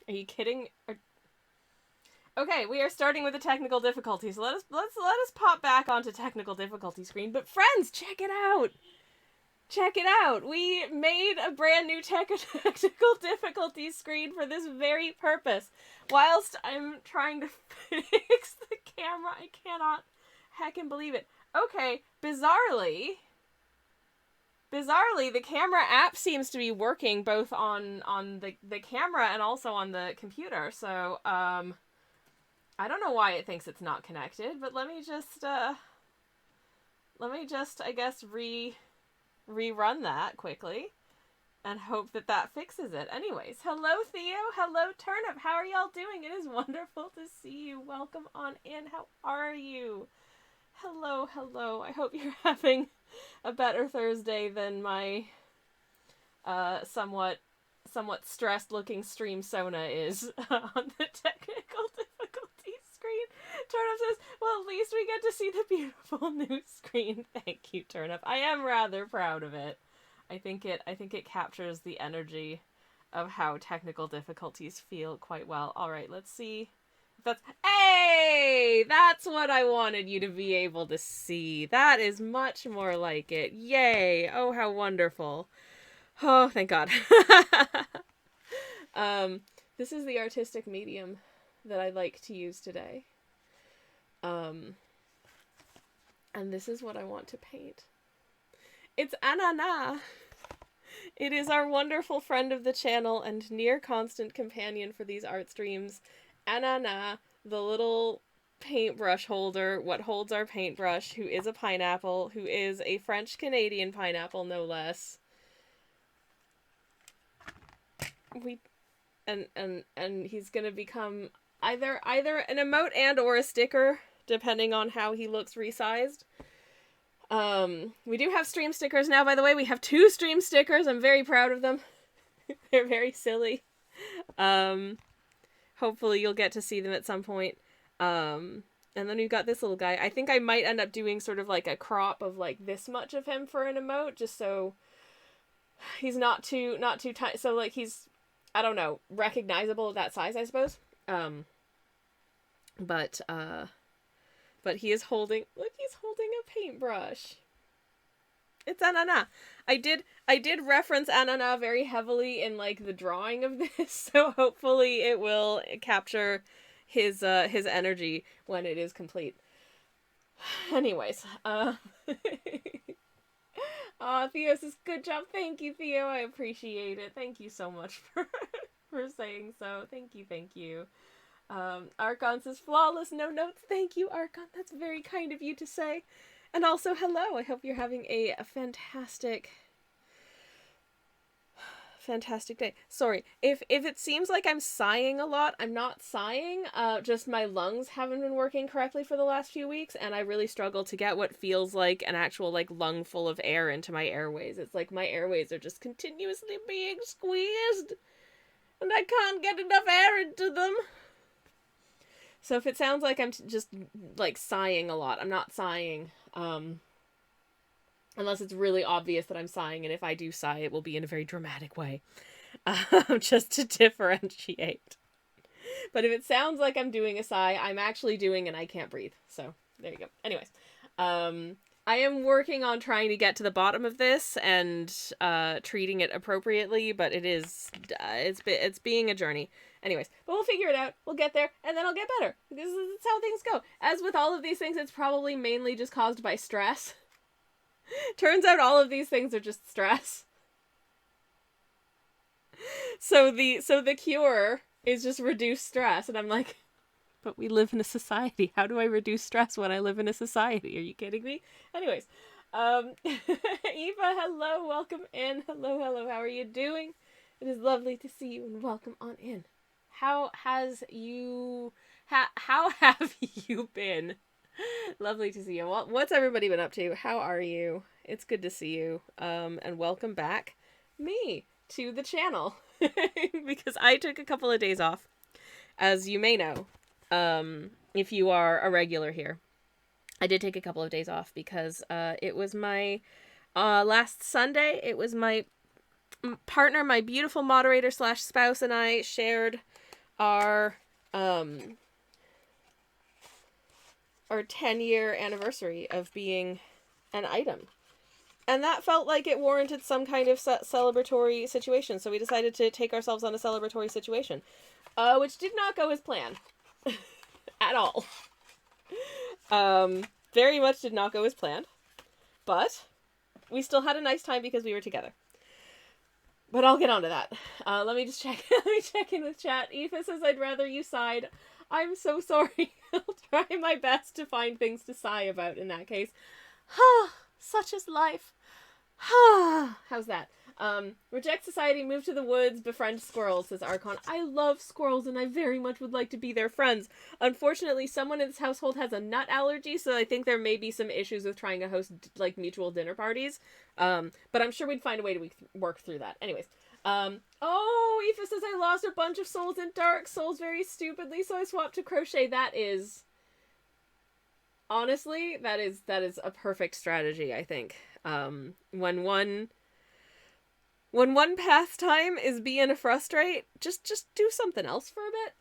Are you kidding? Okay, we are starting with the technical difficulties. Let us pop back onto technical difficulty screen. But friends, check it out. Check it out. We made a brand new technical difficulties screen for this very purpose. Whilst I'm trying to fix the camera, I cannot heckin' believe it. Okay, bizarrely, the camera app seems to be working both on the camera and also on the computer. So, I don't know why it thinks it's not connected, but let me just, I guess, rerun that quickly and hope that fixes it. Anyways, hello Theo, hello Turnip, how are y'all doing? It is wonderful to see you. Welcome on in. How are you? Hello. I hope you're having a better Thursday than my somewhat stressed looking stream Sona is on the technical difficulties screen. Turnip says, well, at least we get to see the beautiful new screen. Thank you, Turnip. I am rather proud of it. I think it captures the energy of how technical difficulties feel quite well. All right, let's see. Hey, that's what I wanted you to be able to see. That is much more like it. Yay. Oh, how wonderful. Oh, thank God. This is the artistic medium that I like to use today. And this is what I want to paint. It's Ananas. It is our wonderful friend of the channel and near constant companion for these art streams. Ananas, the little paintbrush holder, what holds our paintbrush, who is a pineapple, who is a French-Canadian pineapple, no less. And he's gonna become either an emote and or a sticker, depending on how he looks resized. We do have stream stickers now, by the way. We have 2 stream stickers. I'm very proud of them. They're very silly. Hopefully you'll get to see them at some point. And then we've got this little guy. I think I might end up doing sort of like a crop of like this much of him for an emote, just so he's not too tight. So like he's, I don't know, recognizable at that size, I suppose. But he is holding, look, he's holding a paintbrush. It's Ananas. I did reference Ananas very heavily in like the drawing of this, so hopefully it will capture his energy when it is complete. Anyways, Theo says, good job. Thank you, Theo. I appreciate it. Thank you so much for saying so. Thank you. Archon says, flawless, no notes. Thank you, Archon. That's very kind of you to say. And also, hello. I hope you're having a fantastic day. Sorry, if it seems like I'm sighing a lot, I'm not sighing. Just my lungs haven't been working correctly for the last few weeks, and I really struggle to get what feels like an actual, like, lung full of air into my airways. It's like my airways are just continuously being squeezed, and I can't get enough air into them. So if it sounds like I'm just, like, sighing a lot, I'm not sighing, unless it's really obvious that I'm sighing, and if I do sigh, it will be in a very dramatic way, just to differentiate. But if it sounds like I'm doing a sigh, I'm actually doing and I can't breathe. So, there you go. Anyways, I am working on trying to get to the bottom of this and treating it appropriately, but it's being a journey. Anyways, but we'll figure it out. We'll get there, and then I'll get better. This is how things go. As with all of these things, it's probably mainly just caused by stress. Turns out all of these things are just stress. So the cure is just reduce stress, and I'm like, but we live in a society. How do I reduce stress when I live in a society? Are you kidding me? Anyways, Eva, hello, welcome in. Hello, how are you doing? It is lovely to see you, and welcome on in. How have you been? Lovely to see you. What's everybody been up to? How are you? It's good to see you. And welcome back to the channel. Because I took a couple of days off, as you may know, if you are a regular here. I did take a couple of days off because it was my last Sunday. It was my partner, my beautiful moderator / spouse, and I shared our 10-year anniversary of being an item. And that felt like it warranted some kind of celebratory situation, so we decided to take ourselves on a celebratory situation, which did not go as planned. At all. Very much did not go as planned, but we still had a nice time because we were together. But I'll get onto that. Let me just check. Let me check in with chat. Aoife says, I'd rather you sighed. I'm so sorry. I'll try my best to find things to sigh about in that case. Such is life. How's that? Reject society, move to the woods, befriend squirrels, says Archon. I love squirrels and I very much would like to be their friends. Unfortunately, someone in this household has a nut allergy, so I think there may be some issues with trying to host, like, mutual dinner parties. But I'm sure we'd find a way to work through that. Anyways. Aoife says, I lost a bunch of souls in Dark Souls very stupidly, so I swapped to crochet. That is... Honestly, that is a perfect strategy, I think. When one pastime is being a frustrate, just do something else for a bit.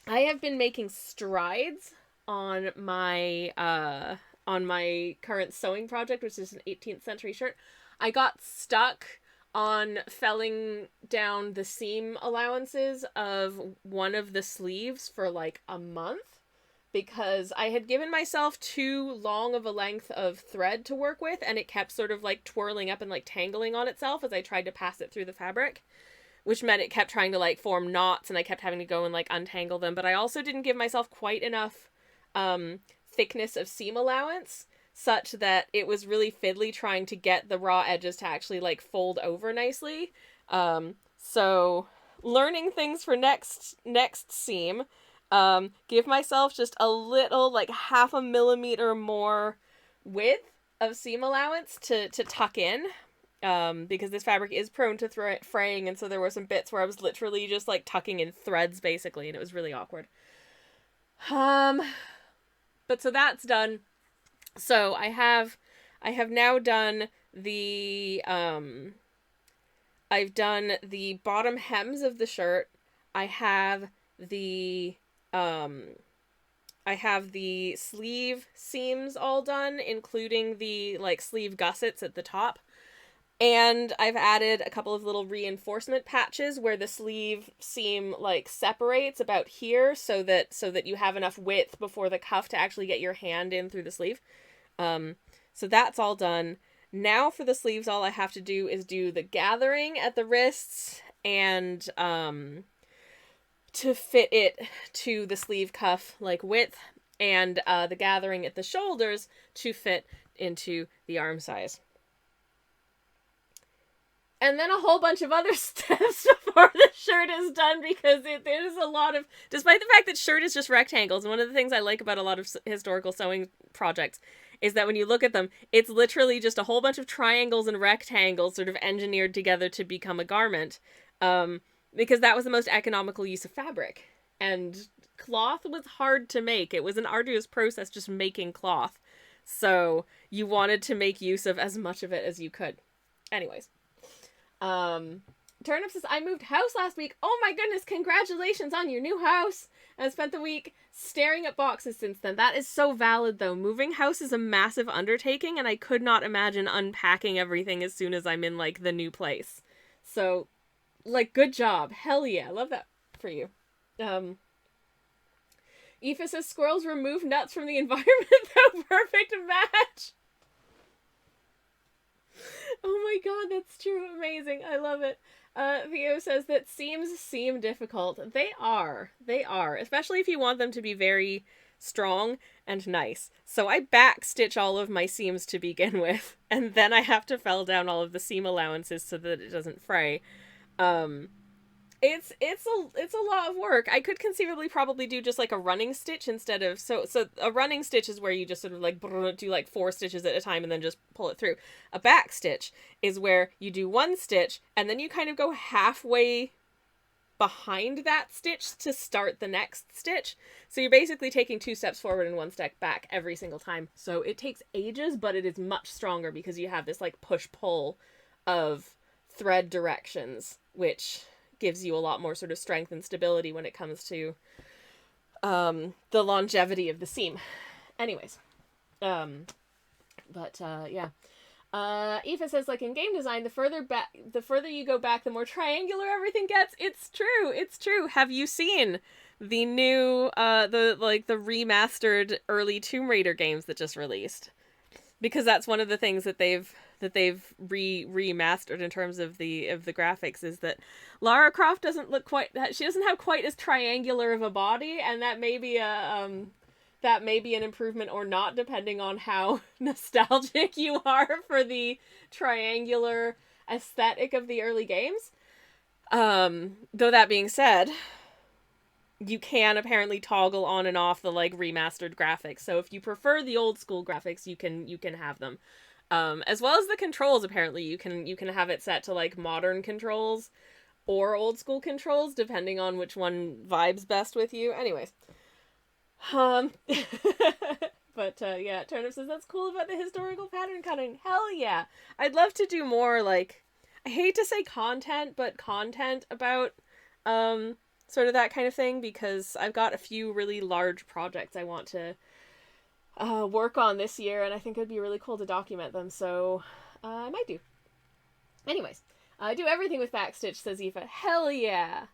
I have been making strides on my current sewing project, which is an 18th century shirt. I got stuck on felling down the seam allowances of one of the sleeves for like a month, because I had given myself too long of a length of thread to work with, and it kept sort of like twirling up and like tangling on itself as I tried to pass it through the fabric, which meant it kept trying to like form knots and I kept having to go and like untangle them. But I also didn't give myself quite enough thickness of seam allowance such that it was really fiddly trying to get the raw edges to actually like fold over nicely. So learning things for next seam. Give myself just a little, like 0.5 millimeter more width of seam allowance to tuck in, because this fabric is prone to fraying, and so there were some bits where I was literally just like tucking in threads basically, and it was really awkward. But so that's done. So I have now done the, I've done the bottom hems of the shirt. I have the sleeve seams all done, including the like sleeve gussets at the top. And I've added a couple of little reinforcement patches where the sleeve seam like separates about here so that you have enough width before the cuff to actually get your hand in through the sleeve. So that's all done. Now for the sleeves, all I have to do is do the gathering at the wrists and to fit it to the sleeve cuff like width, and the gathering at the shoulders to fit into the arm size. And then a whole bunch of other steps before the shirt is done, because there's a lot of, despite the fact that shirt is just rectangles, and one of the things I like about a lot of historical sewing projects is that when you look at them, it's literally just a whole bunch of triangles and rectangles sort of engineered together to become a garment. Because that was the most economical use of fabric. And cloth was hard to make. It was an arduous process just making cloth. So you wanted to make use of as much of it as you could. Anyways. Turnip says, I moved house last week. Oh my goodness, congratulations on your new house. And I spent the week staring at boxes since then. That is so valid, though. Moving house is a massive undertaking, and I could not imagine unpacking everything as soon as I'm in, like, the new place. So, like, good job. Hell yeah. Love that for you. Aoife says, squirrels remove nuts from the environment, though. Perfect match. Oh my god, that's true. Amazing. I love it. Theo says that seams seem difficult. They are. They are. Especially if you want them to be very strong and nice. So I backstitch all of my seams to begin with, and then I have to fell down all of the seam allowances so that it doesn't fray. It's a lot of work. I could conceivably probably do just like a running stitch instead of, so a running stitch is where you just sort of like do like 4 stitches at a time and then just pull it through. A back stitch is where you do 1 stitch and then you kind of go halfway behind that stitch to start the next stitch. So you're basically taking 2 steps forward and 1 step back every single time. So it takes ages, but it is much stronger because you have this like push-pull of thread directions, which gives you a lot more sort of strength and stability when it comes to the longevity of the seam. Anyways, yeah. Aoife says, like in game design, the further you go back, the more triangular everything gets. It's true. It's true. Have you seen the new the remastered early Tomb Raider games that just released? Because that's one of the things that they've remastered in terms of the graphics, is that Lara Croft doesn't have quite as triangular of a body, and that may be an improvement or not, depending on how nostalgic you are for the triangular aesthetic of the early games. Though that being said, you can apparently toggle on and off the like remastered graphics. So if you prefer the old school graphics, you can have them. As well as the controls, apparently you can have it set to like modern controls or old school controls, depending on which one vibes best with you. Anyways. But yeah, Turnip says that's cool about the historical pattern cutting. Hell yeah. I'd love to do more, like, I hate to say content, but content about sort of that kind of thing, because I've got a few really large projects I want to work on this year, and I think it would be really cool to document them, so I might do. Anyways, I do everything with backstitch, says Aoife. Hell yeah.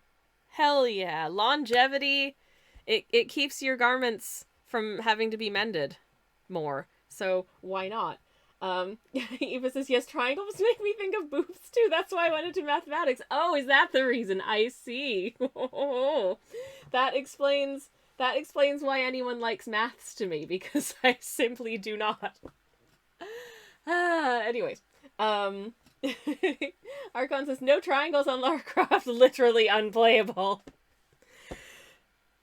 Hell yeah. Longevity. It keeps your garments from having to be mended more, so why not? Eva says, yes, triangles make me think of boobs too. That's why I went into mathematics. Oh, is that the reason? I see. That explains why anyone likes maths to me, because I simply do not. Anyways. Archon says, no triangles on Lara Croft, literally unplayable.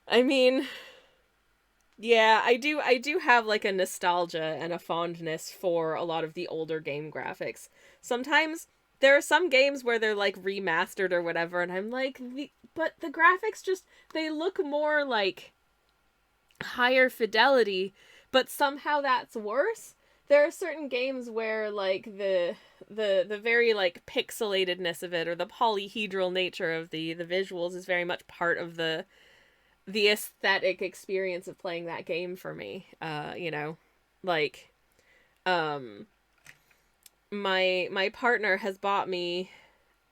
I mean, yeah, I do have like a nostalgia and a fondness for a lot of the older game graphics. Sometimes there are some games where they're like remastered or whatever, and I'm like, but the graphics just, they look more like higher fidelity, but somehow that's worse. There are certain games where like the very like pixelatedness of it, or the polyhedral nature of the visuals, is very much part of the aesthetic experience of playing that game for me. Like, my partner has bought me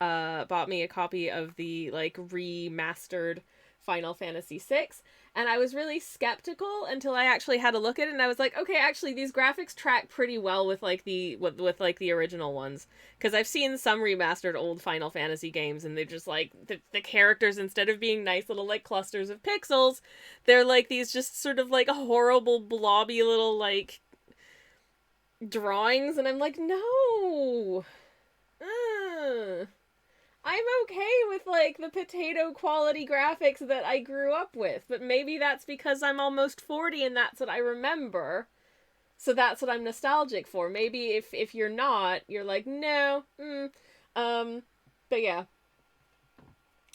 a copy of the like remastered Final Fantasy VI, and I was really skeptical until I actually had a look at it, and I was like, okay, actually these graphics track pretty well with like the original ones, because I've seen some remastered old Final Fantasy games, and they're just like the characters, instead of being nice little like clusters of pixels, they're like these just sort of like horrible blobby little like drawings, and I'm like, no. I'm okay with, like, the potato quality graphics that I grew up with, but maybe that's because I'm almost 40 and that's what I remember. So that's what I'm nostalgic for. Maybe if you're not, you're like, no. But yeah.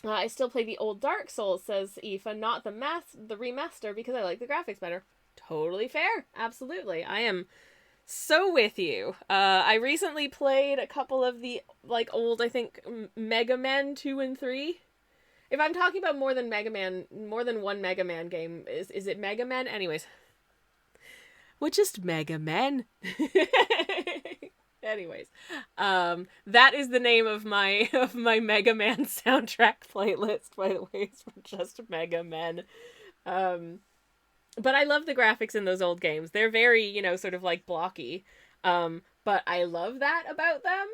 I still play the old Dark Souls, says Aoife, not the remaster, because I like the graphics better. Totally fair. Absolutely. I am so with you. I recently played a couple of the like old, I think, Mega Man 2 and 3. If I'm talking about more than one Mega Man game, is it Mega Man? Anyways, we're just Mega Man. Anyways, that is the name of my Mega Man soundtrack playlist, by the way. It's just Mega Man. But I love the graphics in those old games. They're very, sort of like blocky. But I love that about them.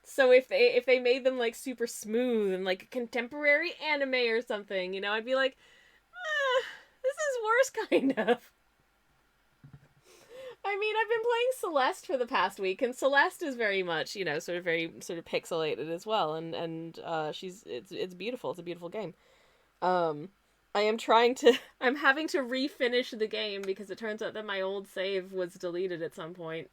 So if they made them like super smooth and like a contemporary anime or something, I'd be like, this is worse, kind of. I mean, I've been playing Celeste for the past week, and Celeste is very much, sort of very sort of pixelated as well, and it's beautiful. It's a beautiful game. I'm having to refinish the game because it turns out that my old save was deleted at some point.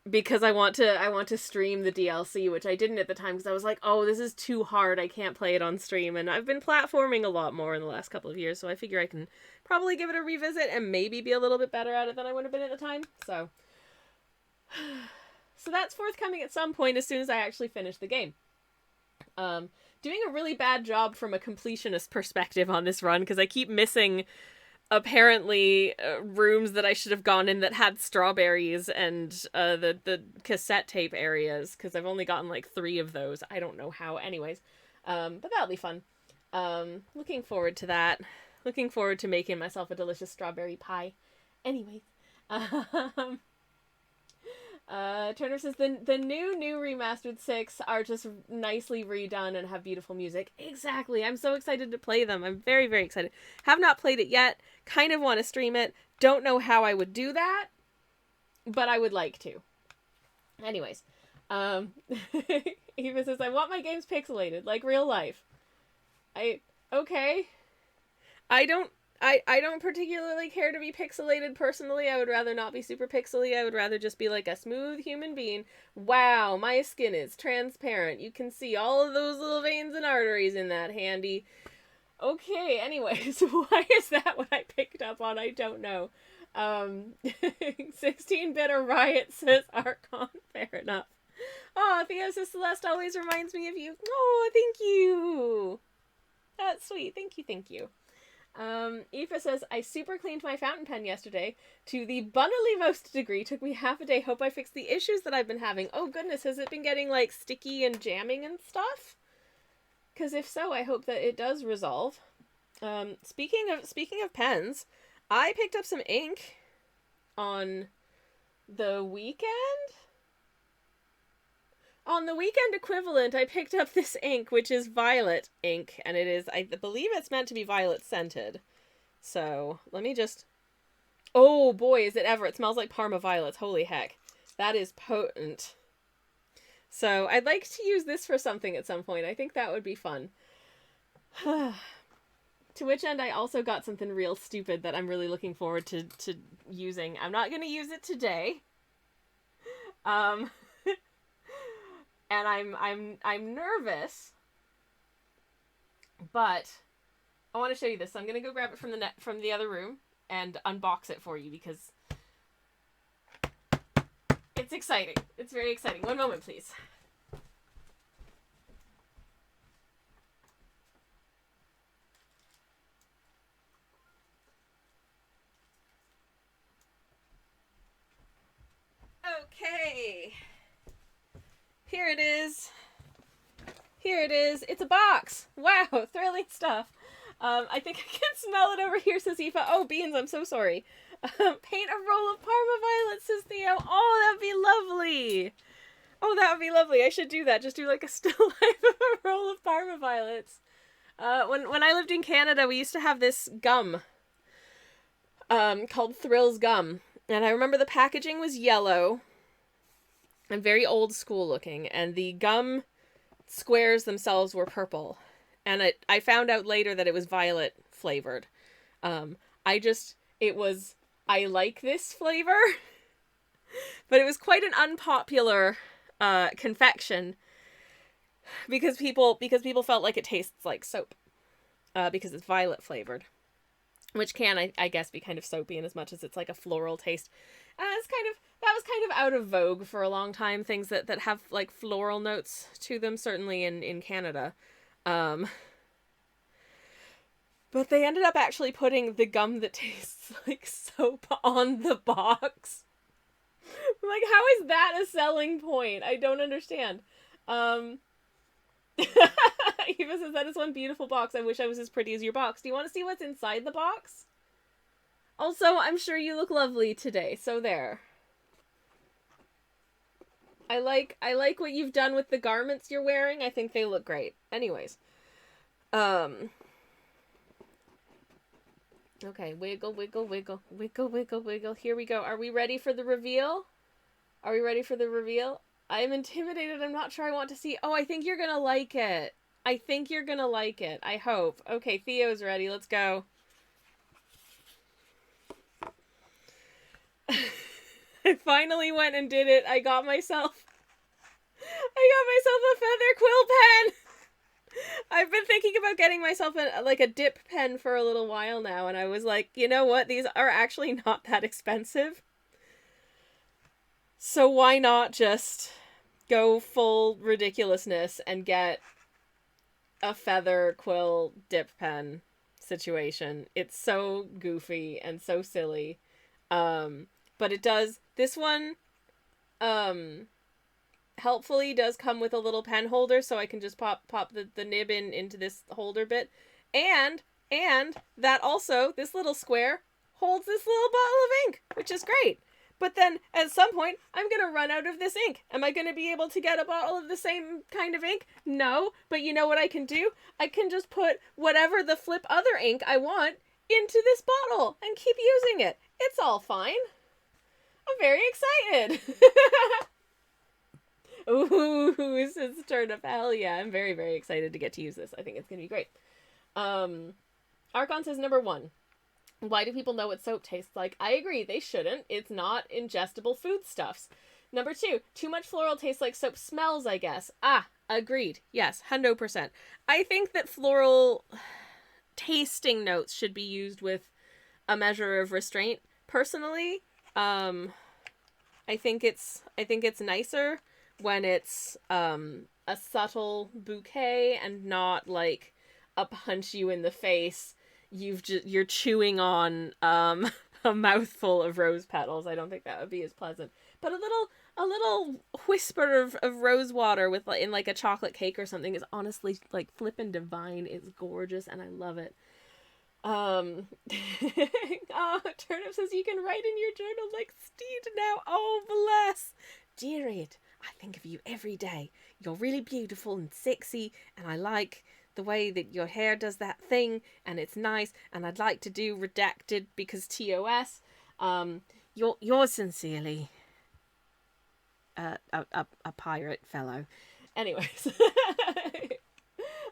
Because I want to stream the DLC, which I didn't at the time because I was like, oh, this is too hard. I can't play it on stream. And I've been platforming a lot more in the last couple of years, so I figure I can probably give it a revisit and maybe be a little bit better at it than I would have been at the time. So So that's forthcoming at some point as soon as I actually finish the game. Doing a really bad job from a completionist perspective on this run, because I keep missing, apparently, rooms that I should have gone in that had strawberries and the cassette tape areas, because I've only gotten like 3 of those. I don't know how. Anyways, but that'll be fun. Looking forward to that. Looking forward to making myself a delicious strawberry pie. Anyways, Turner says the new remastered 6 are just nicely redone and have beautiful music. Exactly. I'm so excited to play them. I'm very, very excited. Have not played it yet. Kind of want to stream it. Don't know how I would do that, but I would like to. Anyways, Eva says, I want my games pixelated, like real life. Okay. I don't particularly care to be pixelated personally. I would rather not be super pixely. I would rather just be like a smooth human being. Wow, my skin is transparent. You can see all of those little veins and arteries in that handy. Okay, anyways, why is that what I picked up on? I don't know. 16-bit or Riot says Archon. Fair enough. Oh, Theo says Celeste always reminds me of you. Oh, thank you. That's sweet. Thank you. Aoife says, I super cleaned my fountain pen yesterday to the bunnily most degree. Took me half a day. Hope I fixed the issues that I've been having. Oh goodness, has it been getting like sticky and jamming and stuff? Because if so, I hope that it does resolve. Speaking of pens, I picked up some ink on the weekend. On the weekend equivalent, I picked up this ink, which is violet ink, and it is, I believe it's meant to be violet scented. So, let me just... Oh boy, is it ever. It smells like Parma violets. Holy heck. That is potent. So, I'd like to use this for something at some point. I think that would be fun. To which end, I also got something real stupid that I'm really looking forward to using. I'm not going to use it today. And I'm nervous, but I want to show you this. So I'm gonna go grab it from the other room and unbox it for you because it's exciting. It's very exciting. One moment, please. Okay. Here it is. It's a box. Wow, thrilling stuff. I think I can smell it over here, says Aoife. Oh, beans, I'm so sorry. Paint a roll of Parma violets, says Theo. Oh, that'd be lovely. I should do that. Just do like a still life of a roll of Parma violets. When I lived in Canada, we used to have this gum called Thrills Gum. And I remember the packaging was yellow and very old school looking, and the gum squares themselves were purple. And I found out later that it was violet flavored. I like this flavor, but it was quite an unpopular confection because people felt like it tastes like soap because it's violet flavored, which can, I guess, be kind of soapy in as much as it's like a floral taste. That was kind of out of vogue for a long time, things that have like floral notes to them, certainly in Canada. But they ended up actually putting the gum that tastes like soap on the box. I'm like, how is that a selling point? I don't understand. Eva says, that is one beautiful box. I wish I was as pretty as your box. Do you want to see what's inside the box? Also, I'm sure you look lovely today, so there. I like what you've done with the garments you're wearing. I think they look great. Anyways. Okay, wiggle, wiggle, wiggle, wiggle, wiggle, wiggle. Here we go. Are we ready for the reveal? I'm intimidated. I'm not sure I want to see. Oh, I think you're gonna like it. I hope. Okay, Theo's ready. Let's go. I finally went and did it. I got myself a feather quill pen. I've been thinking about getting myself a dip pen for a little while now, and I was like, you know what? These are actually not that expensive. So why not just go full ridiculousness and get a feather quill dip pen situation? It's so goofy and so silly. But it does, this one, helpfully does come with a little pen holder, so I can just pop the nib into this holder bit. And that also, this little square holds this little bottle of ink, which is great. But then, at some point, I'm going to run out of this ink. Am I going to be able to get a bottle of the same kind of ink? No. But you know what I can do? I can just put whatever the flip other ink I want into this bottle and keep using it. It's all fine. I'm very excited. Ooh, says turnip. Hell yeah. I'm very, very excited to get to use this. I think it's going to be great. Archon says number 1. Why do people know what soap tastes like? I agree, they shouldn't. It's not ingestible foodstuffs. Number 2, too much floral tastes like soap smells, I guess. Agreed. Yes, 100%. I think that floral tasting notes should be used with a measure of restraint. Personally, I think it's nicer when it's a subtle bouquet and not like a punch you in the face. You're chewing on a mouthful of rose petals. I don't think that would be as pleasant. But a little whisper of rose water with in like a chocolate cake or something is honestly like flippin' divine. It's gorgeous and I love it. Turnip says you can write in your journal like Steed now. Oh bless. Dear Ed, I think of you every day. You're really beautiful and sexy, and I like the way that your hair does that thing, and it's nice, and I'd like to do redacted because TOS. You're sincerely a pirate fellow. Anyways.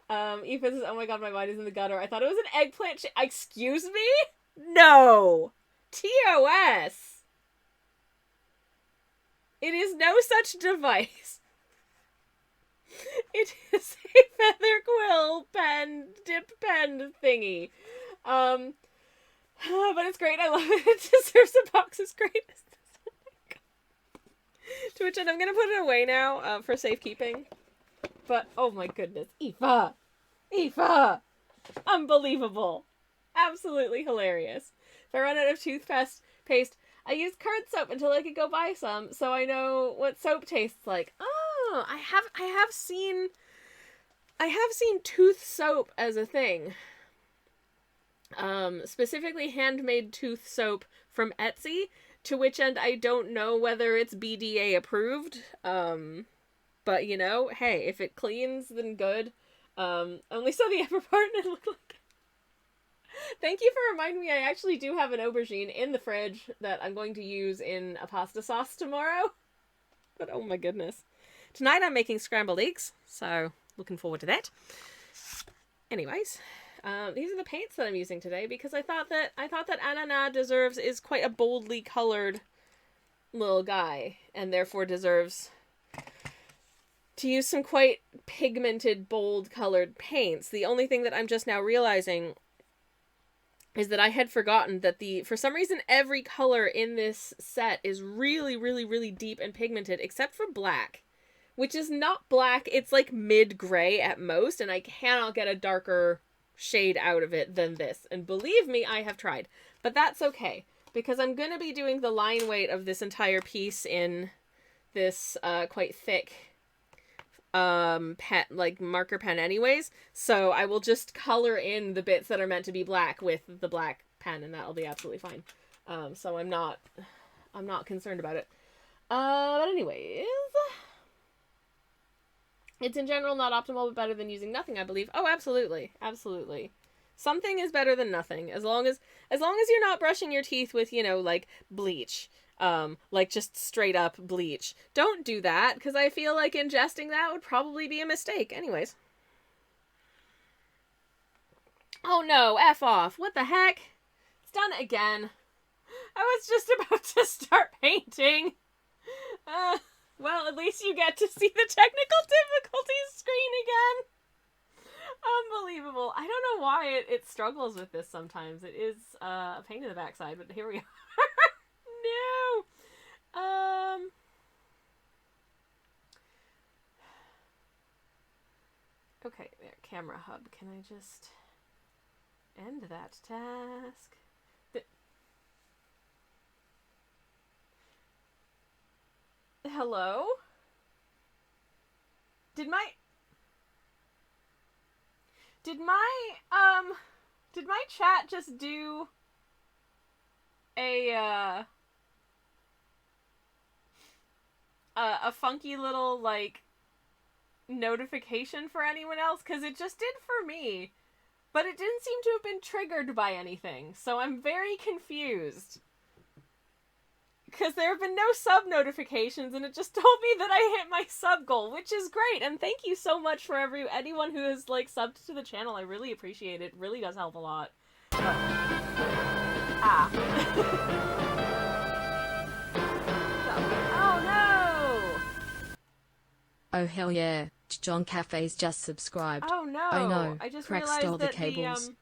Aoife says, oh my god, my mind is in the gutter. I thought it was an eggplant excuse me? No! TOS! It is no such device. It is a feather quill pen, dip pen thingy. But it's great. I love it. It deserves a box as great as this. Oh my god. To which end, I'm gonna put it away now for safekeeping. But, oh my goodness. Aoife! Unbelievable. Absolutely hilarious. If I run out of toothpaste, I used curd soap until I could go buy some, so I know what soap tastes like. Oh, I have seen tooth soap as a thing. Specifically handmade tooth soap from Etsy, to which end I don't know whether it's BDA approved. But you know, hey, if it cleans, then good. Only saw the upper part and it looked like... Thank you for reminding me I actually do have an aubergine in the fridge that I'm going to use in a pasta sauce tomorrow. But oh my goodness. Tonight I'm making scrambled eggs, so looking forward to that. Anyways, these are the paints that I'm using today because I thought that Ananas is quite a boldly colored little guy and therefore deserves to use some quite pigmented, bold colored paints. The only thing that I'm just now realizing is that I had forgotten that for some reason, every color in this set is really, really, really deep and pigmented, except for black, which is not black. It's like mid-gray at most, and I cannot get a darker shade out of it than this. And believe me, I have tried. But that's okay, because I'm going to be doing the line weight of this entire piece in this quite thick pen, like marker pen anyways, so I will just color in the bits that are meant to be black with the black pen, and that'll be absolutely fine. So I'm not concerned about it. But anyways, it's in general not optimal, but better than using nothing, I believe. Oh, absolutely, absolutely. Something is better than nothing, as long as you're not brushing your teeth with, you know, like bleach. Like just straight up bleach. Don't do that, because I feel like ingesting that would probably be a mistake. Anyways. Oh no, F off. What the heck? It's done again. I was just about to start painting. Well, at least you get to see the technical difficulties screen again. Unbelievable. I don't know why it struggles with this sometimes. It is a pain in the backside, but here we are. No. Okay, there, camera hub. Can I just end that task? Hello? Did my chat just do a funky little, like, notification for anyone else? Because it just did for me, but it didn't seem to have been triggered by anything, so I'm very confused. Because there have been no sub notifications, and it just told me that I hit my sub goal, which is great, and thank you so much for anyone who has, like, subbed to the channel. I really appreciate it. It really does help a lot. Ah. Oh no! Oh hell yeah, John Cafe's just subscribed. Oh no! Oh no, I just Crack realized stole the that cables.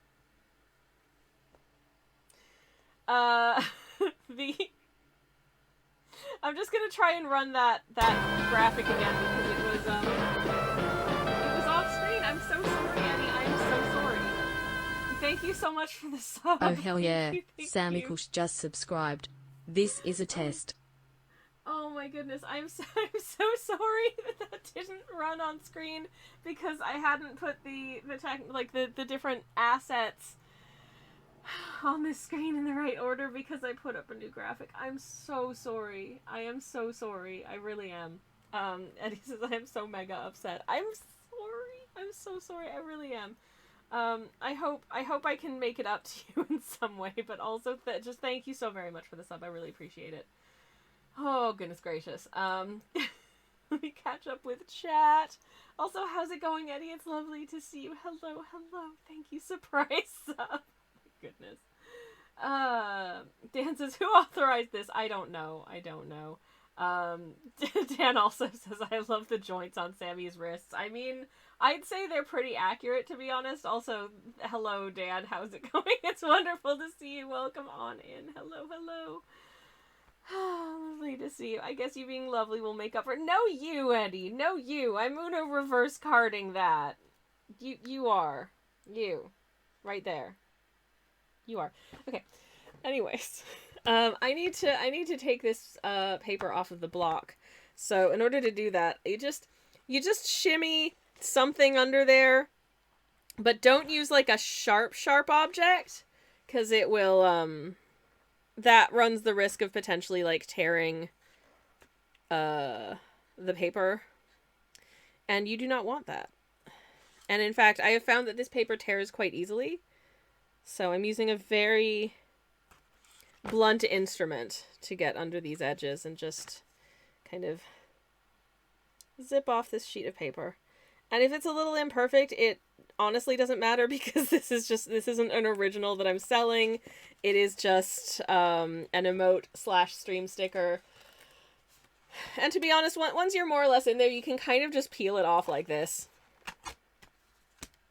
I'm just gonna try and run that graphic again because it was off screen. I'm so sorry, Eddie. I'm so sorry. Thank you so much for the sub. Oh hell yeah, thank Sam you. Eccles just subscribed. This is a test. Oh my goodness, I'm so sorry that didn't run on screen because I hadn't put the different assets on this screen in the right order because I put up a new graphic. I'm so sorry. I am so sorry. I really am. Eddie says I am so mega upset. I'm sorry. I'm so sorry. I really am. I hope I can make it up to you in some way, but also just thank you so very much for the sub. I really appreciate it. Oh, goodness gracious. Let me catch up with chat. Also, how's it going, Eddie? It's lovely to see you. Hello, hello. Thank you. Surprise sub. Goodness. Dan says, who authorized this? I don't know. Dan also says, I love the joints on Sammy's wrists. I mean, I'd say they're pretty accurate, to be honest. Also, hello, Dan. How's it going? It's wonderful to see you. Welcome on in. Hello, hello. Lovely to see you. I guess you being lovely will make up for... No, you, Eddie. No, you. I'm Uno reverse carding that. You are. You. Right there. You are. Okay. Anyways. I need to take this paper off of the block. So in order to do that, you just shimmy something under there, but don't use like a sharp object, because it will that runs the risk of potentially like tearing the paper, and you do not want that. And in fact, I have found that this paper tears quite easily, so I'm using a very blunt instrument to get under these edges and just kind of zip off this sheet of paper. And if it's a little imperfect, it honestly doesn't matter, because this isn't an original that I'm selling. It is just an emote / stream sticker. And to be honest, once you're more or less in there, you can kind of just peel it off like this.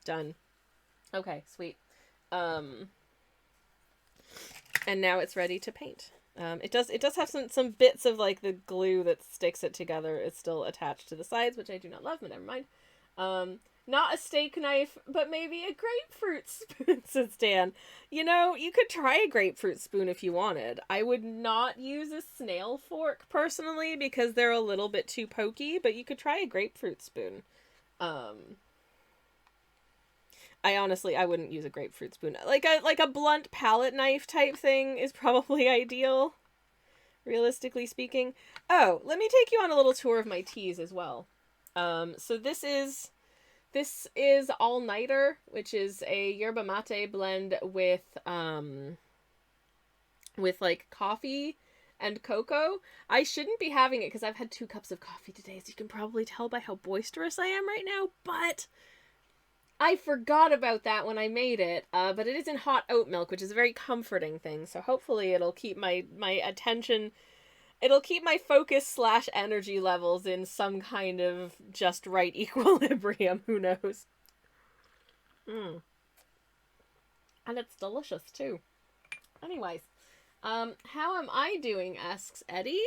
Done. Okay, sweet. And now it's ready to paint. It does have some bits of like the glue that sticks it together. It's still attached to the sides, which I do not love, but never mind. Not a steak knife, but maybe a grapefruit spoon, says Dan. You know, you could try a grapefruit spoon if you wanted. I would not use a snail fork, personally, because they're a little bit too pokey, but you could try a grapefruit spoon. I wouldn't use a grapefruit spoon. Like a blunt palette knife type thing is probably ideal, realistically speaking. Oh, let me take you on a little tour of my teas as well. So this is All Nighter, which is a yerba mate blend with like coffee and cocoa. I shouldn't be having it because I've had 2 cups of coffee today, as you can probably tell by how boisterous I am right now, but I forgot about that when I made it. But it is in hot oat milk, which is a very comforting thing, so hopefully it'll keep my attention... It'll keep my focus / energy levels in some kind of just right equilibrium. Who knows? And it's delicious, too. Anyways, how am I doing, asks Eddie.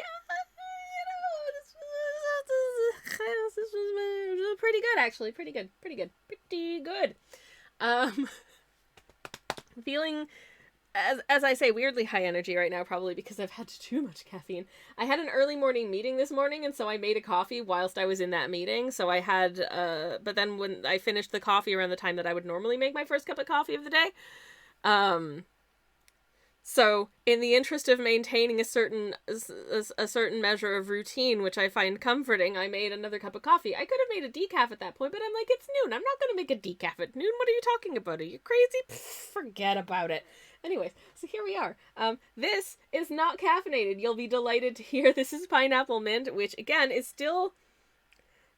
this was pretty good, actually. Pretty good. Feeling, as I say, weirdly high energy right now, probably because I've had too much caffeine. I had an early morning meeting this morning, and so I made a coffee whilst I was in that meeting. So I had, but then when I finished the coffee around the time that I would normally make my first cup of coffee of the day, so in the interest of maintaining a certain measure of routine, which I find comforting, I made another cup of coffee. I could have made a decaf at that point, but I'm like, it's noon. I'm not going to make a decaf at noon. What are you talking about? Are you crazy? Pfft, forget about it. Anyways, so here we are. This is not caffeinated. You'll be delighted to hear this is pineapple mint, which again is still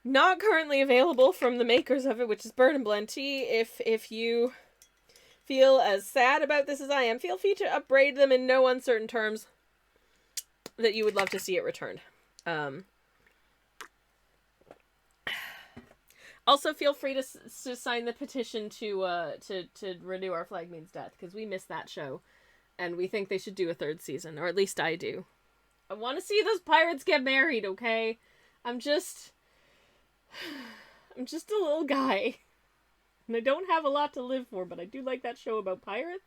not currently available from the makers of it, which is Burn and Blend Tea. If you feel as sad about this as I am, feel free to upbraid them in no uncertain terms that you would love to see it returned. Also, feel free to sign the petition to renew Our Flag Means Death, because we missed that show, and we think they should do a third season, or at least I do. I want to see those pirates get married, okay? I'm just a little guy. And I don't have a lot to live for, but I do like that show about pirates.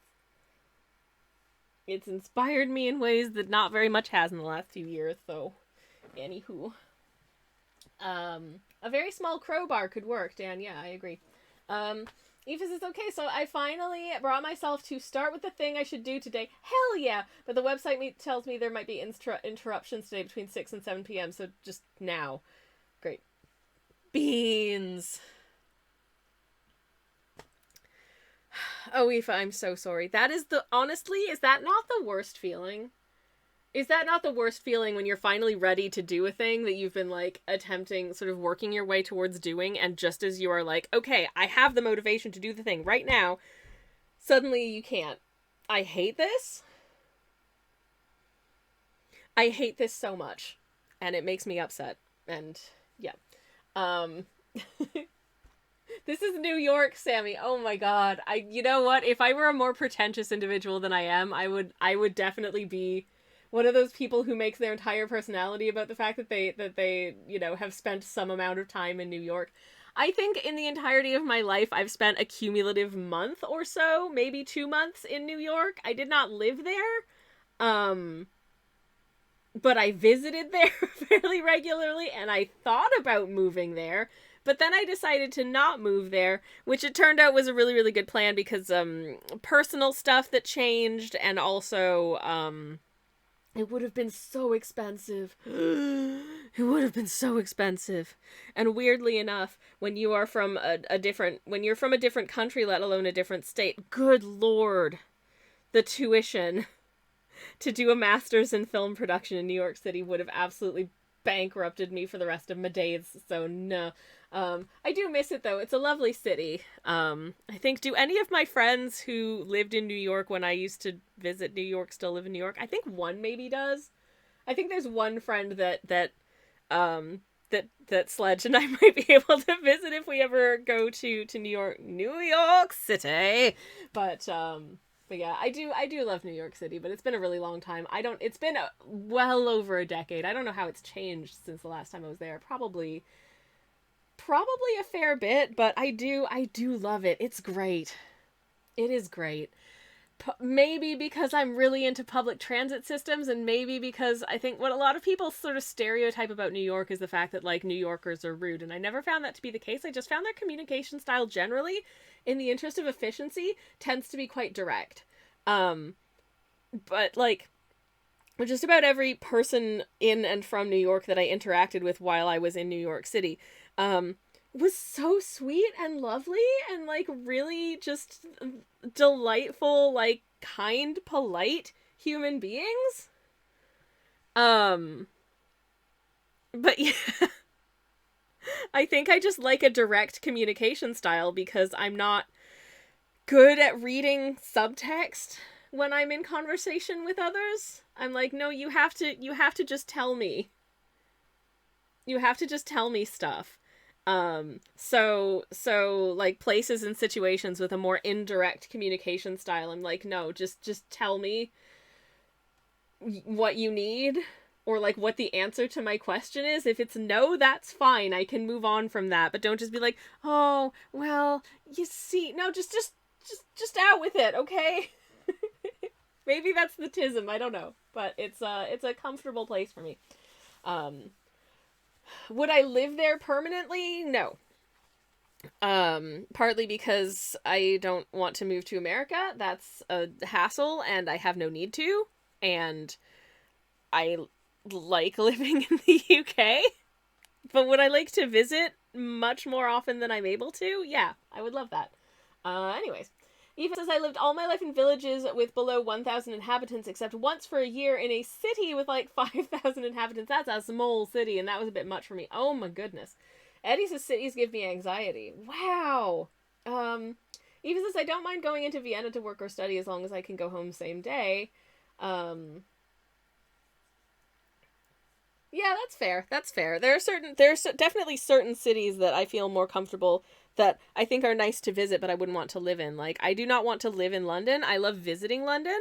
It's inspired me in ways that not very much has in the last few years, so anywho. A very small crowbar could work, Dan. Yeah, I agree. Eva says, okay, so I finally brought myself to start with the thing I should do today. Hell yeah! But the website tells me there might be interruptions today between 6 and 7 p.m., so just now. Great. Beans! Oh, Aoife, I'm so sorry. That is honestly, is that not the worst feeling? Is that not the worst feeling when you're finally ready to do a thing that you've been, like, attempting, sort of working your way towards doing, and just as you are like, okay, I have the motivation to do the thing right now, suddenly you can't. I hate this. I hate this so much. And it makes me upset. And, yeah. This is New York, Sammy. Oh my god. You know what? If I were a more pretentious individual than I am, I would definitely be one of those people who makes their entire personality about the fact that they, you know, have spent some amount of time in New York. I think in the entirety of my life, I've spent a cumulative month or so, maybe 2 months in New York. I did not live there. But I visited there fairly regularly, and I thought about moving there. But then I decided to not move there, which it turned out was a really, really good plan because personal stuff that changed, and also it would have been so expensive. It would have been so expensive. And weirdly enough, when you are from when you're from a different country, let alone a different state, good lord, the tuition to do a master's in film production in New York City would have absolutely bankrupted me for the rest of my days, so no. I do miss it, though. It's a lovely city. I think, do any of my friends who lived in New York when I used to visit New York still live in New York? I think one maybe does. I think there's one friend that Sledge and I might be able to visit if we ever go to New York City. But yeah, I do love New York City, but it's been a really long time. It's been well over a decade. I don't know how it's changed since the last time I was there. Probably a fair bit, but I do love it. It's great. It is great. Maybe because I'm really into public transit systems, and maybe because I think what a lot of people sort of stereotype about New York is the fact that, like, New Yorkers are rude, and I never found that to be the case. I just found their communication style generally, in the interest of efficiency, tends to be quite direct. But, like, just about every person in and from New York that I interacted with while I was in New York City, was so sweet and lovely and, like, really just delightful, like, kind, polite human beings. But yeah, I think I just like a direct communication style because I'm not good at reading subtext when I'm in conversation with others. I'm like, no, you have to just tell me. You have to just tell me stuff. So like places and situations with a more indirect communication style, I'm like, no, just tell me what you need, or like what the answer to my question is. If it's no, that's fine. I can move on from that, but don't just be like, "Oh, well, you see." No, just out with it, okay? Maybe that's the tism, I don't know, but it's a comfortable place for me. Would I live there permanently? No. Partly because I don't want to move to America. That's a hassle and I have no need to. And I like living in the UK. But would I like to visit much more often than I'm able to? Yeah, I would love that. Anyways. Eva says, I lived all my life in villages with below 1,000 inhabitants, except once for a year in a city with like 5,000 inhabitants. That's a small city, and that was a bit much for me. Oh my goodness. Eddie says, cities give me anxiety. Wow. Eva says, I don't mind going into Vienna to work or study as long as I can go home same day. Yeah, that's fair. That's fair. There's definitely certain cities that I feel more comfortable, that I think are nice to visit, but I wouldn't want to live in. Like, I do not want to live in London. I love visiting London.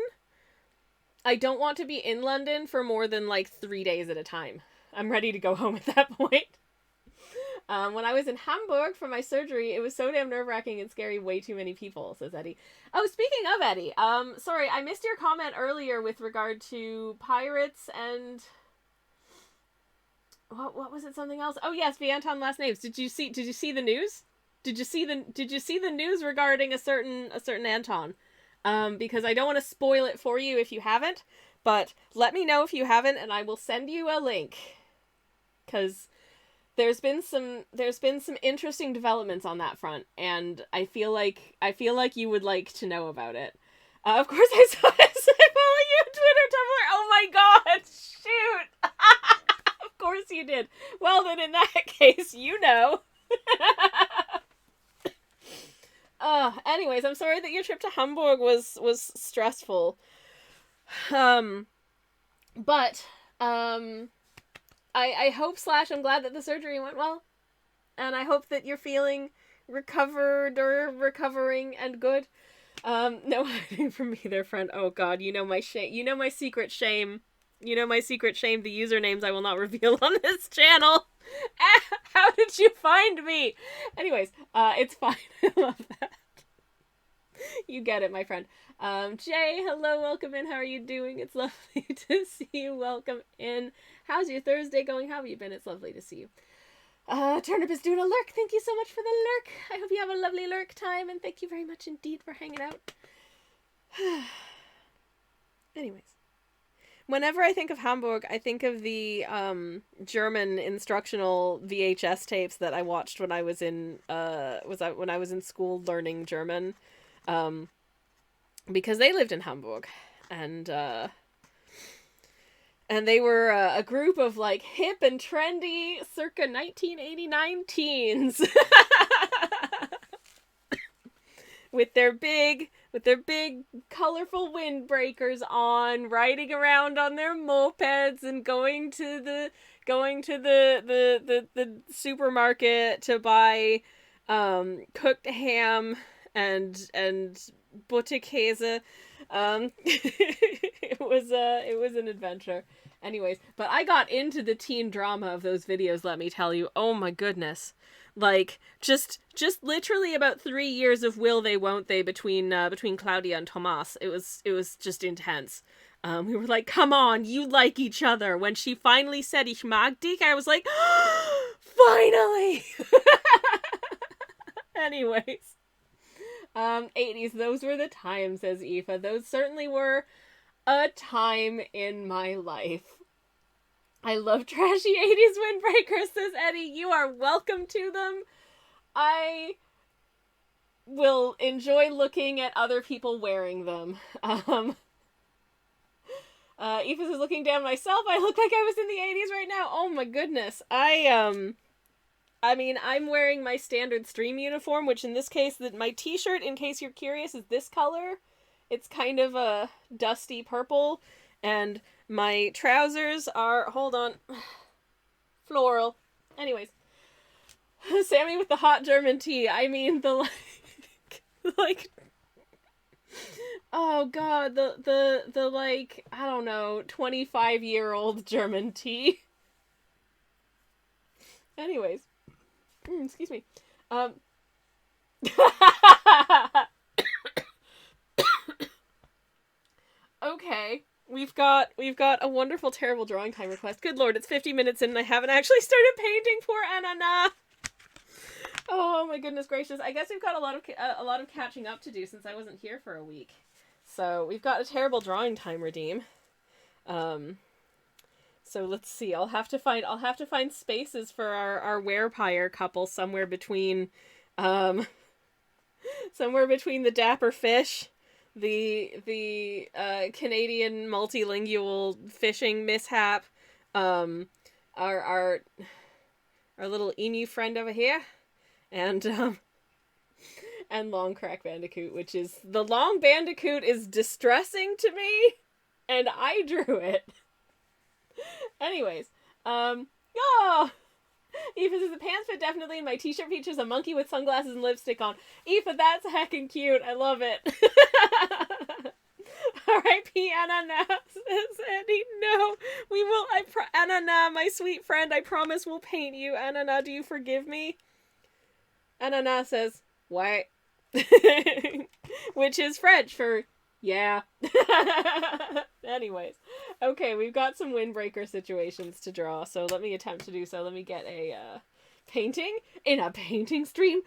I don't want to be in London for more than like 3 days at a time. I'm ready to go home at that point. When I was in Hamburg for my surgery, it was so damn nerve-wracking and scary. Way too many people, says Eddie. Oh, speaking of Eddie, sorry, I missed your comment earlier with regard to pirates and what was it? Something else? Oh yes, the Anton last names. Did you see the news? Did you see the news regarding a certain Anton? Because I don't want to spoil it for you if you haven't, but let me know if you haven't, and I will send you a link. Because there's been some interesting developments on that front, and I feel like you would like to know about it. Of course, I saw it. I follow you on Twitter, Tumblr. Oh my god! Shoot! Of course you did. Well then, in that case, you know. Anyways, I'm sorry that your trip to Hamburg was stressful. But I hope / I'm glad that the surgery went well, and I hope that you're feeling recovered or recovering and good. No hiding from me there, friend. Oh god, you know my shame. You know my secret shame. You know my secret shame. The usernames I will not reveal on this channel. How did you find me? Anyways, it's fine. I love that. You get it, my friend. Jay, hello, welcome in. How are you doing? It's lovely to see you. Welcome in. How's your Thursday going? How have you been? It's lovely to see you. Turnip is doing a lurk. Thank you so much for the lurk. I hope you have a lovely lurk time, and thank you very much indeed for hanging out. Anyways. Whenever I think of Hamburg, I think of the German instructional VHS tapes that I watched when I was in when I was in school learning German, because they lived in Hamburg, and they were a group of like hip and trendy circa 1989 teens. with their big colorful windbreakers on, riding around on their mopeds and going to the supermarket to buy cooked ham and Butterkäse. It was an adventure. Anyways, but I got into the teen drama of those videos, let me tell you. Oh my goodness. Like, just literally about 3 years of will they, won't they between Claudia and Tomas. It was just intense. We were like, come on, you like each other. When she finally said, ich mag dich, I was like, finally! Anyways. 80s, those were the times, says Aoife. Those certainly were a time in my life. I love trashy 80s windbreakers, says Eddie. You are welcome to them. I will enjoy looking at other people wearing them. Aoife is looking down myself. I look like I was in the 80s right now. Oh my goodness. I mean, I'm wearing my standard stream uniform, which in this case, my t-shirt, in case you're curious, is this color. It's kind of a dusty purple, and my trousers are, hold on, floral. Anyways, Sammy with the hot German tea. I mean, the like Oh god, the like, I don't know, 25-year-old German tea. Anyways, excuse me. Um Okay. We've got a wonderful terrible drawing time request. Good lord, it's 50 minutes in and I haven't actually started painting for Ananas. Oh my goodness gracious! I guess we've got a lot of catching up to do since I wasn't here for a week. So we've got a terrible drawing time redeem. Um, so let's see. I'll have to find spaces for our werepire couple um somewhere between the dapper fish, the Canadian multilingual fishing mishap, um, our our little emu friend over here, and and Long Crack Bandicoot, which is the Long Bandicoot is distressing to me, and I drew it. Anyways, oh, Aoife says the pants fit definitely, and my t-shirt features a monkey with sunglasses and lipstick on. Aoife, that's heckin' cute. I love it. R.I.P. Ananas, says Andy. No, we will. Anana, my sweet friend, I promise we'll paint you. Anana, do you forgive me? Anana says, what? Which is French for yeah. Anyways, okay, we've got some windbreaker situations to draw, so let me attempt to do so. Let me get a painting in a painting stream.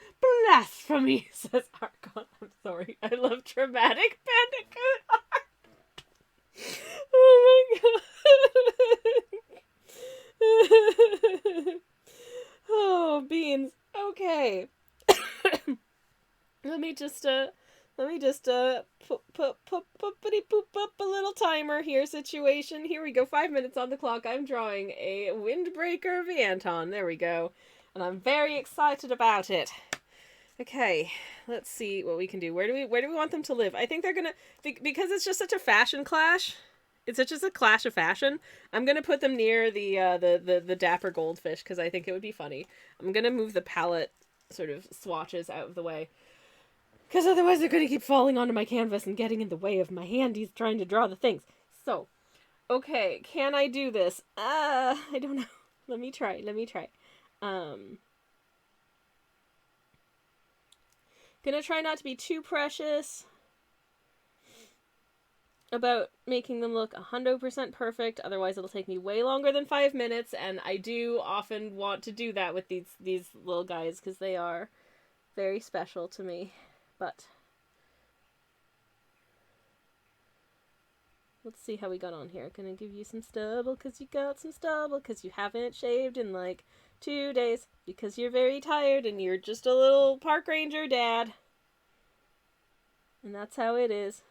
Blasphemy, says Archon. I'm sorry. I love dramatic Bandicoot art. Oh my god. Oh, beans. Okay. Let me just put up a little timer here situation. Here we go. 5 minutes on the clock. I'm drawing a windbreaker of Anton. There we go. And I'm very excited about it. Okay, let's see what we can do. Where do we want them to live? I think they're gonna, because it's just such a fashion clash. It's such just a clash of fashion. I'm gonna put them near the dapper goldfish because I think it would be funny. I'm gonna move the palette sort of swatches out of the way. Because otherwise they're going to keep falling onto my canvas and getting in the way of my handies trying to draw the things. So, okay, can I do this? I don't know. Let me try. Gonna try not to be too precious about making them look 100% perfect, otherwise it'll take me way longer than 5 minutes, and I do often want to do that with these little guys, because they are very special to me. But let's see how we got on here. Gonna give you some stubble because you got some stubble because you haven't shaved in like 2 days because you're very tired and you're just a little park ranger dad. And that's how it is.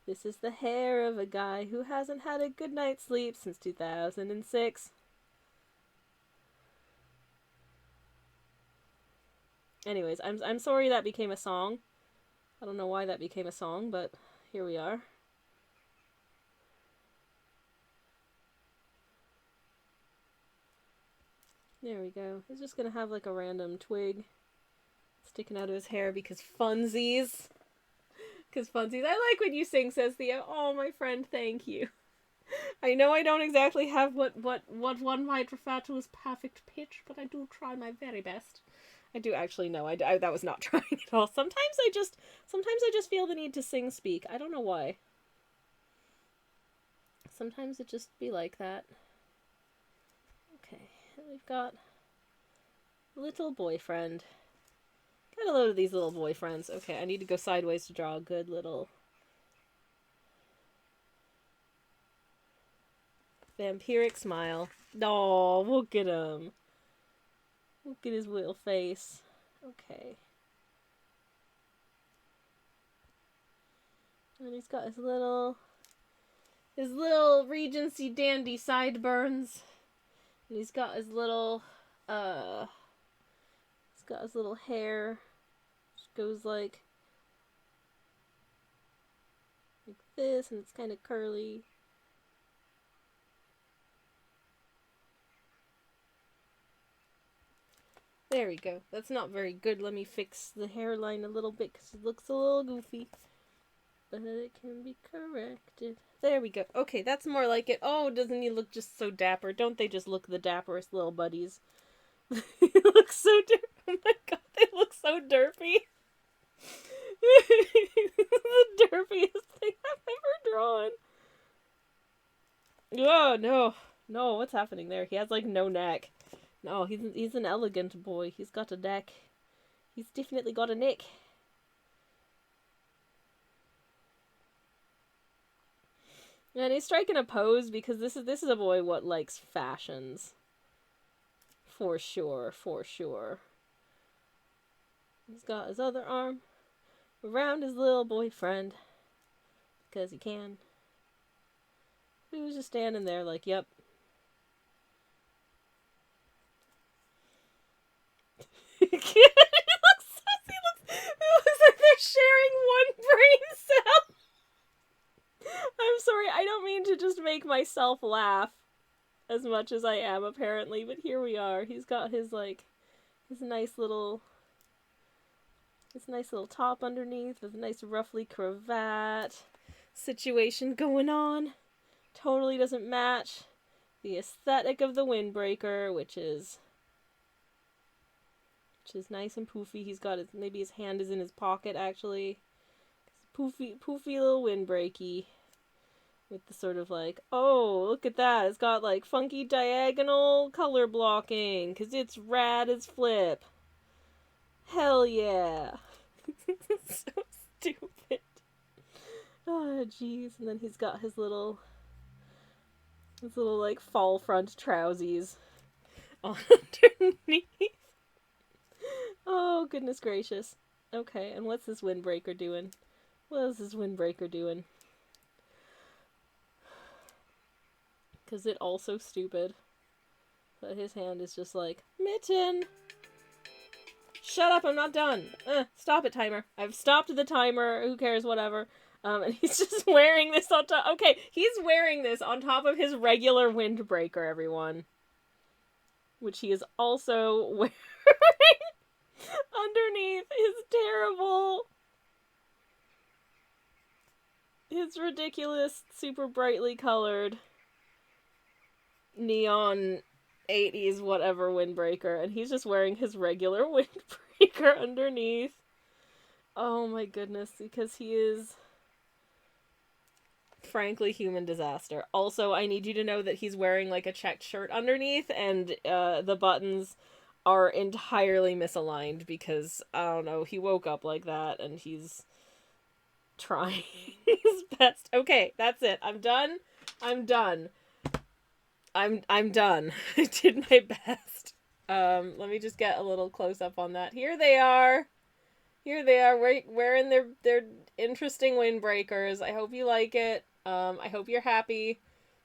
This is the hair of a guy who hasn't had a good night's sleep since 2006. Anyways, I'm sorry that became a song. I don't know why that became a song, but here we are. There we go. He's just gonna have like a random twig sticking out of his hair because funsies. Because funsies. I like when you sing, says Theo. Oh, my friend, thank you. I know I don't exactly have what one might refer to as perfect pitch, but I do try my very best. I do actually know. I that was not trying at all. Sometimes I just feel the need to sing speak. I don't know why. Sometimes it just be like that. Okay, we've got little boyfriend. Got a load of these little boyfriends. Okay, I need to go sideways to draw a good little vampiric smile. Oh, look at him. Look at his little face. Okay. And he's got his little Regency dandy sideburns. And he's got his little hair. Which goes like this, and it's kind of curly. There we go. That's not very good. Let me fix the hairline a little bit because it looks a little goofy. but it can be corrected. There we go. Okay, that's more like it. Oh, doesn't he look just so dapper? Don't they just look the dapperest little buddies? He looks so Oh my god, they look so derpy. The derpiest thing I've ever drawn. Oh, no. No, what's happening there? He has, like, no neck. No, he's an elegant boy. He's got a neck. He's definitely got a neck. And he's striking a pose because this is a boy what likes fashions. For sure, for sure. He's got his other arm around his little boyfriend. Because he can. He was just standing there like, yep. It looks like they're sharing one brain cell. I'm sorry, I don't mean to just make myself laugh as much as I am apparently, but here we are. He's got his nice little top underneath with a nice ruffly cravat situation going on. Totally doesn't match the aesthetic of the windbreaker, which is nice and poofy. He's got maybe his hand is in his pocket actually. Poofy little windbreaky. With the sort of like, oh, look at that. It's got like funky diagonal color blocking. Because it's rad as flip. Hell yeah. So stupid. Oh, jeez. And then he's got his little like fall front trousies underneath. Oh, goodness gracious. Okay, and what's this windbreaker doing? What is this windbreaker doing? Because it also stupid. But his hand is just like, mitten! Shut up, I'm not done! Stop it, timer. I've stopped the timer, who cares, whatever. And he's just wearing this on top. Okay, he's wearing this on top of his regular windbreaker, everyone. Which he is also wearing underneath his his ridiculous, super brightly colored neon 80s whatever windbreaker, and he's just wearing his regular windbreaker underneath. Oh my goodness, because he is frankly human disaster. Also, I need you to know that he's wearing like a checked shirt underneath, and the buttons are entirely misaligned because, I don't know, he woke up like that and he's trying his best. Okay, that's it. I'm done. I'm done. I did my best. Let me just get a little close up on that. Here they are. Wearing their interesting windbreakers. I hope you like it. I hope you're happy.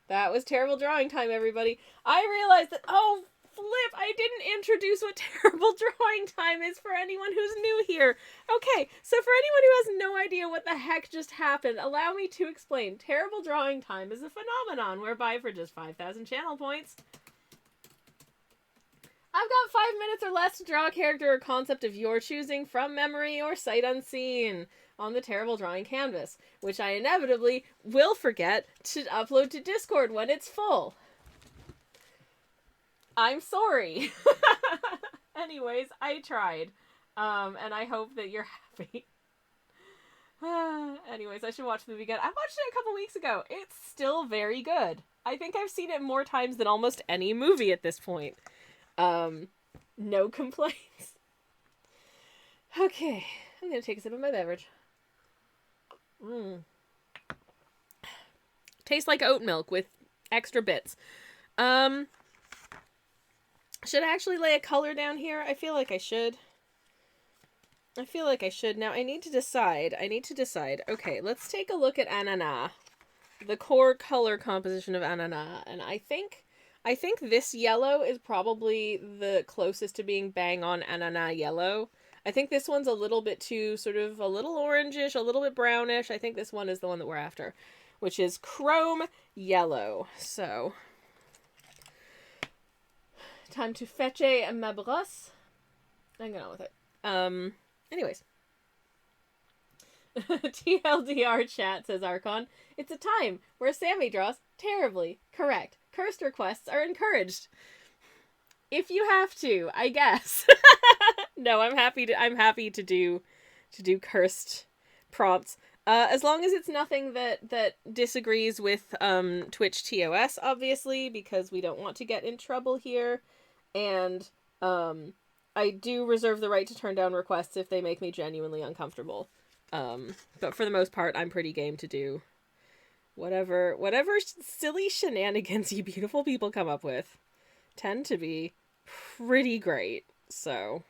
That was terrible drawing time, everybody. I realized that, oh, flip, I didn't introduce what terrible drawing time is for anyone who's new here. Okay, so for anyone who has no idea what the heck just happened, allow me to explain. Terrible drawing time is a phenomenon whereby for just 5,000 channel points, I've got 5 minutes or less to draw a character or concept of your choosing from memory or sight unseen on the terrible drawing canvas, which I inevitably will forget to upload to Discord when it's full. I'm sorry. Anyways, I tried. And I hope that you're happy. Anyways, I should watch the movie again. I watched it a couple weeks ago. It's still very good. I think I've seen it more times than almost any movie at this point. No complaints. Okay, I'm gonna take a sip of my beverage. Tastes like oat milk with extra bits. Should I actually lay a color down here? I feel like I should. Now, I need to decide. Okay, let's take a look at Ananas. The core color composition of Ananas. And I think this yellow is probably the closest to being bang on Ananas yellow. I think this one's a little bit too, sort of a little orangish, a little bit brownish. I think this one is the one that we're after, which is chrome yellow. So, time to fetch ma brosse and get on with it. Anyways. TLDR chat, says Archon. It's a time where Sammy draws terribly. Correct. Cursed requests are encouraged. If you have to, I guess. No, I'm happy to do cursed prompts. As long as it's nothing that disagrees with Twitch TOS, obviously, because we don't want to get in trouble here. And I do reserve the right to turn down requests if they make me genuinely uncomfortable. But for the most part, I'm pretty game to do whatever silly shenanigans you beautiful people come up with tend to be pretty great. So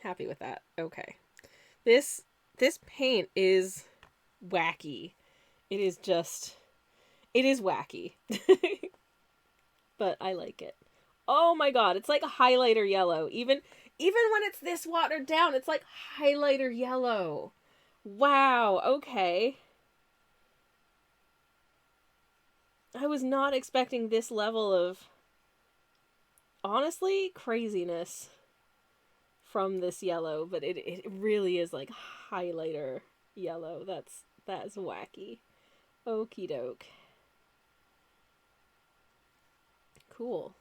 happy with that. Okay. This paint is wacky. It is wacky. But I like it. Oh my god, it's like a highlighter yellow. Even when it's this watered down, it's like highlighter yellow. Wow, okay. I was not expecting this level of, honestly, craziness from this yellow, but it really is like highlighter yellow. That's wacky. Okie doke. Cool.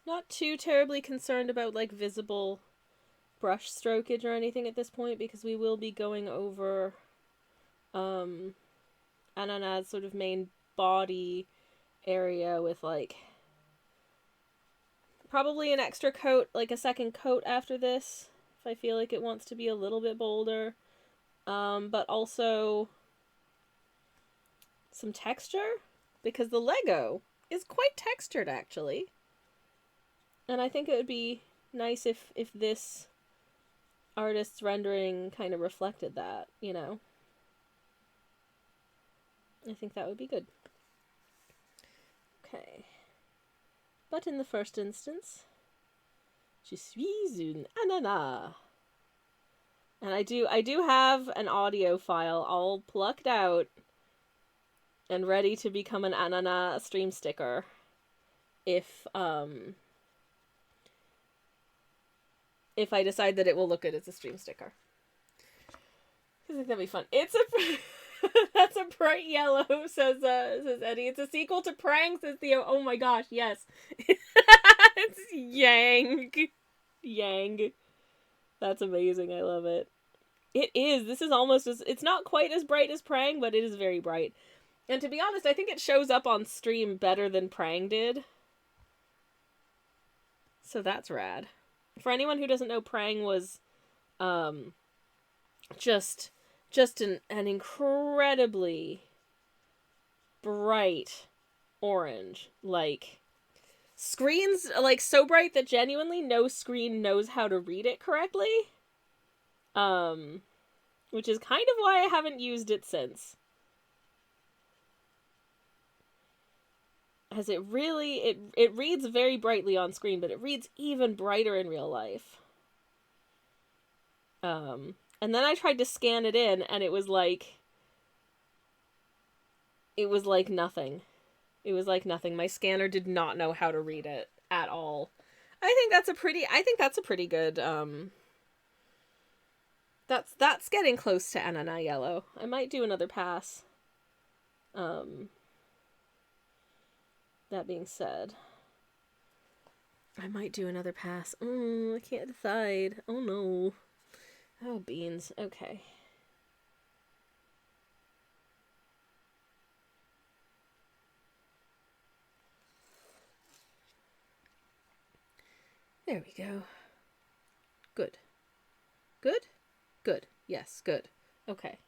Not too terribly concerned about like visible brush strokage or anything at this point, because we will be going over Ananas' sort of main body area with like probably an extra coat, like a second coat after this, if I feel like it wants to be a little bit bolder. But also some texture, because the Lego is quite textured actually. And I think it would be nice if this artist's rendering kind of reflected that, you know? I think that would be good. Okay. But in the first instance, je suis une ananas. And I do have an audio file all plucked out and ready to become an ananas stream sticker if I decide that it will look good as a stream sticker. I think that'd be fun. It's a that's a bright yellow, says Eddie. It's a sequel to Prang, says Theo. Oh my gosh, yes. It's Yang. That's amazing. I love it. It is. This is almost as, it's not quite as bright as Prang, but it is very bright. And to be honest, I think it shows up on stream better than Prang did. So that's rad. For anyone who doesn't know, Prang was just an incredibly bright orange. Like, screens, like, so bright that genuinely no screen knows how to read it correctly. Which is kind of why I haven't used it since. As it really, it reads very brightly on screen, but it reads even brighter in real life. And then I tried to scan it in, and it was like nothing. It was like nothing. My scanner did not know how to read it at all. I think that's a pretty good, that's getting close to Ananas Yellow. I might do another pass. That being said, I might do another pass. I can't decide. Oh no. Oh, beans. Okay. There we go. Good. Good? Good. Yes, good. Okay.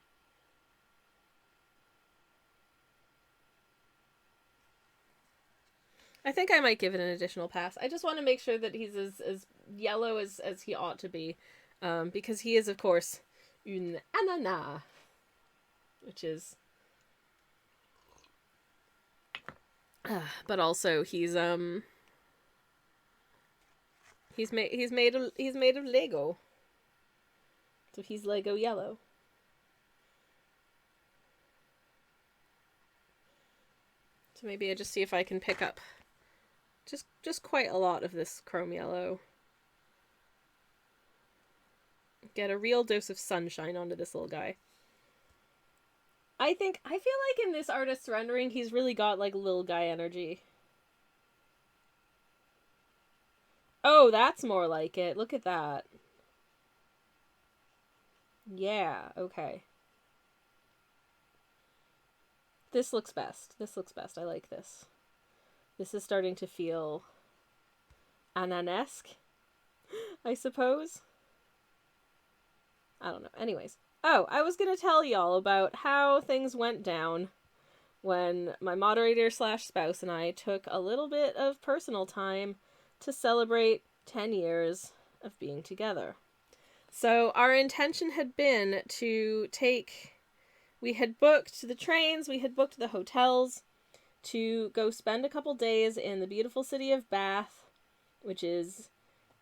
I think I might give it an additional pass. I just want to make sure that he's as yellow as he ought to be. Because he is, of course, une ananas. Which is... but also, he's made of Lego. So he's Lego yellow. So maybe I just see if I can pick up just quite a lot of this chrome yellow. get a real dose of sunshine onto this little guy. I feel like in this artist's rendering, he's really got, like, little guy energy. Oh, that's more like it. Look at that. Yeah, okay. This looks best. This looks best. I like this. This is starting to feel Ananesque, I suppose. I don't know. Anyways. Oh, I was going to tell y'all about how things went down when my moderator slash spouse and I took a little bit of personal time to celebrate 10 years of being together. So our intention had been to we had booked the trains, we had booked the hotels to go spend a couple days in the beautiful city of Bath, which is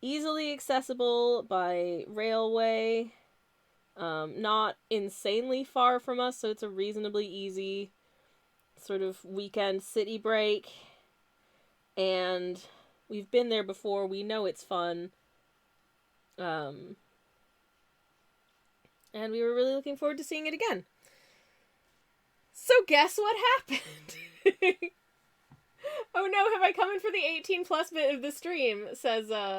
easily accessible by railway, not insanely far from us, so it's a reasonably easy sort of weekend city break. And we've been there before, we know it's fun. And we were really looking forward to seeing it again. So guess what happened? Oh no, have I come in for the 18 plus bit of the stream? Says no.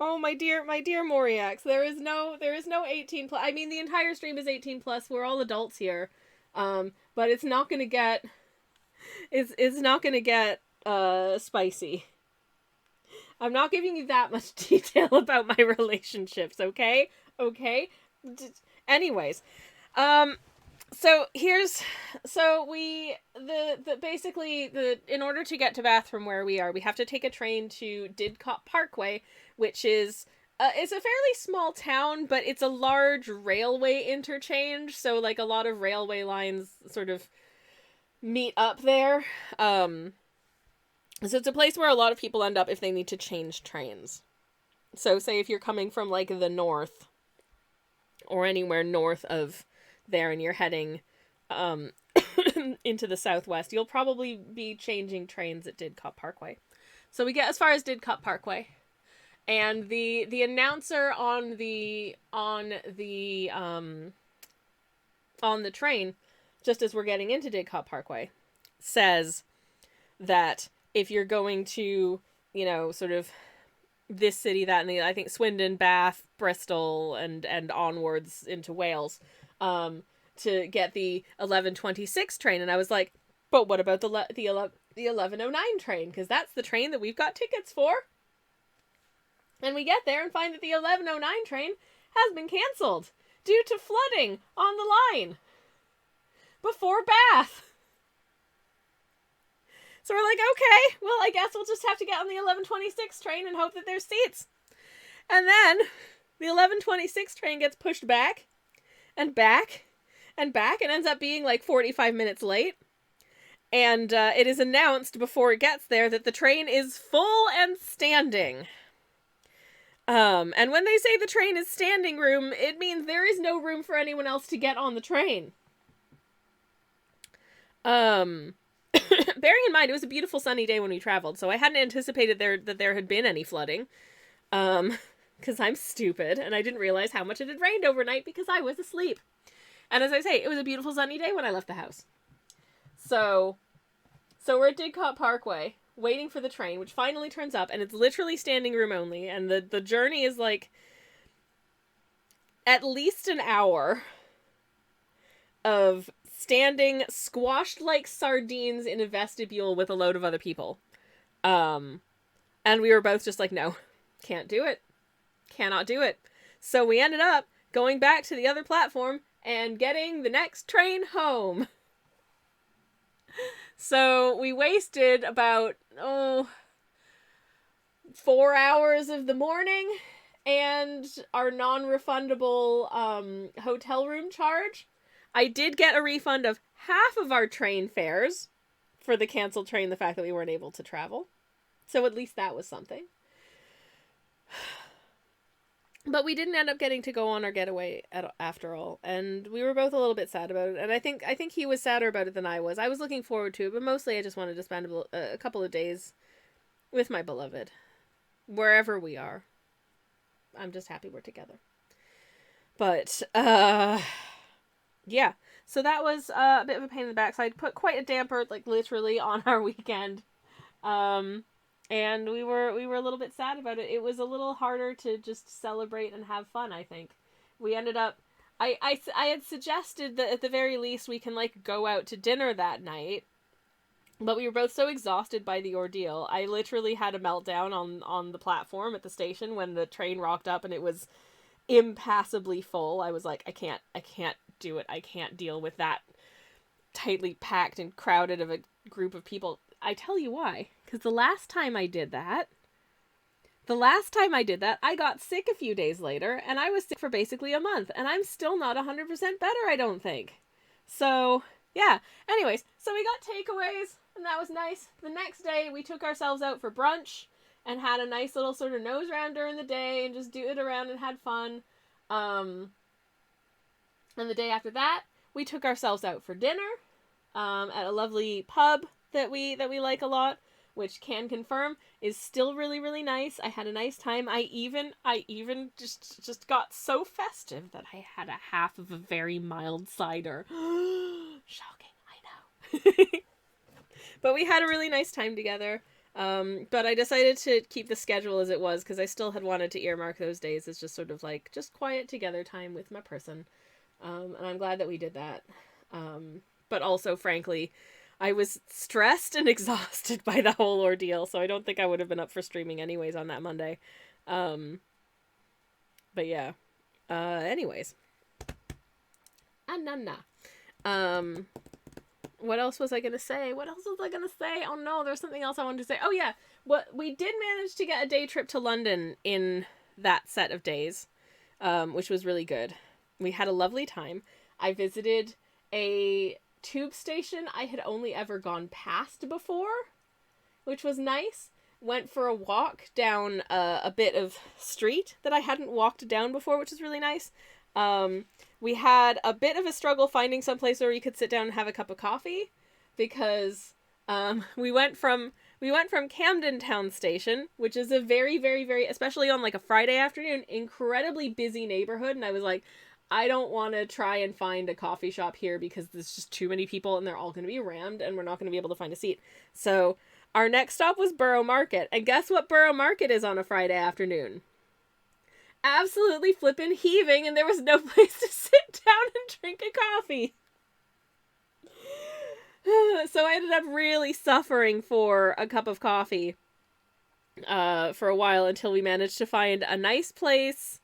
Oh, my dear Moriax, there is no 18 plus. I mean, the entire stream is 18 plus. We're all adults here. But it's not gonna get, it's not gonna get, spicy. I'm not giving you that much detail about my relationships, okay? Okay? Anyways, in order to get to Bath from where we are, we have to take a train to Didcot Parkway, which is, it's a fairly small town, but it's a large railway interchange, so, like, a lot of railway lines sort of meet up there. So it's a place where a lot of people end up if they need to change trains. So say if you're coming from, like, the north, or anywhere north of there, and you're heading into the southwest, you'll probably be changing trains at Didcot Parkway. So we get as far as Didcot Parkway, and the announcer on the train, just as we're getting into Didcot Parkway, says that if you're going to, you know, sort of this city, that, and the, I think Swindon, Bath, Bristol, and onwards into Wales, to get the 11:26 train. And I was like, but what about the 11:09 train? Because that's the train that we've got tickets for. And we get there and find that the 11:09 train has been cancelled due to flooding on the line before Bath. So we're like, okay, well, I guess we'll just have to get on the 11:26 train and hope that there's seats. And then the 11:26 train gets pushed back and back and back and ends up being like 45 minutes late. And it is announced before it gets there that the train is full and standing. And when they say the train is standing room, it means there is no room for anyone else to get on the train. Bearing in mind, it was a beautiful sunny day when we traveled, so I hadn't anticipated that there had been any flooding. Because I'm stupid, and I didn't realize how much it had rained overnight because I was asleep. And as I say, it was a beautiful sunny day when I left the house. So we're at Didcot Parkway, waiting for the train, which finally turns up, and it's literally standing room only, and the journey is like at least an hour of standing squashed like sardines in a vestibule with a load of other people. And we were both just like, no, can't do it. Cannot do it. So we ended up going back to the other platform and getting the next train home. So we wasted about, 4 hours of the morning and our non-refundable hotel room charge. I did get a refund of half of our train fares for the canceled train, the fact that we weren't able to travel. So at least that was something. But we didn't end up getting to go on our getaway after all, and we were both a little bit sad about it, and I think he was sadder about it than I was. I was looking forward to it, but mostly I just wanted to spend a couple of days with my beloved. wherever we are. I'm just happy we're together. But, yeah. So that was a bit of a pain in the backside. Put quite a damper, like, literally on our weekend. And we were a little bit sad about it. It was a little harder to just celebrate and have fun, I think. We ended up... I had suggested that at the very least we can, like, go out to dinner that night. But we were both so exhausted by the ordeal. I literally had a meltdown on the platform at the station when the train rocked up and it was impassably full. I was like, I can't do it. I can't deal with that tightly packed and crowded of a group of people. I tell you why. Because the last time I did that, I got sick a few days later, and I was sick for basically a month, and I'm still not 100% better, I don't think. So, yeah. Anyways, so we got takeaways, and that was nice. The next day, we took ourselves out for brunch, and had a nice little sort of nose round during the day, and just dooted around and had fun. And the day after that, we took ourselves out for dinner, at a lovely pub that we like a lot, which can confirm is still really, really nice. I had a nice time. I even just got so festive that I had a half of a very mild cider. Shocking, I know. But we had a really nice time together. But I decided to keep the schedule as it was because I still had wanted to earmark those days as just sort of like just quiet together time with my person. And I'm glad that we did that. But also, frankly, I was stressed and exhausted by the whole ordeal, so I don't think I would have been up for streaming anyways on that Monday. But yeah. Anyways. Anana. What else was I going to say? Oh no, there's something else I wanted to say. Oh yeah. We did manage to get a day trip to London in that set of days, which was really good. We had a lovely time. I visited a tube station I had only ever gone past before, which was nice. Went for a walk down a bit of street that I hadn't walked down before, which is really nice. We had a bit of a struggle finding some place where you could sit down and have a cup of coffee because we went from Camden Town Station, which is a very, very, very, especially on like a Friday afternoon, incredibly busy neighborhood, and I was like, I don't want to try and find a coffee shop here because there's just too many people and they're all going to be rammed and we're not going to be able to find a seat. So our next stop was Borough Market. And guess what Borough Market is on a Friday afternoon? Absolutely flippin' heaving, and there was no place to sit down and drink a coffee. So I ended up really suffering for a cup of coffee for a while until we managed to find a nice place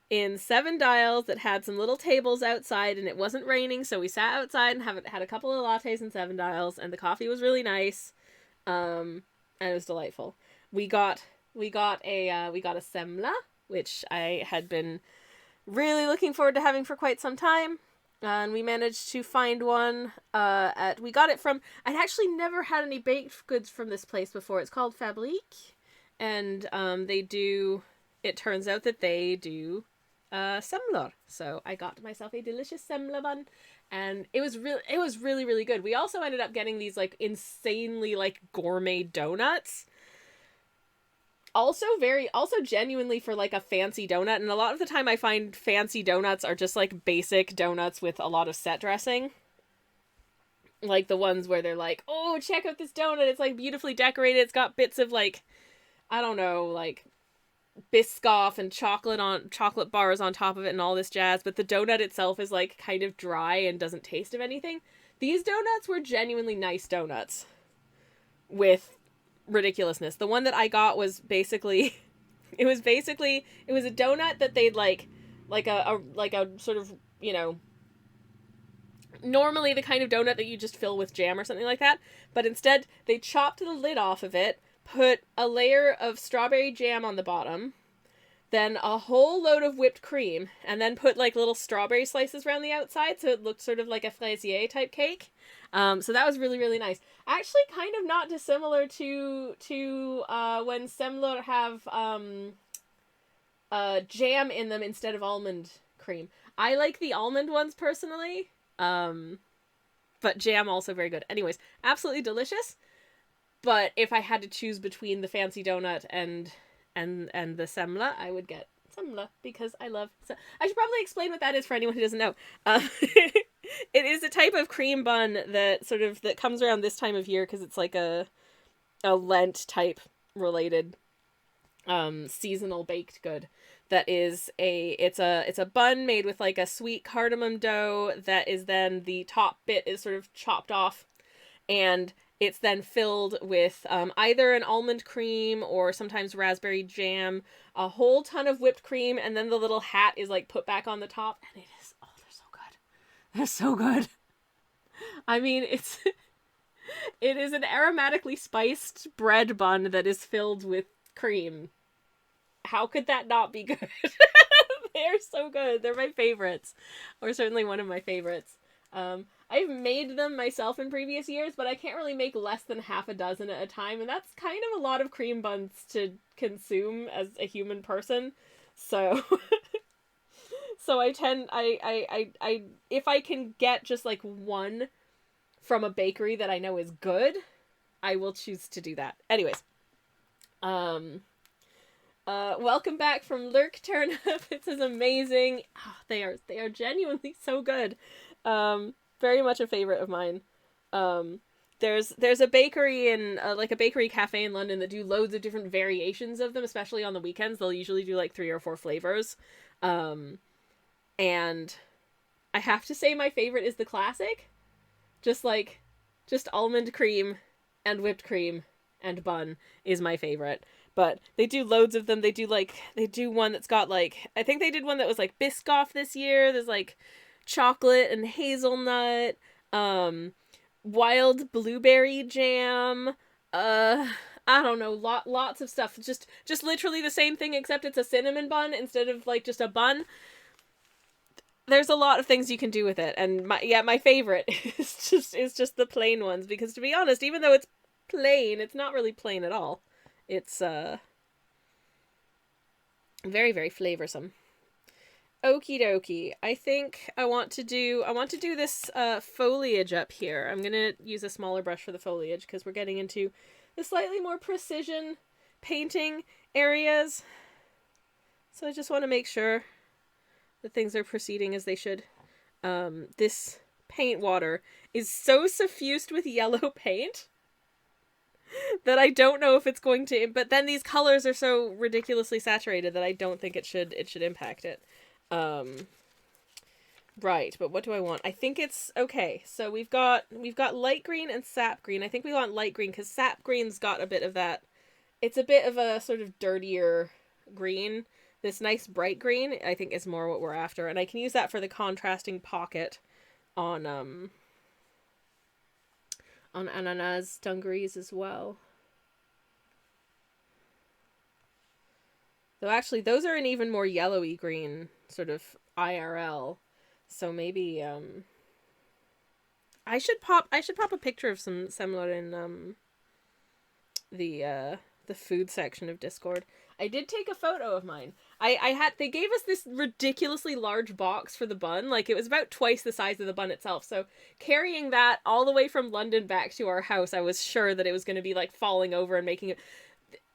in Seven Dials that had some little tables outside, and it wasn't raining, so we sat outside and had a couple of lattes in Seven Dials, and the coffee was really nice, and it was delightful. We got a semla, which I had been really looking forward to having for quite some time, and we managed to find one. We got it from. I'd actually never had any baked goods from this place before. It's called Fabrique, and they do. It turns out that they do semler. So I got myself a delicious semla bun, and it was really, really good. We also ended up getting these like insanely like gourmet donuts. Also genuinely for like a fancy donut, and a lot of the time I find fancy donuts are just like basic donuts with a lot of set dressing. Like the ones where they're like, oh, check out this donut, it's like beautifully decorated, it's got bits of like, I don't know, like Biscoff and chocolate bars on top of it and all this jazz, but the donut itself is like kind of dry and doesn't taste of anything. These donuts were genuinely nice donuts with ridiculousness. The one that I got was basically it was a donut that they'd like a sort of, you know, normally the kind of donut that you just fill with jam or something like that, but instead they chopped the lid off of it, put a layer of strawberry jam on the bottom, then a whole load of whipped cream, and then put like little strawberry slices around the outside so it looked sort of like a fraisier type cake. So that was really, really nice. Actually kind of not dissimilar to when semler have jam in them instead of almond cream. I like the almond ones personally, but jam also very good. Anyways, absolutely delicious. But if I had to choose between the fancy donut and and the semla, I would get semla because I love. I should probably explain what that is for anyone who doesn't know. It is a type of cream bun that comes around this time of year because it's like a Lent type related seasonal baked good that is it's a bun made with like a sweet cardamom dough that is then the top bit is sort of chopped off, and it's then filled with either an almond cream or sometimes raspberry jam, a whole ton of whipped cream, and then the little hat is like put back on the top, and it is, oh, they're so good. They're so good. I mean, it is an aromatically spiced bread bun that is filled with cream. How could that not be good? They're so good. They're my favorites, or certainly one of my favorites. I've made them myself in previous years, but I can't really make less than half a dozen at a time, and that's kind of a lot of cream buns to consume as a human person. So, so I if I can get just like one from a bakery that I know is good, I will choose to do that. Anyways, welcome back from Lurk Turnip. It is amazing. Oh, they are genuinely so good. Very much a favorite of mine. There's a bakery in like a bakery cafe in London that do loads of different variations of them, especially on the weekends. They'll usually do like 3 or 4 flavors. And I have to say my favorite is the classic. Just almond cream and whipped cream and bun is my favorite. But they do loads of them. They do one that's got like, I think they did one that was like Biscoff this year. There's like chocolate and hazelnut, wild blueberry jam, I don't know, lots of stuff. Just literally the same thing, except it's a cinnamon bun instead of like just a bun. There's a lot of things you can do with it, and my favorite is just the plain ones, because to be honest, even though it's plain, it's not really plain at all. It's very, very flavorsome. Okie dokie. I think I want to do this foliage up here. I'm gonna use a smaller brush for the foliage because we're getting into the slightly more precision painting areas. So I just want to make sure that things are proceeding as they should. This paint water is so suffused with yellow paint that I don't know if it's going to, but then these colors are so ridiculously saturated that I don't think it should impact it. Right, but what do I want? I think it's okay. So we've got light green and sap green. I think we want light green because sap green's got a bit of that. It's a bit of a sort of dirtier green. This nice bright green, I think, is more what we're after, and I can use that for the contrasting pocket on Ananas dungarees as well. Though actually, those are an even more yellowy green, sort of IRL. So maybe I should pop a picture of some similar in the food section of Discord. I did take a photo of mine. They gave us this ridiculously large box for the bun. Like, it was about twice the size of the bun itself. So carrying that all the way from London back to our house, I was sure that it was going to be like falling over and making it.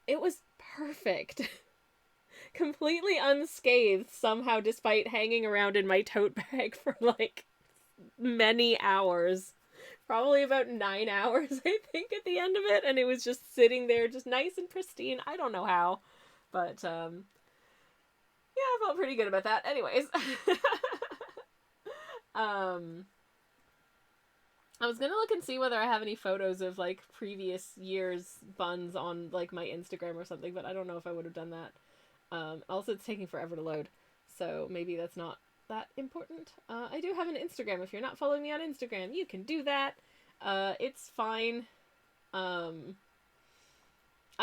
It was perfect. Completely unscathed somehow, despite hanging around in my tote bag for like many hours. Probably about 9 hours, I think, at the end of it. And it was just sitting there, just nice and pristine. I don't know how. But, yeah, I felt pretty good about that. Anyways. I was gonna look and see whether I have any photos of, like, previous year's buns on, like, my Instagram or something, but I don't know if I would have done that. Also, it's taking forever to load, so maybe that's not that important. I do have an Instagram. If you're not following me on Instagram, you can do that. It's fine. I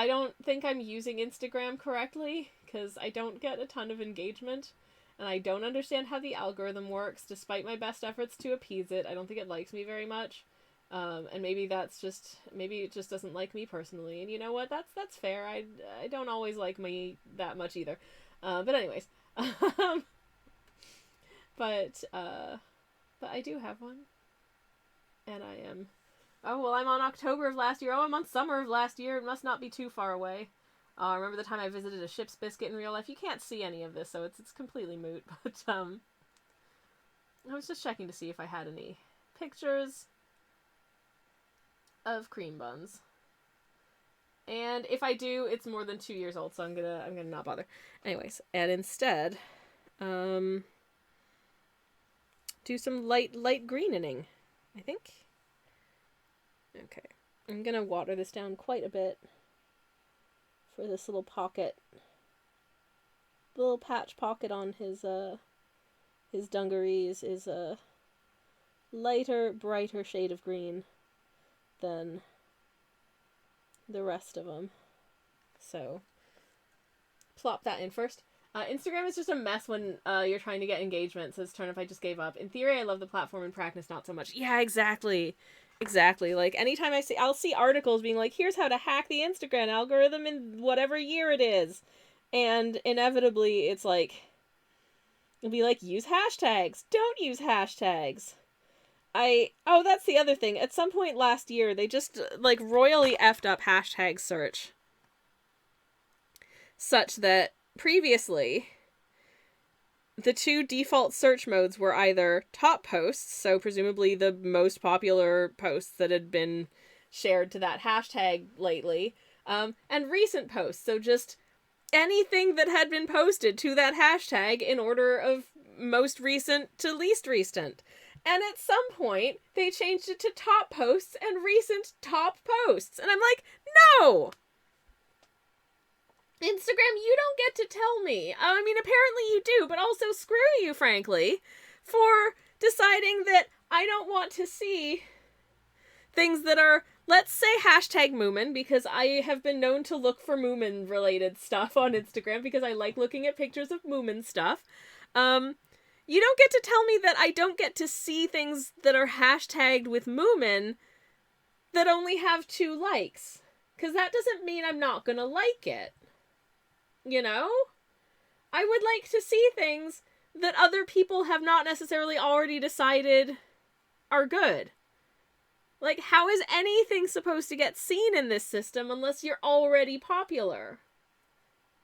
don't think I'm using Instagram correctly, because I don't get a ton of engagement, and I don't understand how the algorithm works, despite my best efforts to appease it. I don't think it likes me very much. And maybe it just doesn't like me personally, and you know what, that's fair. I don't always like me that much either. But anyways, but I do have one, and I am, oh well, I'm on October of last year. Oh, I'm on summer of last year. It must not be too far away. I remember the time I visited a ship's biscuit in real life. You can't see any of this, so it's completely moot. But I was just checking to see if I had any pictures of cream buns. And if I do, it's more than 2 years old, so I'm gonna not bother. Anyways, and instead, do some light greening, I think. Okay, I'm gonna water this down quite a bit for this little pocket, little patch pocket on his dungarees is a lighter, brighter shade of green than the rest of them. So, plop that in first. Instagram is just a mess when you're trying to get engagement, says Turn if I just gave up. In theory, I love the platform. In practice, not so much. Yeah, exactly. Exactly. Like, anytime I'll see articles being like, here's how to hack the Instagram algorithm in whatever year it is. And inevitably, it's like, it'll be like, use hashtags. Don't use hashtags. That's the other thing. At some point last year, they just, like, royally effed up hashtag search. Such that previously, the two default search modes were either top posts, so presumably the most popular posts that had been shared to that hashtag lately, and recent posts, so just anything that had been posted to that hashtag in order of most recent to least recent. And at some point, they changed it to top posts and recent top posts. And I'm like, no! Instagram, you don't get to tell me. I mean, apparently you do, but also screw you, frankly, for deciding that I don't want to see things that are, let's say, hashtag Moomin, because I have been known to look for Moomin-related stuff on Instagram because I like looking at pictures of Moomin stuff. You don't get to tell me that I don't get to see things that are hashtagged with Moomin that only have 2 likes. Because that doesn't mean I'm not gonna like it. You know? I would like to see things that other people have not necessarily already decided are good. Like, how is anything supposed to get seen in this system unless you're already popular?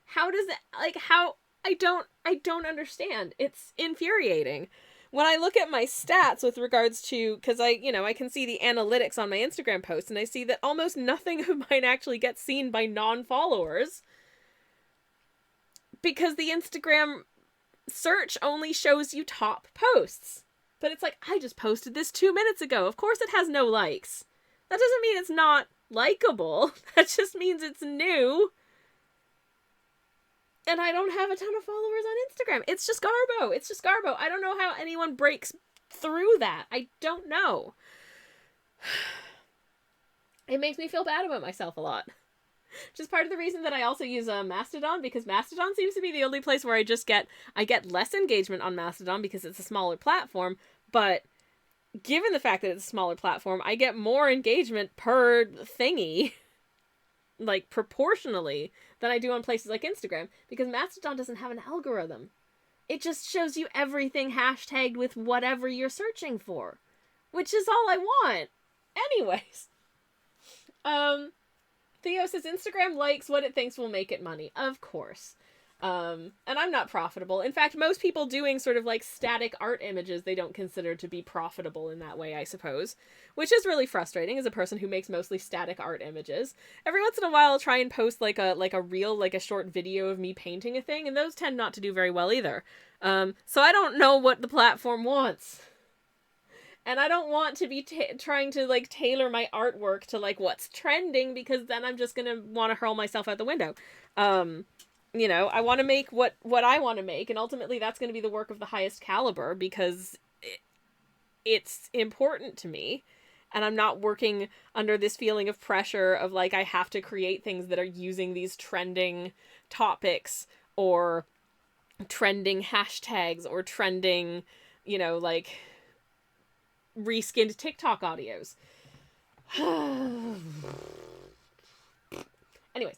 How does it, like, how, I don't understand. It's infuriating. When I look at my stats with regards to, because I can see the analytics on my Instagram posts, and I see that almost nothing of mine actually gets seen by non-followers. Because the Instagram search only shows you top posts. But it's like, I just posted this 2 minutes ago. Of course it has no likes. That doesn't mean it's not likable. That just means it's new. And I don't have a ton of followers on Instagram. It's just garbo. It's just garbo. I don't know how anyone breaks through that. I don't know. It makes me feel bad about myself a lot. Just part of the reason that I also use Mastodon, because Mastodon seems to be the only place where I get less engagement on Mastodon because it's a smaller platform, but given the fact that it's a smaller platform, I get more engagement per thingy, like proportionally, than I do on places like Instagram, because Mastodon doesn't have an algorithm. It just shows you everything hashtagged with whatever you're searching for, which is all I want. Anyways. Theo says Instagram likes what it thinks will make it money. Of course. And I'm not profitable. In fact, most people doing sort of like static art images they don't consider to be profitable in that way, I suppose. Which is really frustrating as a person who makes mostly static art images. Every once in a while I'll try and post like a reel, like a short video of me painting a thing, and those tend not to do very well either. So I don't know what the platform wants. And I don't want to be trying to, like, tailor my artwork to, like, what's trending, because then I'm just gonna want to hurl myself out the window. I want to make what I want to make, and ultimately that's going to be the work of the highest caliber, because it's important to me, and I'm not working under this feeling of pressure of, like, I have to create things that are using these trending topics, or trending hashtags, or trending, like, reskinned TikTok audios. Anyways,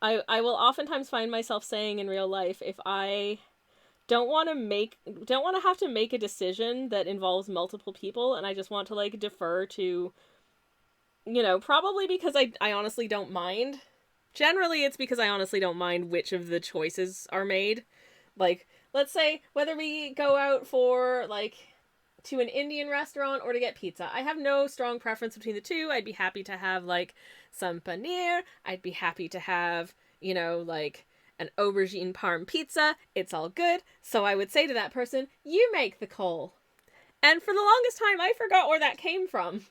I will oftentimes find myself saying in real life, if I don't want to have to make a decision that involves multiple people, and I just want to like defer to, probably because I honestly don't mind. Generally, it's because I honestly don't mind which of the choices are made. Like, let's say whether we go out for like to an Indian restaurant or to get pizza. I have no strong preference between the two. I'd be happy to have like some paneer. I'd be happy to have, like an aubergine parm pizza. It's all good. So I would say to that person, you make the call. And for the longest time, I forgot where that came from.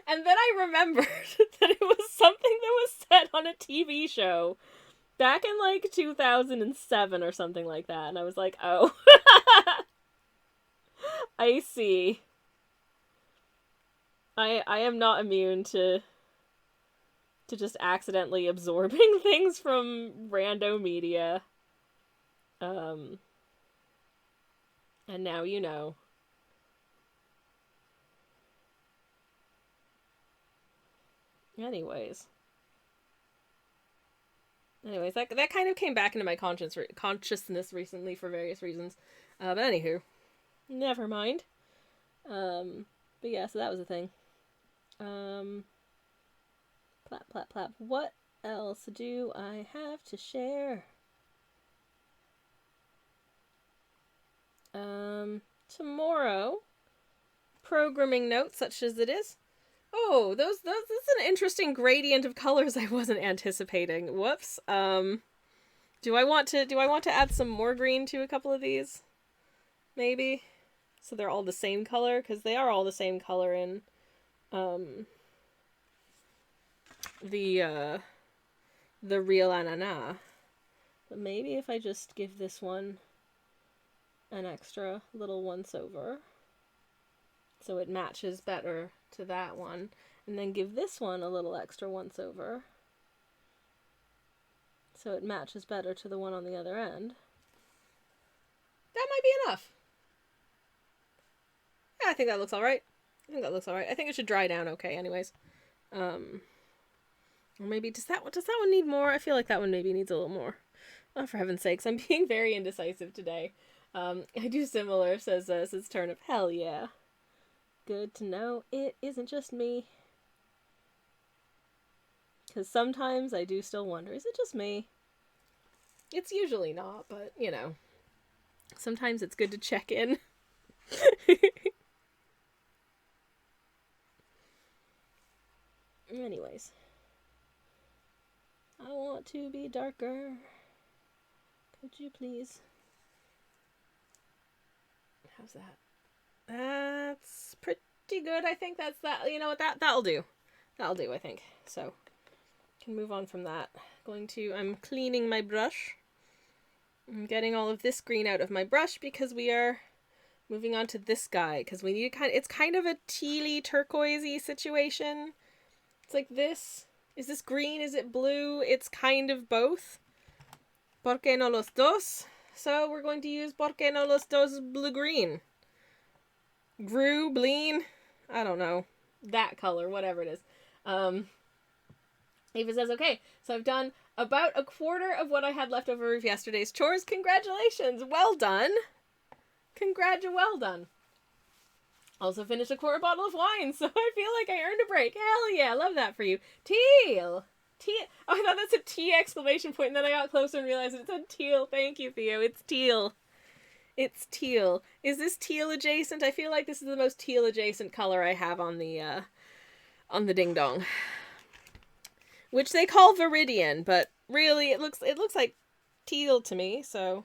And then I remembered that it was something that was said on a TV show back in like 2007 or something like that. And I was like, oh, I see. I am not immune to just accidentally absorbing things from rando media. And now you know. Anyways, that kind of came back into my consciousness recently for various reasons. But anywho, never mind. But yeah, so that was a thing. Plap, plap, plap. What else do I have to share? Tomorrow, programming notes such as it is. Oh, that's an interesting gradient of colors I wasn't anticipating. Whoops. Do I want to add some more green to a couple of these? Maybe. So they're all the same color, because they are all the same color in the real Ananas. But maybe if I just give this one an extra little once over, so it matches better to that one, and then give this one a little extra once over, so it matches better to the one on the other end. That might be enough. Yeah, I think that looks alright. I think it should dry down okay anyways. Or maybe, does that one need more? I feel like that one maybe needs a little more. Oh, for heaven's sakes, I'm being very indecisive today. I do similar, says Turnip. Hell yeah. Good to know it isn't just me. Because sometimes I do still wonder, is it just me? It's usually not, but, sometimes it's good to check in. Anyways. I want to be darker. Could you please? How's that? That's pretty good. I think that's that. You know what? That'll do. That'll do, I think. So, can move on from that. I'm cleaning my brush. I'm getting all of this green out of my brush because we are moving on to this guy, because we need it's kind of a tealy, turquoisey situation. It's like this. Is this green? Is it blue? It's kind of both. ¿Por qué no los dos? So we're going to use ¿Por qué no los dos blue-green? Grew, bleen? I don't know. That color, whatever it is. Ava says, okay, so I've done about a quarter of what I had left over of yesterday's chores. Congratulations! Well done! Well done. Also finished a quarter bottle of wine, so I feel like I earned a break. Hell yeah, love that for you. Teal! Oh, I thought that's a T exclamation point, and then I got closer and realized it said teal. Thank you, Theo. It's teal. It's teal. Is this teal adjacent? I feel like this is the most teal adjacent color I have on the ding dong, which they call Viridian, but really it looks like teal to me. So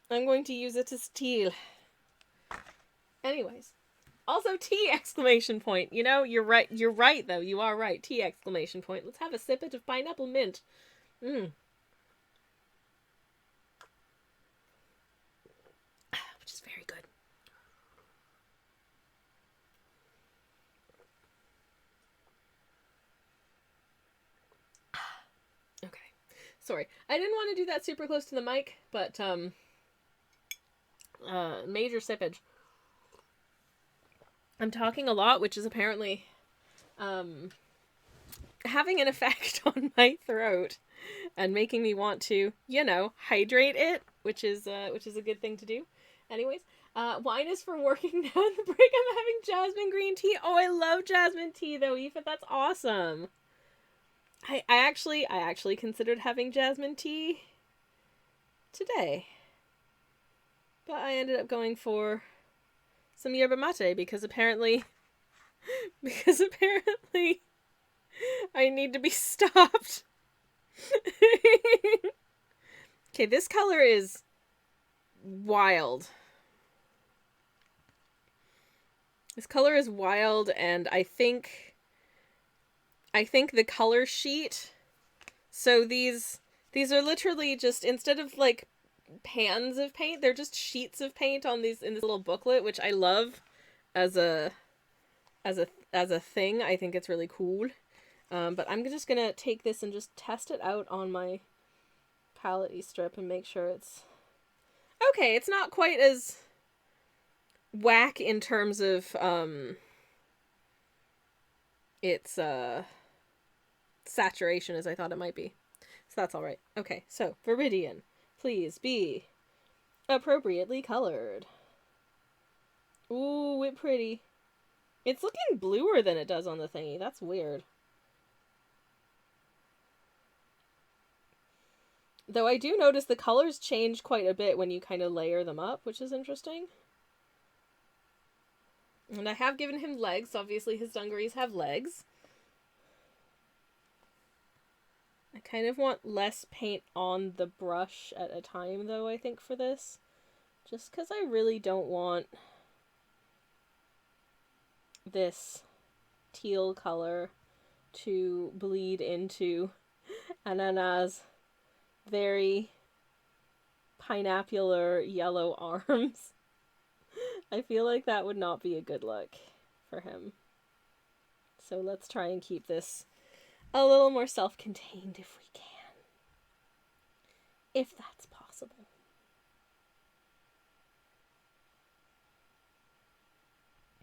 I'm going to use it as teal. Anyways, also T exclamation point. You're right. You're right though. You are right. T exclamation point. Let's have a sippet of pineapple mint. Which is very good. Okay. Sorry. I didn't want to do that super close to the mic, but major sippage. I'm talking a lot, which is apparently having an effect on my throat and making me want to, hydrate it, which is a good thing to do. Anyways, wine is for working down the break. I'm having jasmine green tea. Oh, I love jasmine tea though, Aoife. That's awesome. I actually considered having jasmine tea today, but I ended up going for some yerba mate because apparently I need to be stopped. Okay, this color is wild. This color is wild, and I think the color sheet. So these are literally just, instead of like pans of paint, they're just sheets of paint in this little booklet, which I love as a thing. I think it's really cool. But I'm just gonna take this and just test it out on my palette strip and make sure it's okay. It's not quite as whack in terms of its saturation as I thought it might be. So that's all right. Okay, so Viridian, please be appropriately colored. Ooh, it's pretty. It's looking bluer than it does on the thingy. That's weird. Though I do notice the colors change quite a bit when you kind of layer them up, which is interesting. And I have given him legs. Obviously, his dungarees have legs. I kind of want less paint on the brush at a time, though, I think, for this. Just because I really don't want this teal color to bleed into Ananas' very pineappular yellow arms. I feel like that would not be a good look for him. So let's try and keep this a little more self-contained if we can. If that's possible.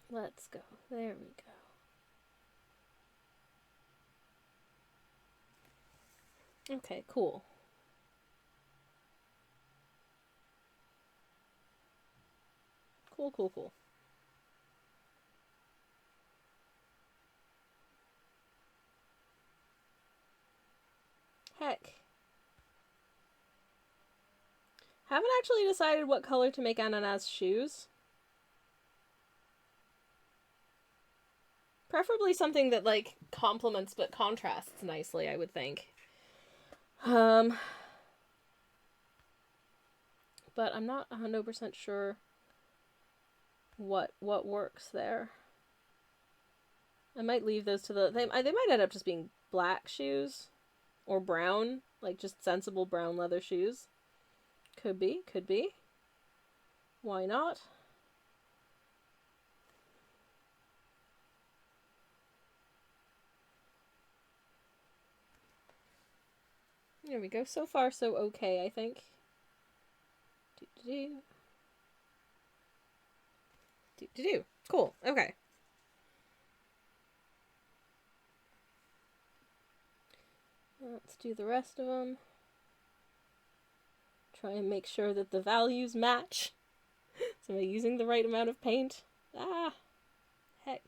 Let's go. There we go. Okay, cool. Cool. Heck. Haven't actually decided what color to make Ananas' shoes. Preferably something that, like, complements but contrasts nicely, I would think. But I'm not 100% sure what works there. I might leave those to they might end up just being black shoes or brown, like just sensible brown leather shoes. Could be. Why not? There we go. So far, so okay, I think. Cool. Okay. Let's do the rest of them. Try and make sure that the values match. So am I using the right amount of paint? Ah, heck.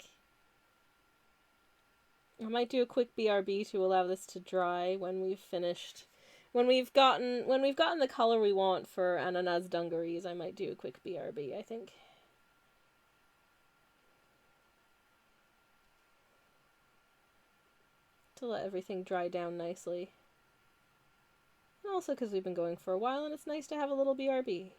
I might do a quick BRB to allow this to dry when we've finished. When we've gotten the color we want for Ananas' dungarees, I might do a quick BRB, I think. To let everything dry down nicely. And also because we've been going for a while and it's nice to have a little BRB.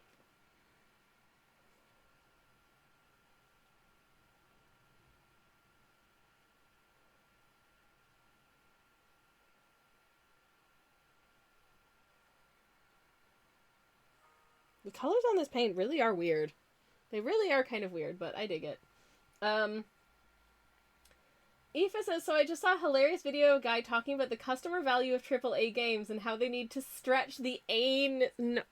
The colors on this paint really are weird. They really are kind of weird, but I dig it. Aoife says, so I just saw a hilarious video of a guy talking about the customer value of AAA games and how they need to stretch the No.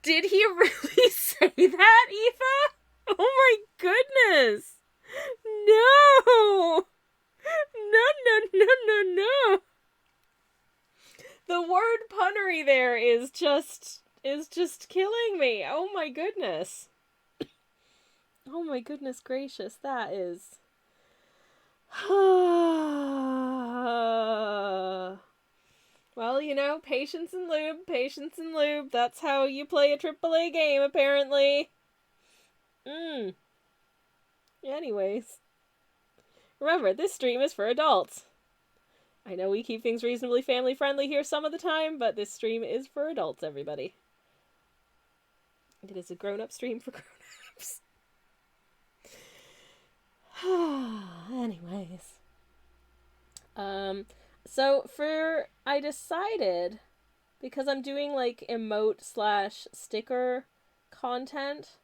Did he really say that, Aoife? Oh my goodness! No! No. The word punnery there is just killing me. Oh my goodness. Oh my goodness gracious, that is. Well, you know, patience and lube. That's how you play a AAA game, apparently. Anyways. Remember, this stream is for adults. I know we keep things reasonably family-friendly here some of the time, but this stream is for adults, everybody. It is a grown-up stream for grown-ups. Anyways. So I decided, because I'm doing like emote / sticker content,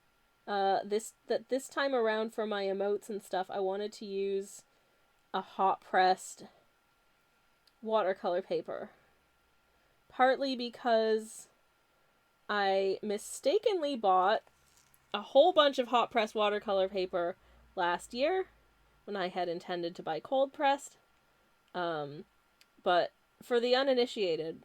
this time around for my emotes and stuff, I wanted to use a hot pressed watercolor paper. Partly because I mistakenly bought a whole bunch of hot pressed watercolor paper last year when I had intended to buy cold pressed. But for the uninitiated,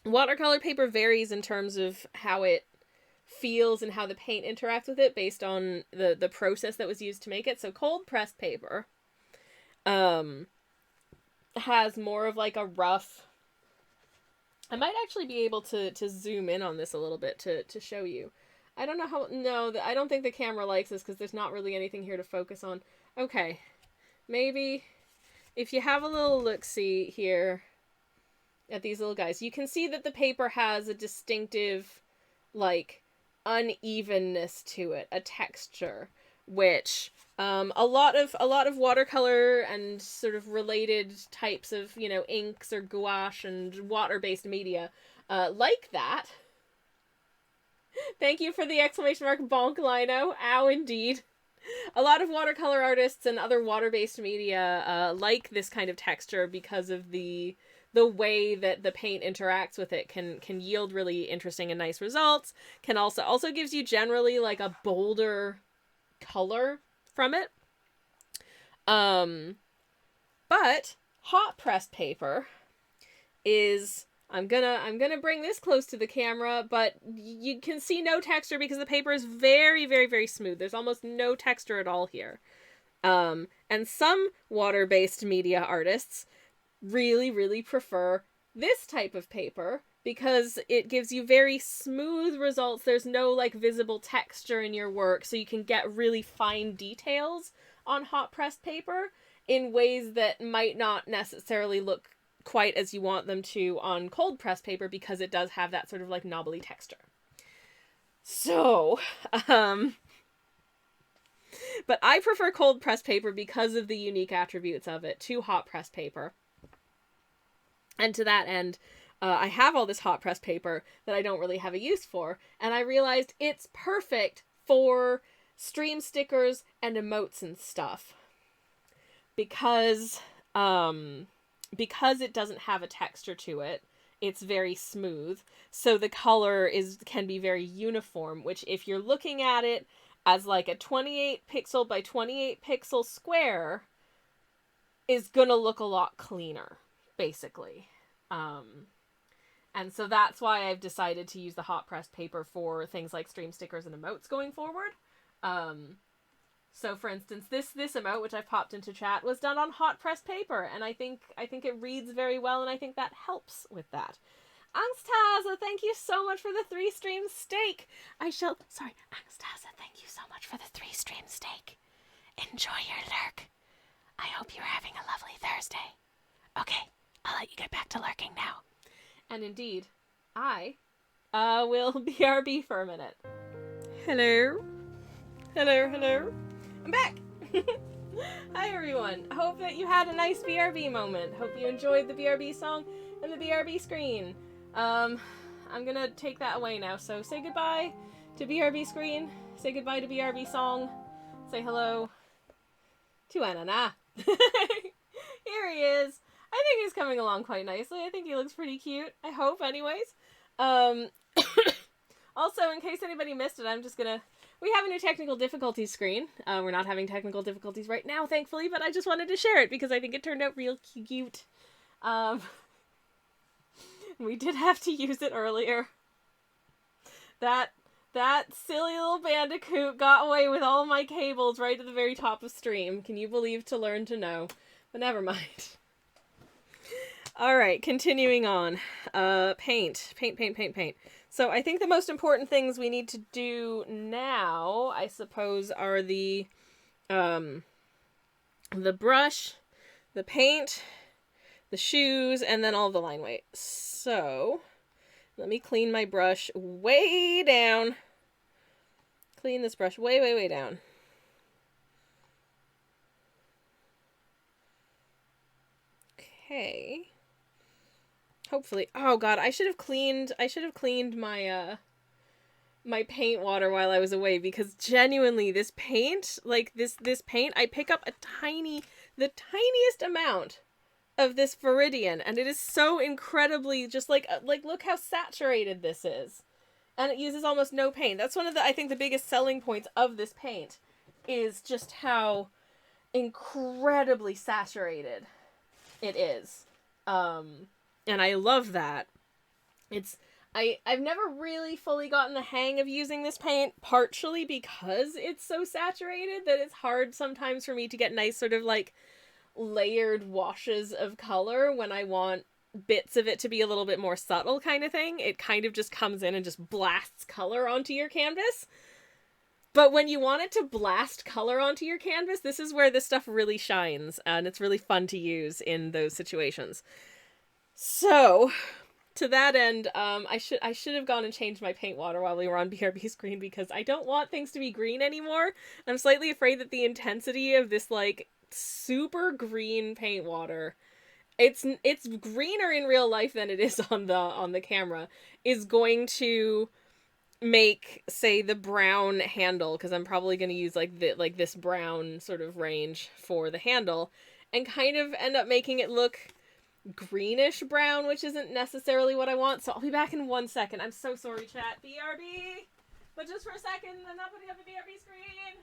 watercolor paper varies in terms of how it feels and how the paint interacts with it based on the process that was used to make it. So cold pressed paper has more of like a rough... I might actually be able to zoom in on this a little bit to show you. I don't know how... No, I don't think the camera likes this because there's not really anything here to focus on. Okay. Maybe if you have a little look-see here at these little guys, you can see that the paper has a distinctive, like, unevenness to it, a texture, which a lot of watercolor and sort of related types of, you know, inks or gouache and water-based media like that. Thank you for the exclamation mark, bonk lino. Ow, indeed. A lot of watercolor artists and other water-based media like this kind of texture because of the way that the paint interacts with it can yield really interesting and nice results. Can also gives you generally like a bolder color from it. But hot pressed paper is... I'm gonna bring this close to the camera, but you can see no texture because the paper is very, very, very smooth. There's almost no texture at all here. And some water-based media artists really, really prefer this type of paper because it gives you very smooth results. There's no, like, visible texture in your work, so you can get really fine details on hot-pressed paper in ways that might not necessarily look quite as you want them to on cold pressed paper because it does have that sort of like knobbly texture. So, but I prefer cold pressed paper because of the unique attributes of it to hot pressed paper. And to that end, I have all this hot pressed paper that I don't really have a use for, and I realized it's perfect for stream stickers and emotes and stuff. Because it doesn't have a texture to it, it's very smooth, so the color can be very uniform, which if you're looking at it as like a 28 pixel by 28 pixel square is gonna look a lot cleaner, basically. And so that's why I've decided to use the hot pressed paper for things like stream stickers and emotes going forward. So for instance, this emote, which I've popped into chat, was done on hot pressed paper, and I think it reads very well, and I think that helps with that. Angstaza, thank you so much for the 3-stream steak. Angstaza, thank you so much for the 3-stream steak. Enjoy your lurk. I hope you're having a lovely Thursday. Okay, I'll let you get back to lurking now. And indeed, I will BRB for a minute. Hello. I'm back! Hi everyone! Hope that you had a nice BRB moment. Hope you enjoyed the BRB song and the BRB screen. I'm gonna take that away now, so say goodbye to BRB screen, say goodbye to BRB song, say hello to Ananas. Here he is! I think he's coming along quite nicely. I think he looks pretty cute. I hope, anyways. Also, in case anybody missed it, I'm just gonna we have a new technical difficulties screen. We're not having technical difficulties right now, thankfully, but I just wanted to share it because I think it turned out real cute. We did have to use it earlier. That silly little bandicoot got away with all my cables right at the very top of stream. Can you believe to learn to know? But never mind. Alright, continuing on. Paint. So I think the most important things we need to do now, I suppose, are the brush, the paint, the shoes, and then all the line weight. So, let me clean my brush way down. Clean this brush way down. Okay. Hopefully. Oh god, I should have cleaned my my paint water while I was away, because genuinely this paint, like this paint, I pick up the tiniest amount of this Viridian, and it is so incredibly just like look how saturated this is. And it uses almost no paint. That's one of the, I think, the biggest selling points of this paint is just how incredibly saturated it is. And I love that. I've never really fully gotten the hang of using this paint, partially because it's so saturated that it's hard sometimes for me to get nice sort of like layered washes of color when I want bits of it to be a little bit more subtle kind of thing. It kind of just comes in and just blasts color onto your canvas. But when you want it to blast color onto your canvas, this is where this stuff really shines, and it's really fun to use in those situations. So, to that end, I should have gone and changed my paint water while we were on BRB screen, because I don't want things to be green anymore. I'm slightly afraid that the intensity of this, like, super green paint water, it's greener in real life than it is on the camera, is going to make, say, the brown handle, because I'm probably going to use like this brown sort of range for the handle, and kind of end up making it look greenish brown, which isn't necessarily what I want. So I'll be back in 1 second. I'm so sorry, chat. BRB! But just for a second, I'm not putting up the BRB screen.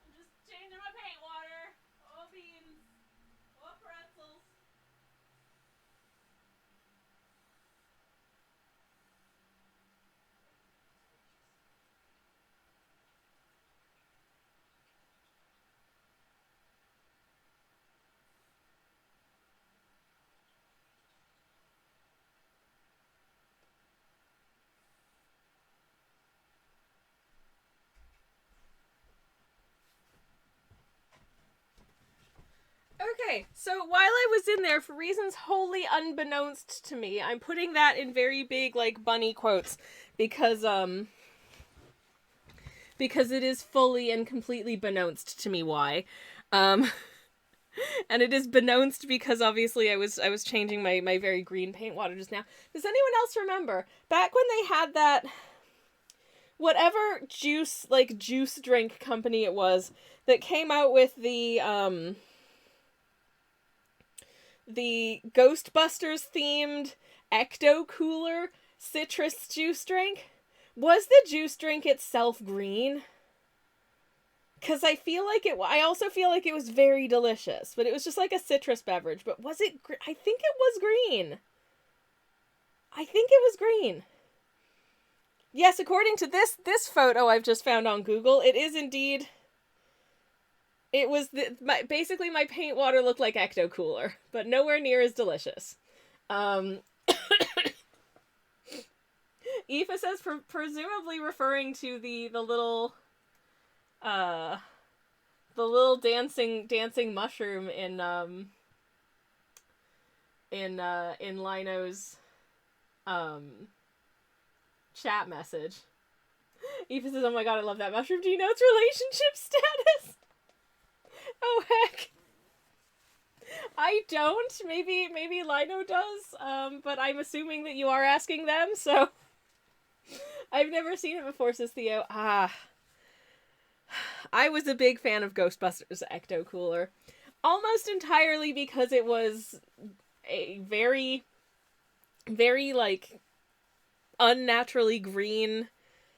I'm just changing my paint water. Oh, beans. Oh, pretzels. Okay, so while I was in there, for reasons wholly unbeknownst to me, I'm putting that in very big, like, bunny quotes, because it is fully and completely beknownst to me why. And it is beknownst because obviously I was changing my very green paint water just now. Does anyone else remember, back when they had that, whatever juice drink company it was, that came out with the Ghostbusters themed Ecto Cooler citrus juice drink? Was the juice drink itself green? Because I feel like I also feel like it was very delicious, but it was just like a citrus beverage. But was it I think it was green. I think it was green. Yes, according to this photo I've just found on Google, it is indeed. It was basically my paint water looked like Ecto Cooler, but nowhere near as delicious. Aoife says presumably referring to the little dancing mushroom in Lino's chat message. Aoife says, "Oh my god, I love that mushroom. Do you know its relationship status?" Oh heck. I don't. Maybe Lino does. But I'm assuming that you are asking them, so I've never seen it before, says Theo. I was a big fan of Ghostbusters Ecto Cooler. Almost entirely because it was a very, very, like, unnaturally green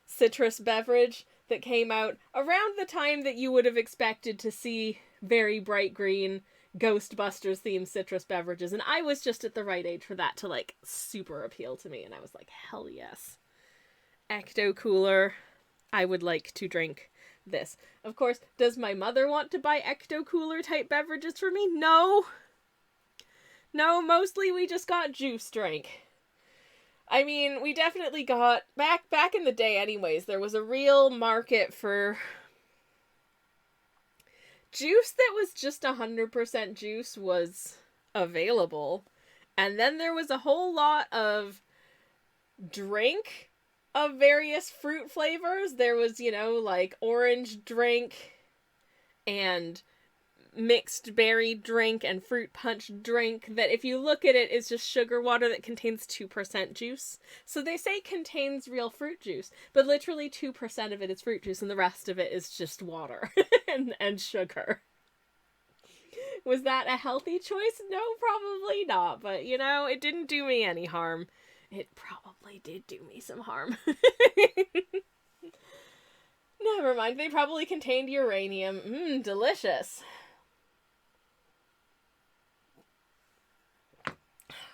citrus beverage that came out around the time that you would have expected to see very bright green Ghostbusters themed citrus beverages, and I was just at the right age for that to like super appeal to me, and I was like, hell yes. Ecto Cooler, I would like to drink this. Of course, does my mother want to buy Ecto Cooler type beverages for me? No. No, mostly we just got juice drink. I mean, we definitely got back in the day anyways, there was a real market for juice that was just 100% juice was available. And then there was a whole lot of drink of various fruit flavors. There was, like orange drink and mixed berry drink and fruit punch drink that if you look at it is just sugar water that contains 2% juice. So they say contains real fruit juice, but literally 2% of it is fruit juice and the rest of it is just water and sugar. Was that a healthy choice? No, probably not, but it didn't do me any harm. It probably did do me some harm. Never mind, they probably contained uranium. Delicious.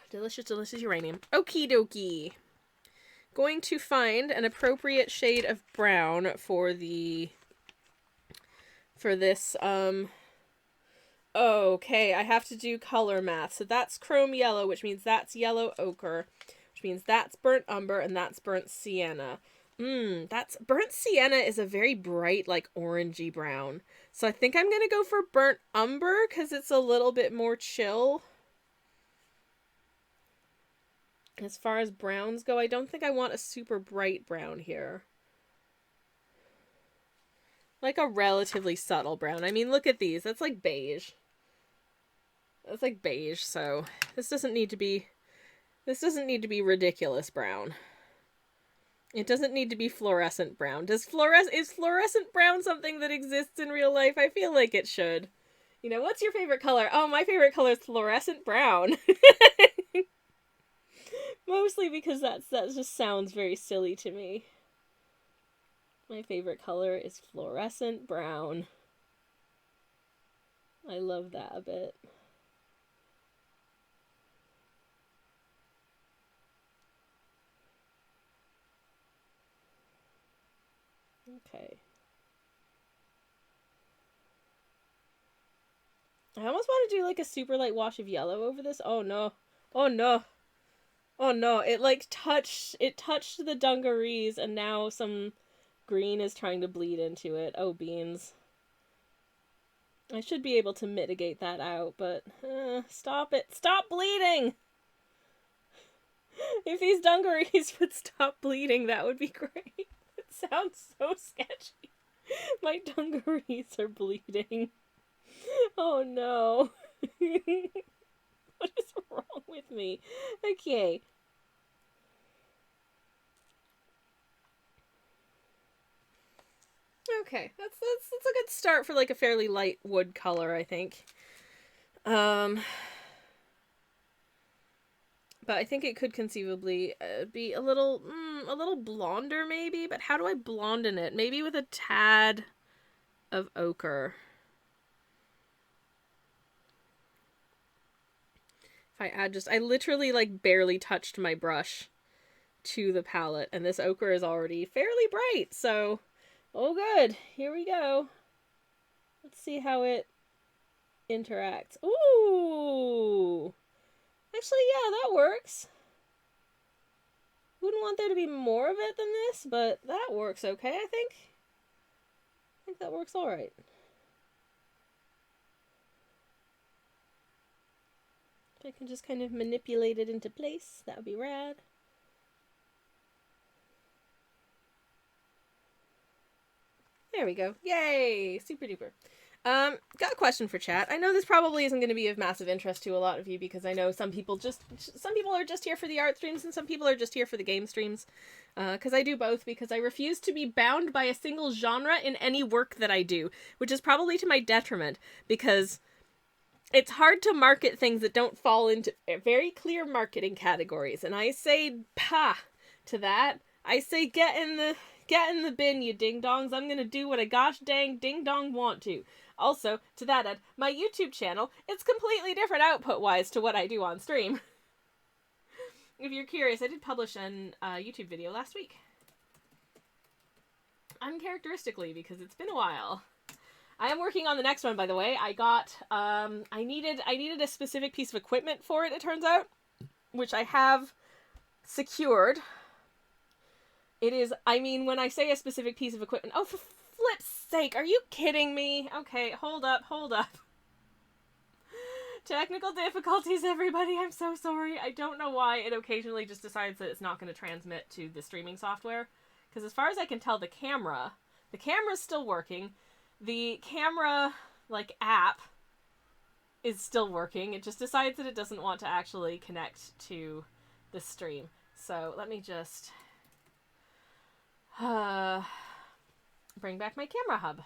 Delicious, delicious uranium. Okie dokie. Going to find an appropriate shade of brown for this, okay, I have to do color math. So that's chrome yellow, which means that's yellow ochre, which means that's burnt umber, and that's burnt sienna. That's burnt sienna is a very bright, like orangey brown. So I think I'm gonna go for burnt umber because it's a little bit more chill. As far as browns go, I don't think I want a super bright brown here. Like a relatively subtle brown. I mean, look at these. That's like beige. That's like beige, so this doesn't need to be ridiculous brown. It doesn't need to be fluorescent brown. Is fluorescent brown something that exists in real life? I feel like it should. What's your favorite color? Oh, my favorite color is fluorescent brown. Mostly because that just sounds very silly to me. My favorite color is fluorescent brown. I love that a bit. Okay. I almost want to do like a super light wash of yellow over this. Oh no. Oh no. Oh no, it touched the dungarees and now some green is trying to bleed into it. Oh, beans. I should be able to mitigate that out, but stop it. Stop bleeding! If these dungarees would stop bleeding, that would be great. It sounds so sketchy. My dungarees are bleeding. Oh no. What is wrong with me? Okay. Okay, that's a good start for like a fairly light wood color, I think. But I think it could conceivably be a little blonder maybe, but how do I blonden it? Maybe with a tad of ochre. I literally like barely touched my brush to the palette, and this ochre is already fairly bright, so oh good, here we go. Let's see how it interacts. Ooh! Actually, yeah, that works. Wouldn't want there to be more of it than this, but that works okay, I think. I think that works alright. If I can just kind of manipulate it into place, that would be rad. There we go. Yay! Super duper. Got a question for chat. I know this probably isn't going to be of massive interest to a lot of you because I know some people are just here for the art streams and some people are just here for the game streams. Because I do both because I refuse to be bound by a single genre in any work that I do, which is probably to my detriment because it's hard to market things that don't fall into very clear marketing categories. And I say, to that. I say get in Get in the bin, you ding-dongs. I'm gonna do what I gosh dang ding-dong want to. Also, to that end, my YouTube channel, it's completely different output-wise to what I do on stream. If you're curious, I did publish an YouTube video last week. Uncharacteristically, because it's been a while. I am working on the next one, by the way. I got, I needed a specific piece of equipment for it, it turns out, which I have secured. It is, I mean, when I say a specific piece of equipment, oh, for flip's sake, are you kidding me? Okay, hold up. Technical difficulties, everybody. I'm so sorry. I don't know why it occasionally just decides that it's not going to transmit to the streaming software. Because as far as I can tell, the camera's still working. The camera, like, app is still working. It just decides that it doesn't want to actually connect to the stream. So let me just bring back my camera hub.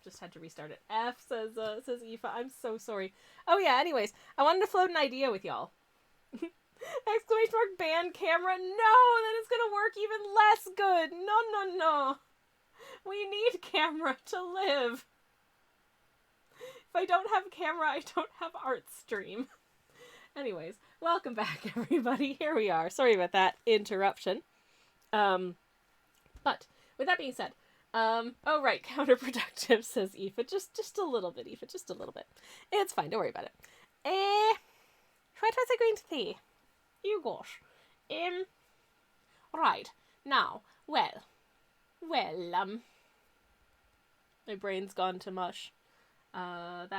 Just had to restart it. F says Aoife. I'm so sorry. Oh yeah, anyways, I wanted to float an idea with y'all. Exclamation mark ban camera. No, then it's gonna work even less good. No. We need camera to live. If I don't have camera, I don't have art stream. Anyways, welcome back, everybody. Here we are. Sorry about that interruption. But with that being said, oh right, counterproductive, says Aoife. Just a little bit, Aoife, just a little bit. It's fine, don't worry about it. What was I going to say? You gosh. Right, now, well, my brain's gone to mush. That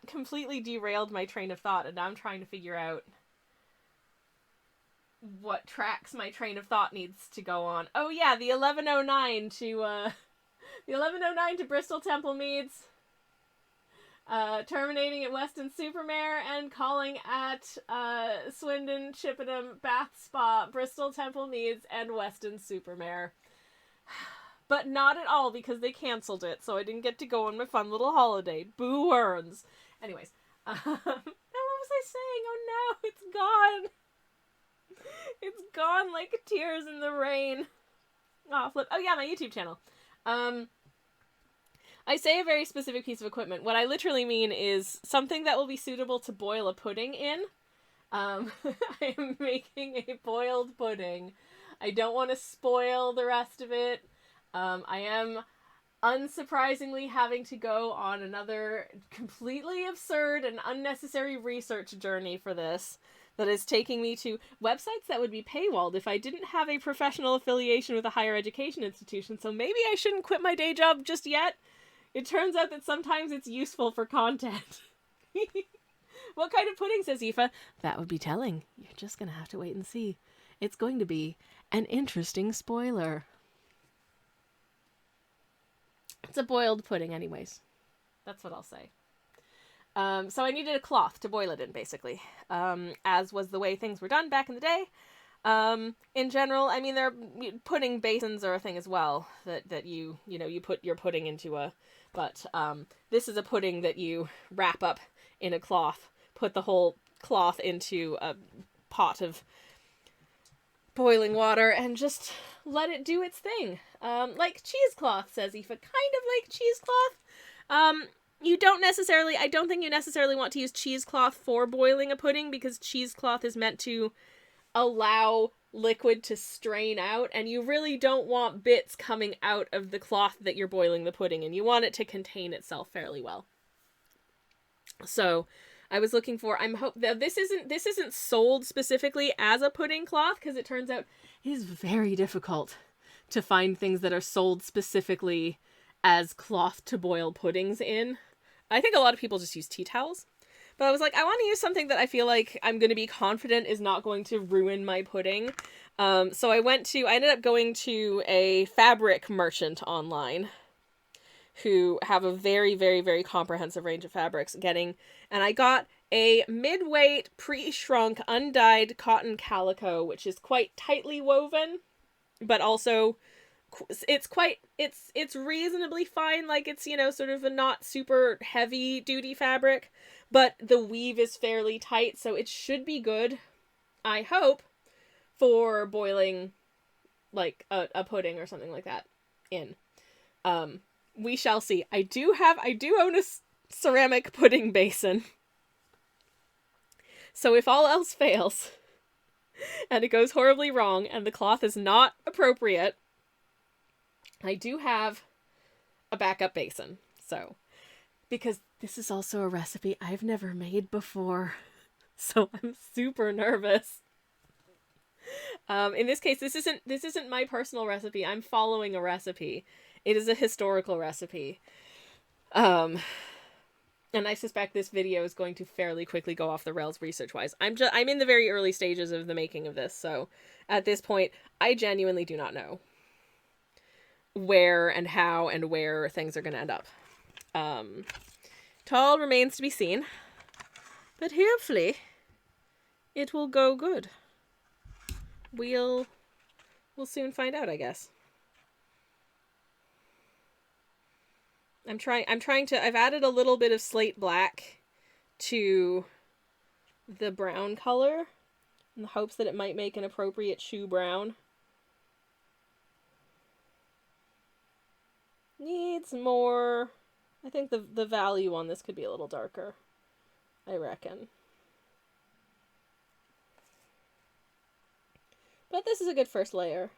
completely derailed my train of thought, and now I'm trying to figure out what tracks my train of thought needs to go on. Oh yeah, the 1109 to Bristol Temple Meads, terminating at Weston-super-Mare, and calling at Swindon, Chippenham, Bath Spa, Bristol Temple Meads, and Weston-super-Mare. But not at all, because they cancelled it, so I didn't get to go on my fun little holiday. Boo earns. Anyways, now what was I saying? Oh no, it's gone. It's gone like tears in the rain. Oh, flip. Oh yeah, my YouTube channel. I say a very specific piece of equipment. What I literally mean is something that will be suitable to boil a pudding in. I am making a boiled pudding. I don't want to spoil the rest of it. I am unsurprisingly having to go on another completely absurd and unnecessary research journey for this. That is taking me to websites that would be paywalled if I didn't have a professional affiliation with a higher education institution, so maybe I shouldn't quit my day job just yet. It turns out that sometimes it's useful for content. What kind of pudding, says Aoife? That would be telling. You're just gonna have to wait and see. It's going to be an interesting spoiler. It's a boiled pudding anyways. That's what I'll say. So I needed a cloth to boil it in, basically, as was the way things were done back in the day. In general, I mean, pudding basins are a thing as well, that you put your pudding into but this is a pudding that you wrap up in a cloth, put the whole cloth into a pot of boiling water, and just let it do its thing. Like cheesecloth, says Aoife, kind of like cheesecloth. I don't think you necessarily want to use cheesecloth for boiling a pudding, because cheesecloth is meant to allow liquid to strain out, and you really don't want bits coming out of the cloth that you're boiling the pudding in. You want it to contain itself fairly well. So I was looking for, this isn't sold specifically as a pudding cloth, because it turns out it is very difficult to find things that are sold specifically as cloth to boil puddings in. I think a lot of people just use tea towels. But I was like, I want to use something that I feel like I'm going to be confident is not going to ruin my pudding. So I ended up going to a fabric merchant online who have a very, very, very comprehensive range of fabrics. And I got a mid-weight, pre-shrunk, undyed cotton calico, which is quite tightly woven, but also it's reasonably fine. Like, it's, sort of a not super heavy duty fabric, but the weave is fairly tight, so it should be good, I hope, for boiling like a pudding or something like that in. We shall see. I do own a ceramic pudding basin. So if all else fails, and it goes horribly wrong, and the cloth is not appropriate, I do have a backup basin. So, because this is also a recipe I've never made before, so I'm super nervous. In this case, this isn't my personal recipe. I'm following a recipe. It is a historical recipe. And I suspect this video is going to fairly quickly go off the rails research-wise. I'm in the very early stages of the making of this, so at this point, I genuinely do not know where and how and where things are going to end up. It all remains to be seen, but hopefully it will go good. We'll soon find out, I guess. I've added a little bit of slate black to the brown color in the hopes that it might make an appropriate shoe brown. Needs more. I think the value on this could be a little darker, I reckon. But this is a good first layer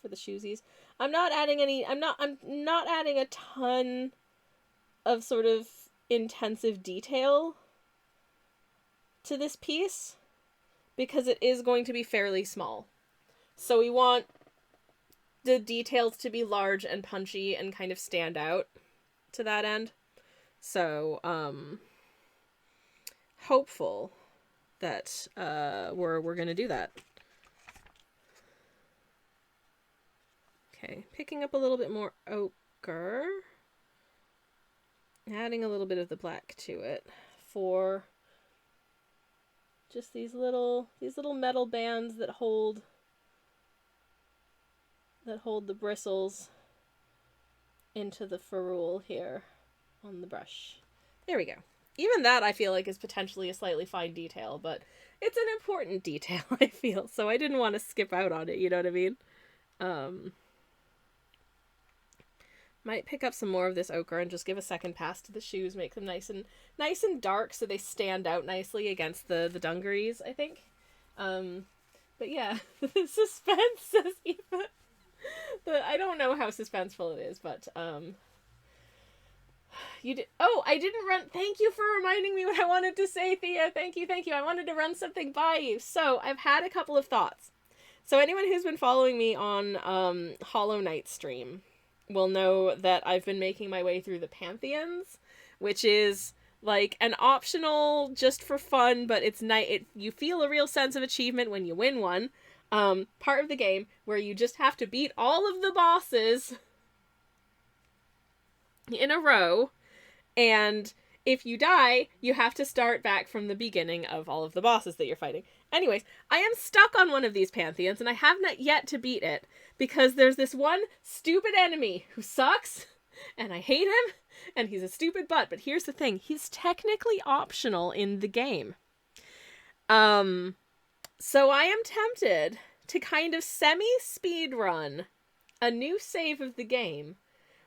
for the shoesies. I'm not adding a ton of sort of intensive detail to this piece because it is going to be fairly small. So we want the details to be large and punchy and kind of stand out to that end. So, hopeful that we're gonna do that. Okay, picking up a little bit more ochre. Adding a little bit of the black to it for just these little metal bands that hold the bristles into the ferrule here on the brush. There we go. Even that I feel like is potentially a slightly fine detail, but it's an important detail, I feel, so I didn't want to skip out on it, you know what I mean? Might pick up some more of this ochre and just give a second pass to the shoes, make them nice and dark so they stand out nicely against the dungarees, I think. But yeah, the suspense says Eva. I don't know how suspenseful it is, but you did. Oh, I didn't run. Thank you for reminding me what I wanted to say, Thea. Thank you. I wanted to run something by you. So I've had a couple of thoughts. So anyone who's been following me on Hollow Knight stream will know that I've been making my way through the Pantheons, which is like an optional just for fun, but it's you feel a real sense of achievement when you win one. Part of the game where you just have to beat all of the bosses in a row, and if you die, you have to start back from the beginning of all of the bosses that you're fighting. Anyways, I am stuck on one of these Pantheons, and I have not yet to beat it, because there's this one stupid enemy who sucks, and I hate him, and he's a stupid butt, but here's the thing, he's technically optional in the game. So I am tempted to kind of semi-speedrun a new save of the game,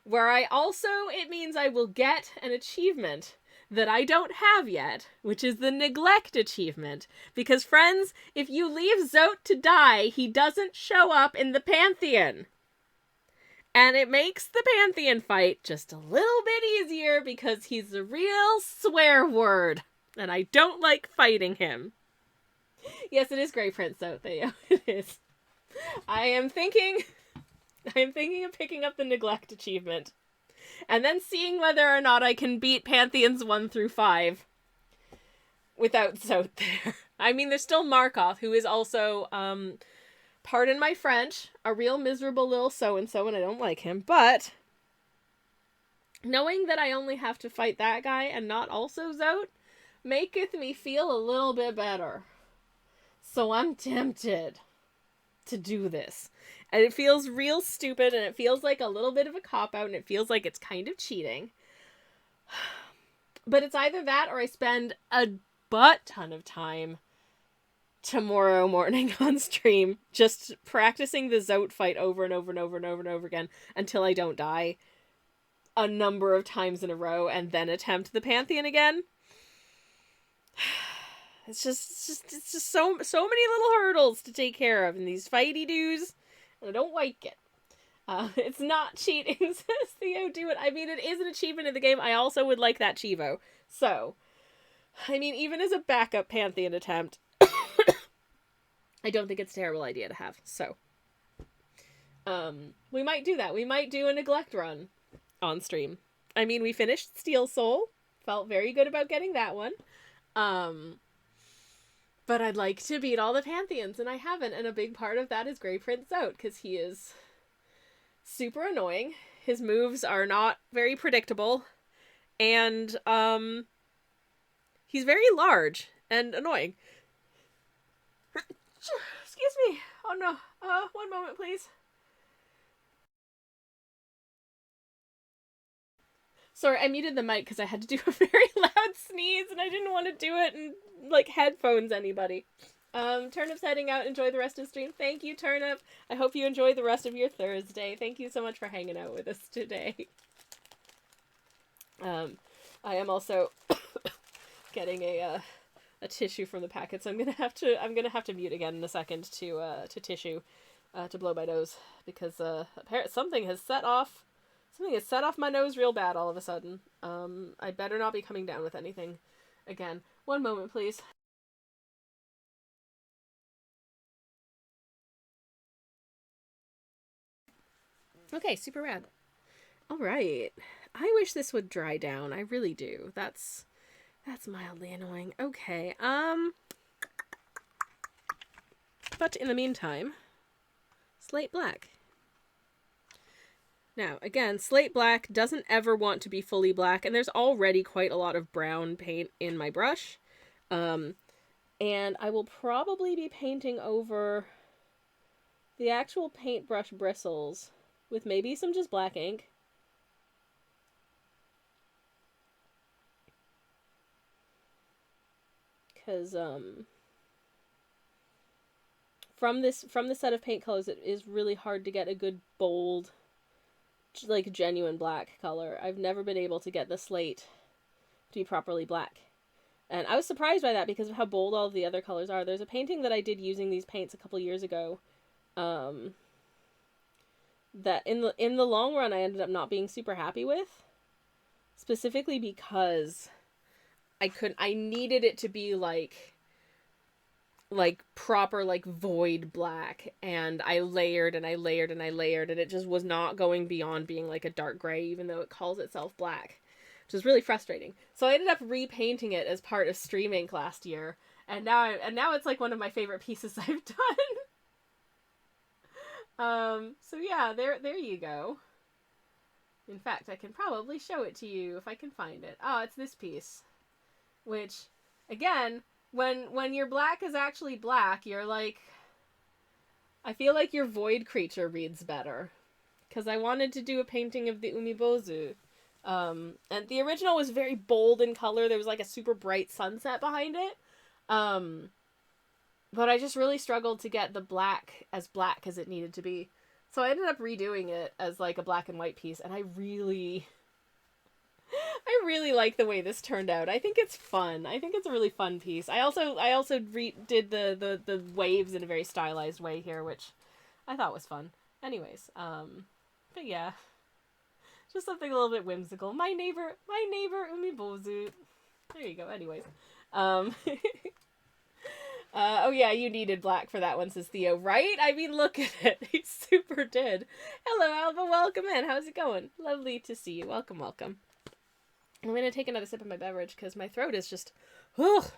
where it means I will get an achievement that I don't have yet, which is the neglect achievement. Because, friends, if you leave Zote to die, he doesn't show up in the Pantheon. And it makes the Pantheon fight just a little bit easier because he's a real swear word, and I don't like fighting him. Yes, it is Grey Prince, Zote, Theo. It is. I am thinking of picking up the neglect achievement, and then seeing whether or not I can beat Pantheons 1 through 5 without Zote there. I mean, there's still Markov, who is also, pardon my French, a real miserable little so-and-so, and I don't like him, but knowing that I only have to fight that guy and not also Zote maketh me feel a little bit better. So I'm tempted to do this. And it feels real stupid, and it feels like a little bit of a cop-out, and it feels like it's kind of cheating. But it's either that or I spend a butt ton of time tomorrow morning on stream, just practicing the Zote fight over and over and over and over and over again until I don't die a number of times in a row, and then attempt the Pantheon again. It's just so many little hurdles to take care of in these fighty doos, and I don't like it. It's not cheating, says Theo. Do it. I mean, it is an achievement in the game. I also would like that Chivo. So, I mean, even as a backup Pantheon attempt, I don't think it's a terrible idea to have. So, we might do that. We might do a neglect run on stream. I mean, we finished Steel Soul. Felt very good about getting that one. But I'd like to beat all the Pantheons, and I haven't, and a big part of that is Grey Prince Zote, because he is super annoying. His moves are not very predictable, and, he's very large and annoying. Excuse me. Oh no. One moment, please. Sorry, I muted the mic because I had to do a very loud sneeze, and I didn't want to do it and, like, headphones anybody. Turnip's heading out. Enjoy the rest of the stream. Thank you, Turnip. I hope you enjoy the rest of your Thursday. Thank you so much for hanging out with us today. I am also getting a tissue from the packet, so I'm gonna have to mute again in a second to tissue to blow my nose, because apparently something has set off my nose real bad all of a sudden. I better not be coming down with anything again. One moment, please. Okay, super rad. Alright. I wish this would dry down. I really do. That's mildly annoying. Okay, but in the meantime, slate black. Now, again, slate black doesn't ever want to be fully black, and there's already quite a lot of brown paint in my brush. And I will probably be painting over the actual paintbrush bristles with maybe some just black ink. Because, from the set of paint colors, it is really hard to get a good, bold, like, genuine black color. I've never been able to get the slate to be properly black. And I was surprised by that because of how bold all of the other colors are. There's a painting that I did using these paints a couple years ago, that in the long run I ended up not being super happy with. Specifically because I needed it to be like proper, like, void black, and I layered and I layered and I layered, and it just was not going beyond being like a dark gray, even though it calls itself black, which is really frustrating. So I ended up repainting it as part of Stream Inc. last year, and now it's like one of my favorite pieces I've done. So yeah, there you go. In fact, I can probably show it to you if I can find it. Oh, it's this piece, which, again, when your black is actually black, you're like, I feel like your void creature reads better. Because I wanted to do a painting of the Umibozu. And the original was very bold in color. There was like a super bright sunset behind it. But I just really struggled to get the black as it needed to be. So I ended up redoing it as like a black and white piece, and I really like the way this turned out. I think it's fun. I think it's a really fun piece. I also did the waves in a very stylized way here, which I thought was fun. Anyways, but yeah, just something a little bit whimsical. My neighbor Umibozu. There you go. Anyways, oh yeah, you needed black for that one, says Theo. Right? I mean, look at it. He super did. Hello, Alba. Welcome in. How's it going? Lovely to see you. Welcome. I'm gonna take another sip of my beverage because my throat is just, ugh.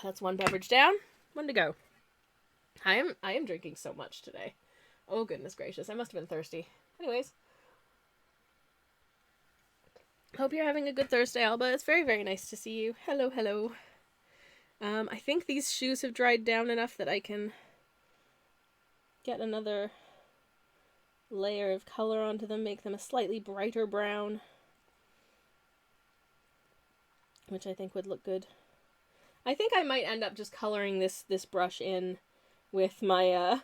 That's one beverage down. One to go. I am drinking so much today. Oh goodness gracious, I must have been thirsty. Anyways, hope you're having a good Thursday, Alba. It's very, very nice to see you. Hello. I think these shoes have dried down enough that I can get another layer of color onto them, make them a slightly brighter brown. which I think would look good. I think I might end up just coloring this brush in with my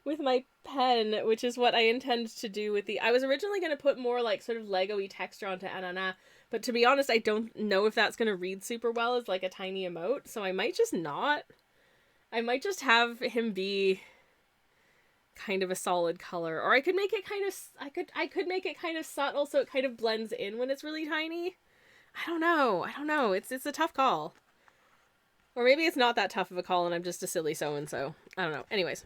with my pen, which is what I intend to do with the... I was originally going to put more like sort of Lego-y texture onto Ananas, but to be honest, I don't know if that's going to read super well as like a tiny emote, so I might just not. I might just have him be kind of a solid color, or I could make it kind of... I could make it kind of subtle so it kind of blends in when it's really tiny. I don't know. It's a tough call. Or maybe it's not that tough of a call and I'm just a silly so-and-so. I don't know. Anyways.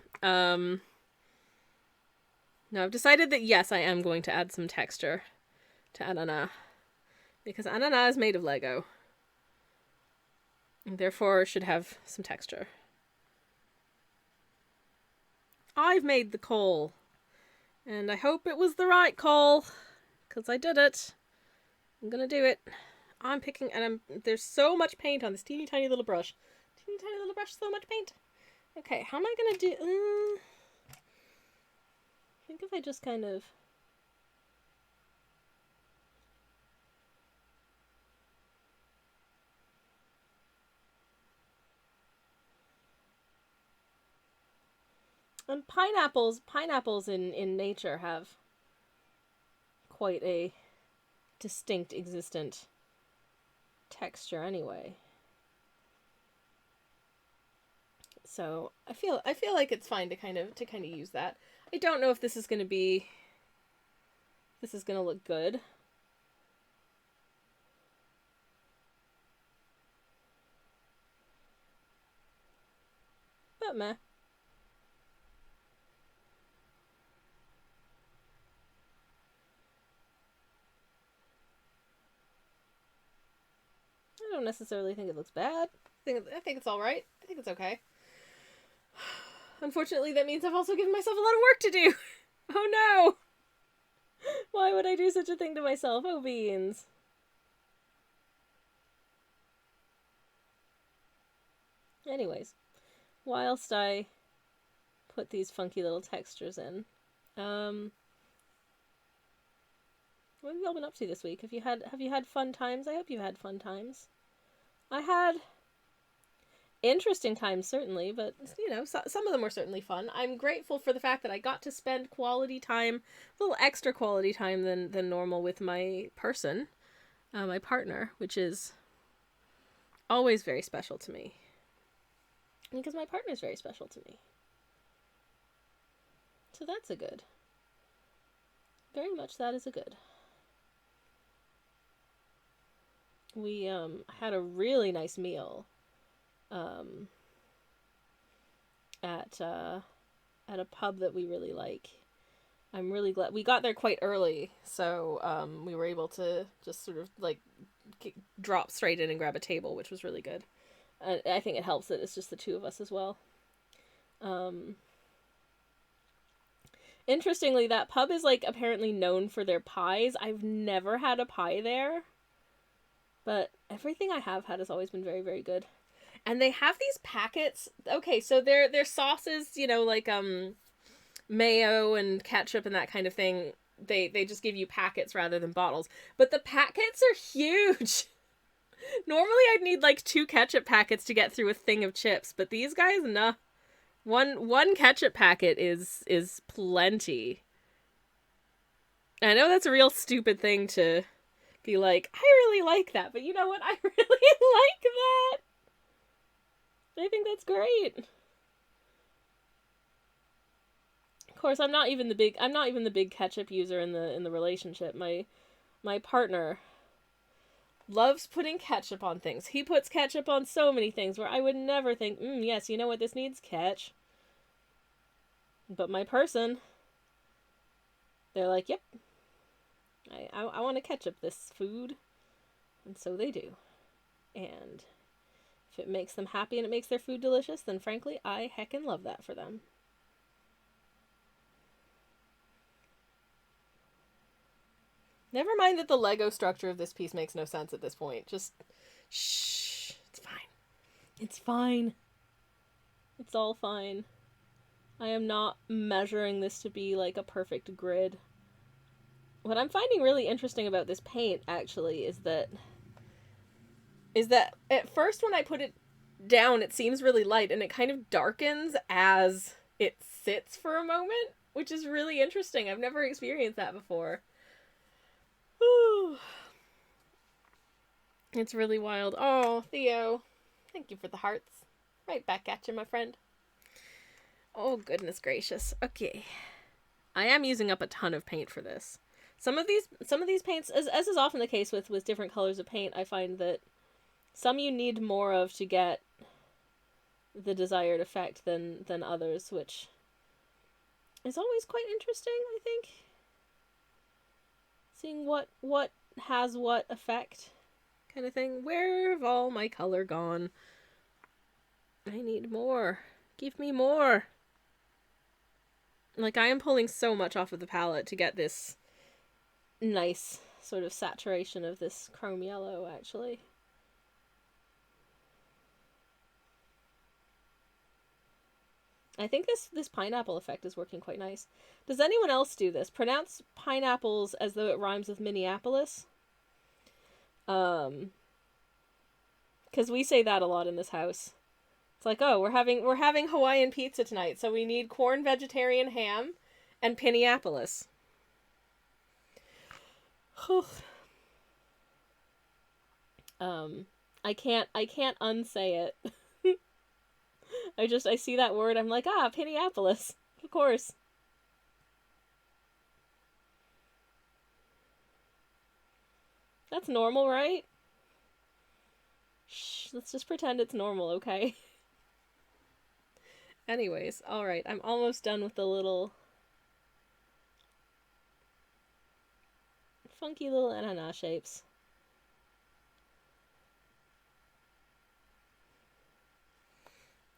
No, I've decided that yes, I am going to add some texture to Ananas. Because Ananas is made of Lego. And therefore should have some texture. I've made the call. And I hope it was the right call. Because I did it. I'm gonna do it. I'm picking, and there's so much paint on this teeny tiny little brush. Teeny tiny little brush, so much paint. Okay, how am I gonna do, I think if I just kind of... And pineapples in nature have quite a distinct existent texture anyway. So I feel like it's fine to kind of use that. I don't know if this is going to look good. But meh. I don't necessarily think it looks bad. I think it's all right. I think it's okay. Unfortunately, that means I've also given myself a lot of work to do. Oh no! Why would I do such a thing to myself? Oh beans. Anyways, whilst I put these funky little textures in, what have you all been up to this week? Have you had fun times? I hope you had fun times. I had interesting times, certainly, but, you know, some of them were certainly fun. I'm grateful for the fact that I got to spend quality time, a little extra quality time than normal with my person, my partner, which is always very special to me. Because my partner is very special to me. So that's a good. Very much that is a good. We had a really nice meal at a pub that we really like. I'm really glad we got there quite early, so we were able to just sort of like drop straight in and grab a table, which was really good. I think it helps that it's just the two of us as well. Interestingly, that pub is like apparently known for their pies. I've never had a pie there, but everything I have had has always been very, very good. And they have these packets. Okay, so their sauces, you know, like mayo and ketchup and that kind of thing. They just give you packets rather than bottles. But the packets are huge. Normally I'd need like 2 ketchup packets to get through a thing of chips, but these guys, nah. One ketchup packet is plenty. I know that's a real stupid thing to be like, I really like that, but you know what? I really like that. I think that's great. Of course, I'm not even the big ketchup user in the relationship. My partner loves putting ketchup on things. He puts ketchup on so many things where I would never think, yes, you know what, this needs ketch. But my person, they're like, yep, I want to ketchup this food. And so they do. And if it makes them happy and it makes their food delicious, then frankly, I heckin' love that for them. Never mind that the Lego structure of this piece makes no sense at this point. Just, shh, it's fine. It's fine. It's all fine. I am not measuring this to be like a perfect grid what I'm finding really interesting about this paint, actually, is that at first when I put it down, it seems really light, and it kind of darkens as it sits for a moment, which is really interesting. I've never experienced that before. Whew. It's really wild. Oh, Theo, thank you for the hearts. Right back at you, my friend. Oh, goodness gracious. Okay. I am using up a ton of paint for this. Some of these paints, as is often the case with different colors of paint, I find that some you need more of to get the desired effect than others, which is always quite interesting, I think. Seeing what has what effect, kind of thing. Where have all my color gone? I need more. Give me more. Like, I am pulling so much off of the palette to get this nice sort of saturation of this chrome yellow, actually. I think this pineapple effect is working quite nice. Does anyone else do this? Pronounce pineapples as though it rhymes with Minneapolis. Because we say that a lot in this house. It's like, oh, we're having Hawaiian pizza tonight, so we need corn vegetarian ham and Pinneapolis. I can't unsay it. I see that word, I'm like, Pinneapolis. Of course. That's normal, right? Shh, let's just pretend it's normal, okay? Anyways, alright, I'm almost done with the little funky little ananas shapes.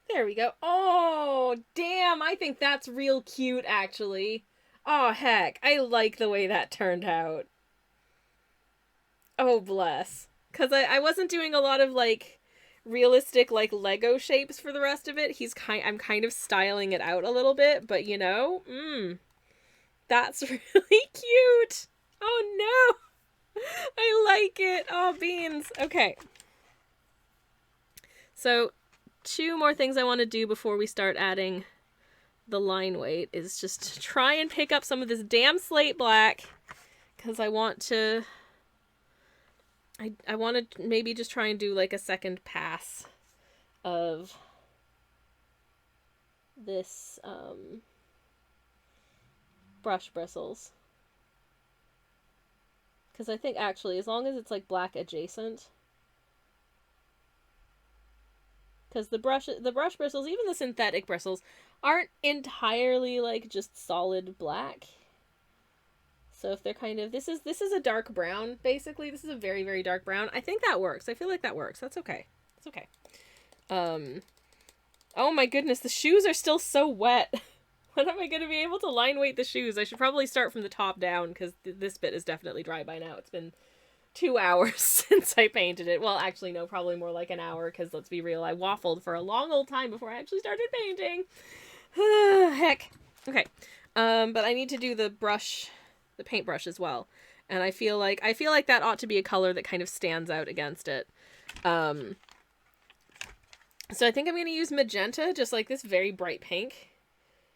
There we go. Oh, damn, I think that's real cute, actually. Oh, heck, I like the way that turned out. Oh, bless. Because I wasn't doing a lot of, like, realistic, like, Lego shapes for the rest of it. I'm kind of styling it out a little bit, but, you know, that's really cute. Oh, no. I like it. Oh, beans. Okay. So, 2 more things I want to do before we start adding the line weight is just to try and pick up some of this damn slate black, because I want to maybe just try and do like a second pass of this brush bristles, because I think actually as long as it's like black adjacent, because the brush bristles, even the synthetic bristles, aren't entirely like just solid black. So if they're kind of, this is a dark brown, basically. This is a very, very dark brown. I think that works. I feel like that works. That's okay. It's okay. Oh my goodness, the shoes are still so wet. When am I going to be able to line weight the shoes? I should probably start from the top down, because this bit is definitely dry by now. It's been 2 hours since I painted it. Well, actually, no, probably more like an hour, because let's be real, I waffled for a long old time before I actually started painting. Heck. Okay. But I need to do the paintbrush as well. And I feel like that ought to be a color that kind of stands out against it. So I think I'm going to use magenta, just like this very bright pink,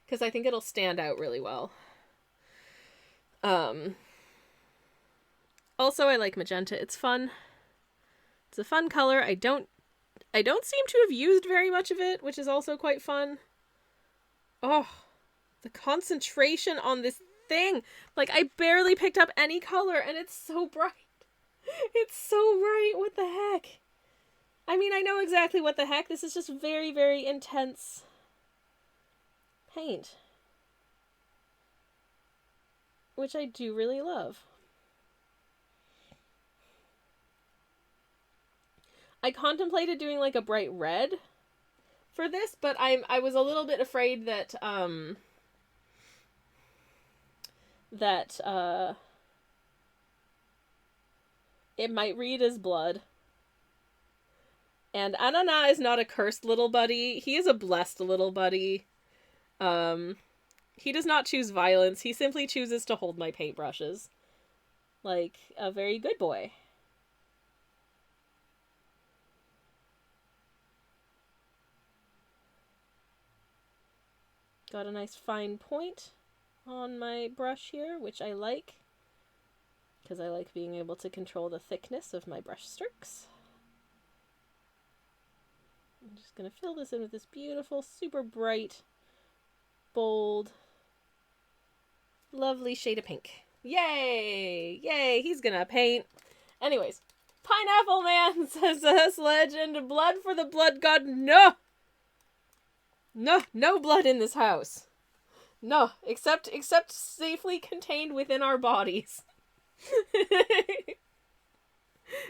because I think it'll stand out really well. Also, I like magenta. It's fun. It's a fun color. I don't seem to have used very much of it, which is also quite fun. Oh, the concentration on this thing. Like, I barely picked up any color, and it's so bright. It's so bright. What the heck? I mean, I know exactly what the heck. This is just very, very intense paint, which I do really love. I contemplated doing like a bright red for this, but I was a little bit afraid that it might read as blood. And Ananas is not a cursed little buddy. He is a blessed little buddy. He does not choose violence. He simply chooses to hold my paintbrushes. like a very good boy. Got a nice fine point on my brush here, which I like, because I like being able to control the thickness of my brush strokes. I'm just going to fill this in with this beautiful, super bright, bold, lovely shade of pink. Yay! Yay! He's gonna paint. Anyways, Pineapple Man says us legend, blood for the blood god. No! No blood in this house. No, except safely contained within our bodies.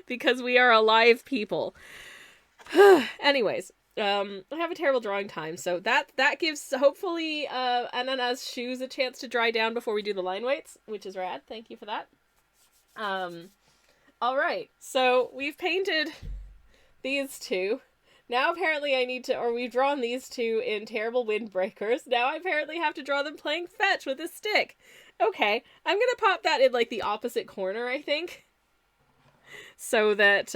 Because we are alive people. Anyways, I have a terrible drawing time, so that gives, hopefully, Ananas' shoes a chance to dry down before we do the line weights, which is rad. Thank you for that. Alright, so we've painted these two. Now apparently I need to, or we've drawn these two in terrible windbreakers. Now I apparently have to draw them playing fetch with a stick. Okay, I'm gonna pop that in, like, the opposite corner, I think. So that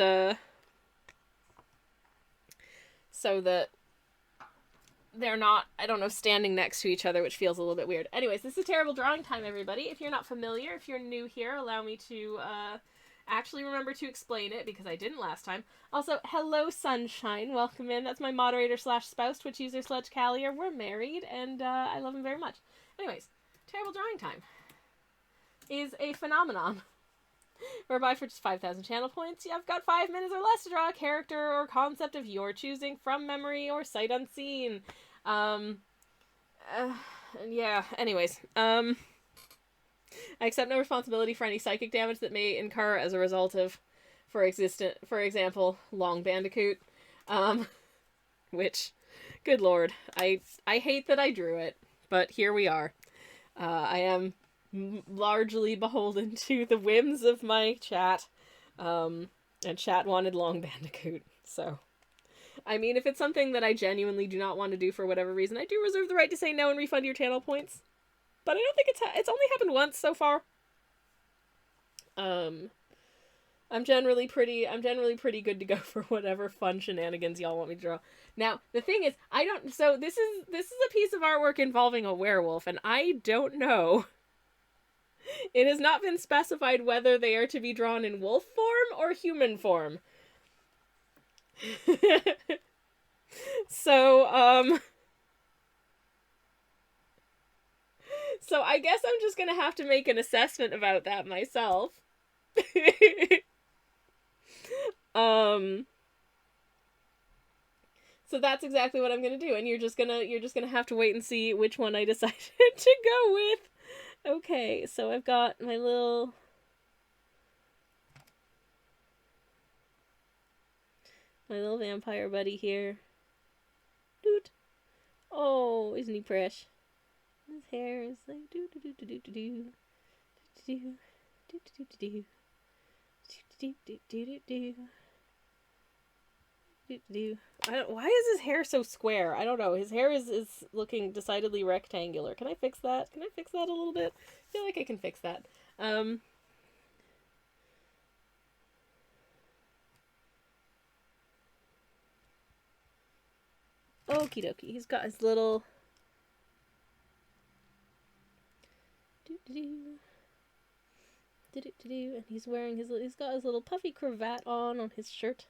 they're not, I don't know, standing next to each other, which feels a little bit weird. Anyways, this is terrible drawing time, everybody. If you're not familiar, if you're new here, allow me to actually remember to explain it, because I didn't last time. Also, hello, Sunshine. Welcome in. That's my moderator / spouse, Twitch user Sledge Callier. We're married, and I love him very much. Anyways, terrible drawing time is a phenomenon whereby for just 5,000 channel points, you've got 5 minutes or less to draw a character or concept of your choosing from memory or sight unseen. Yeah, anyways, I accept no responsibility for any psychic damage that may incur as a result of, for example, Long Bandicoot, which, good lord, I hate that I drew it, but here we are. I am largely beholden to the whims of my chat, and chat wanted Long Bandicoot, so, I mean, if it's something that I genuinely do not want to do for whatever reason, I do reserve the right to say no and refund your channel points, but I don't think it's only happened once so far. I'm generally pretty good to go for whatever fun shenanigans y'all want me to draw. Now, the thing is, so this is a piece of artwork involving a werewolf, and I don't know. It has not been specified whether they are to be drawn in wolf form or human form. So, so I guess I'm just gonna have to make an assessment about that myself. So that's exactly what I'm gonna do, and you're just gonna have to wait and see which one I decided to go with. Okay, so I've got my little vampire buddy here. Doot. Oh, isn't he fresh? His hair is like do do do do do do do do do do do do do do do do. Why is his hair so square? I don't know. His hair is looking decidedly rectangular. Can I fix that? Can I fix that a little bit? I feel like I can fix that. Okie dokie. He's got his little and he's wearing he's got his little puffy cravat on his shirt.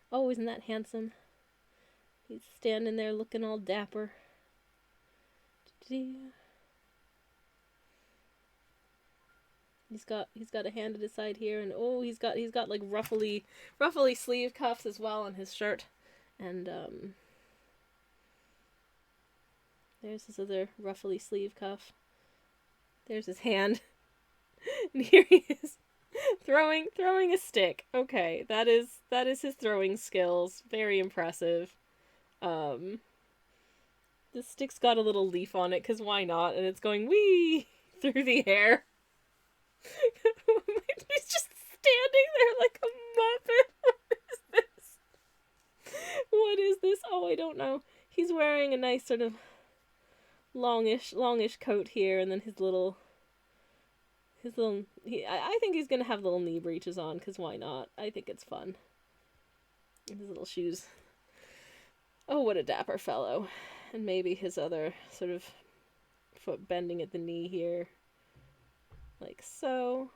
Oh, isn't that handsome? He's standing there looking all dapper. He's got a hand at his side here, and oh, he's got like ruffly sleeve cuffs as well on his shirt, and there's his other ruffly sleeve cuff. There's his hand, and here he is. Throwing a stick. Okay, that is his throwing skills. Very impressive. The stick's got a little leaf on it, because why not? And it's going wee through the air. He's just standing there like a muppet. What is this? Oh, I don't know. He's wearing a nice sort of longish coat here, and then his little His little, I think he's gonna have little knee breeches on, because why not? I think it's fun. And his little shoes. Oh, what a dapper fellow. And maybe his other sort of foot bending at the knee here. Like so.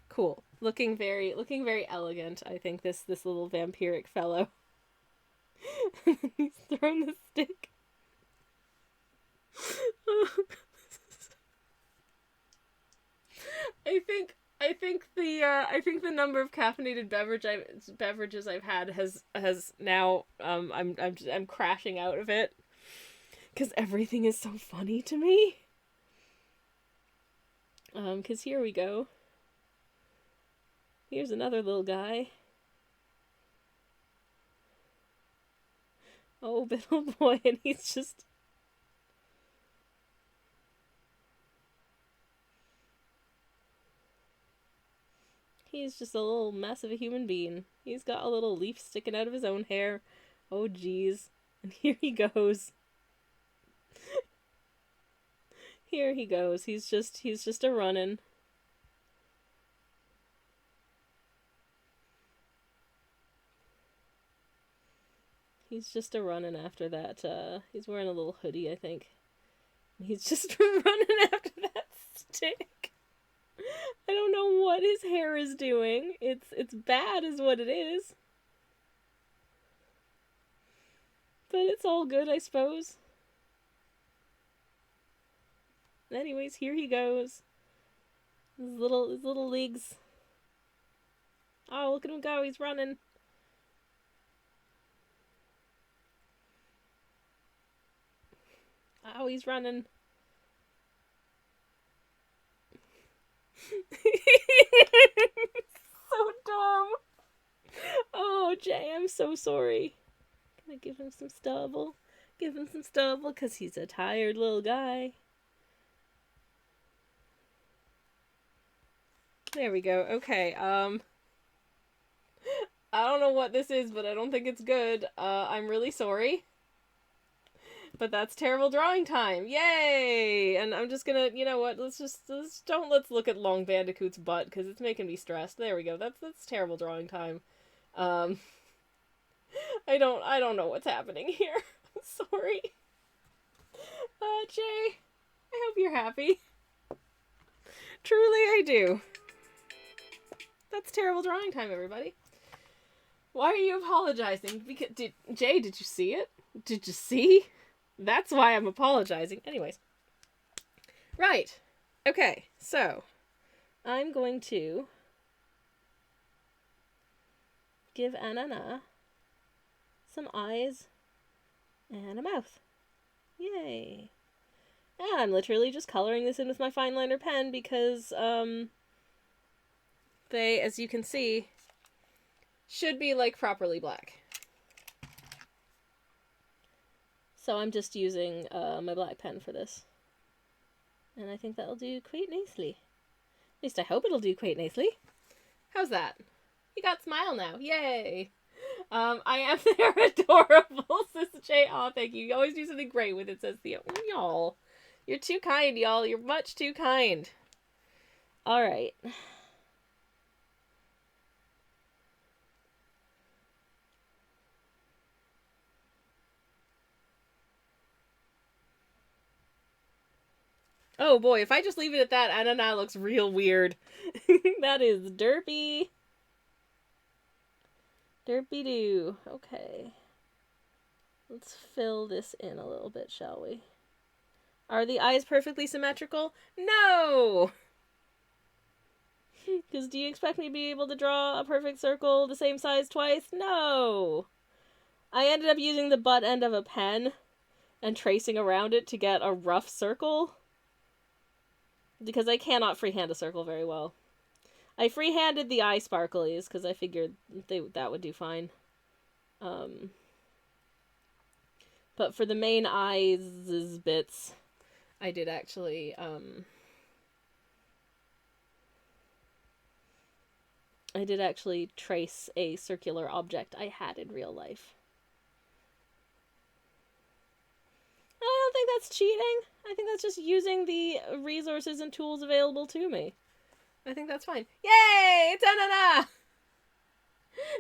Cool. Looking very elegant, I think, this little vampiric fellow. He's thrown the stick. I think the number of caffeinated beverages I've had has now I'm crashing out of it, because everything is so funny to me. Because here we go. Here's another little guy. Oh, little boy, and he's just... He's just a little mess of a human being. He's got a little leaf sticking out of his own hair. Oh, geez. And here he goes. Here he goes. He's just a running. He's just a running after that. He's wearing a little hoodie, I think. He's just running after that stick. I don't know what his hair is doing. It's bad is what it is. But it's all good, I suppose. Anyways, here he goes. His little legs. Oh, look at him go, he's running. Oh, he's running. So dumb. Oh, Jay, I'm so sorry. Can I give him some stubble? Give him some stubble, because he's a tired little guy. There we go. Okay, I don't know what this is, but I don't think it's good. I'm really sorry. But that's terrible drawing time. Yay! And I'm just gonna, you know what, let's look at Long Bandicoot's butt, because it's making me stressed. There we go. That's terrible drawing time. I don't know what's happening here. I'm sorry. Jay, I hope you're happy. Truly I do. That's terrible drawing time, everybody. Why are you apologizing? Because Jay, did you see it? Did you see? That's why I'm apologizing. Anyways. Right. Okay, so I'm going to give Ananas some eyes and a mouth. Yay. And I'm literally just coloring this in with my fine liner pen because, they, as you can see, should be, like, properly black. So I'm just using, my black pen for this. And I think that'll do quite nicely. At least I hope it'll do quite nicely. How's that? You got smile now. Yay! I am they're adorable, Sister J. Aw, thank you. You always do something great with it, says Theo. Y'all. You're too kind, y'all. You're much too kind. Alright. Oh boy, if I just leave it at that, Ananas looks real weird. That is derpy. Derpy-doo. Okay. Let's fill this in a little bit, shall we? Are the eyes perfectly symmetrical? No! Because do you expect me to be able to draw a perfect circle the same size twice? No! I ended up using the butt end of a pen and tracing around it to get a rough circle. Because I cannot freehand a circle very well. I freehanded the eye sparklies because I figured that would do fine. But for the main eyes bits, I did actually, trace a circular object I had in real life. I don't think that's cheating. I think that's just using the resources and tools available to me. I think that's fine. Yay! It's Ananas!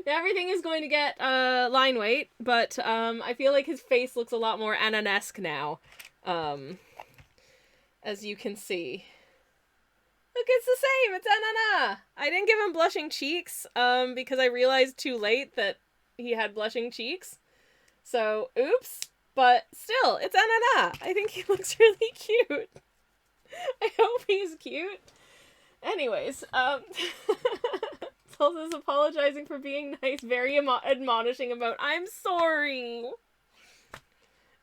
Now everything is going to get line weight, but I feel like his face looks a lot more Ananesque now. As you can see. Look, it's the same! It's Ananas! I didn't give him blushing cheeks, because I realized too late that he had blushing cheeks. So, oops. But still, it's Ananas! I think he looks really cute. I hope he's cute. Anyways, Salsa's apologizing for being nice, very admonishing about, I'm sorry.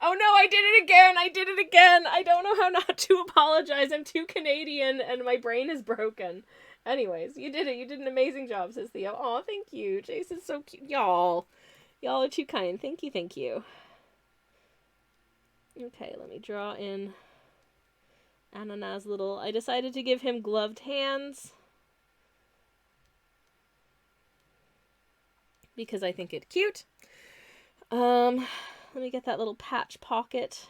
Oh no, I did it again! I did it again! I don't know how not to apologize. I'm too Canadian and my brain is broken. Anyways, you did it. You did an amazing job, says Theo. Aw, thank you. Jason's so cute. Y'all are too kind. Thank you, thank you. Okay, let me draw in Ananas little... I decided to give him gloved hands. Because I think it's cute. Let me get that little patch pocket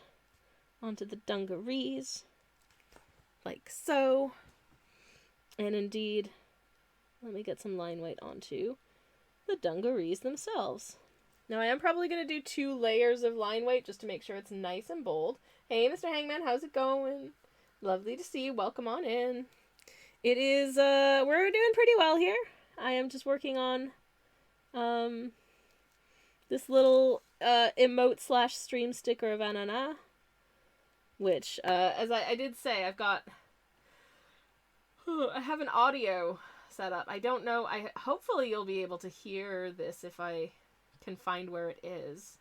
onto the dungarees. Like so. And indeed, let me get some line weight onto the dungarees themselves. Now I am probably going to do 2 layers of line weight just to make sure it's nice and bold. Hey, Mr. Hangman, how's it going? Lovely to see you. Welcome on in. It is, we're doing pretty well here. I am just working on, this little emote / stream sticker of Ananas, which, as I did say, I've got, I have an audio set up. I don't know, hopefully you'll be able to hear this if I can find where it is,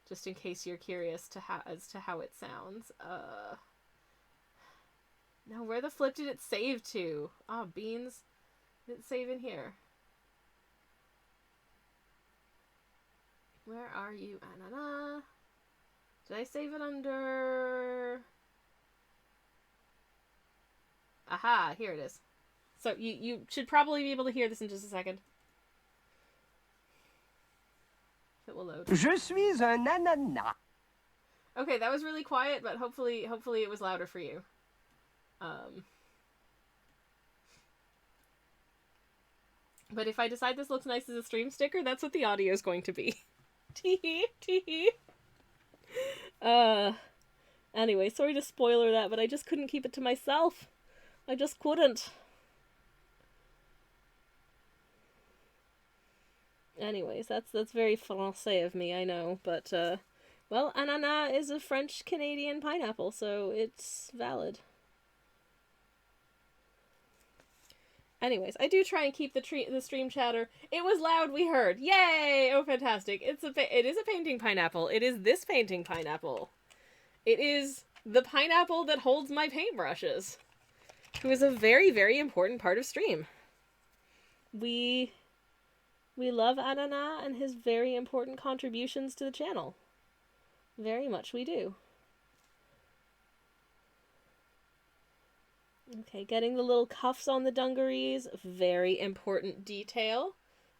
just in case you're curious as to how it sounds. No, where the flip did it save to? Oh, beans. Did it save in here? Where are you, Ananas? Did I save it under... Aha, here it is. So you should probably be able to hear this in just a second. It will load. Je suis un ananas. Okay, that was really quiet, but hopefully it was louder for you. But if I decide this looks nice as a stream sticker, that's what the audio is going to be. Tee tee. Anyway, sorry to spoiler that, but I just couldn't keep it to myself. I just couldn't. Anyways, that's very français of me, I know, but, well, ananas is a French-Canadian pineapple, so it's valid. Anyways, I do try and keep the stream chatter. It was loud, we heard. Yay! Oh, fantastic. It is a painting pineapple. It is this painting pineapple. It is the pineapple that holds my paintbrushes, who is a very, very important part of stream. We love Ananas and his very important contributions to the channel. Very much we do. Okay, getting the little cuffs on the dungarees. Very important detail.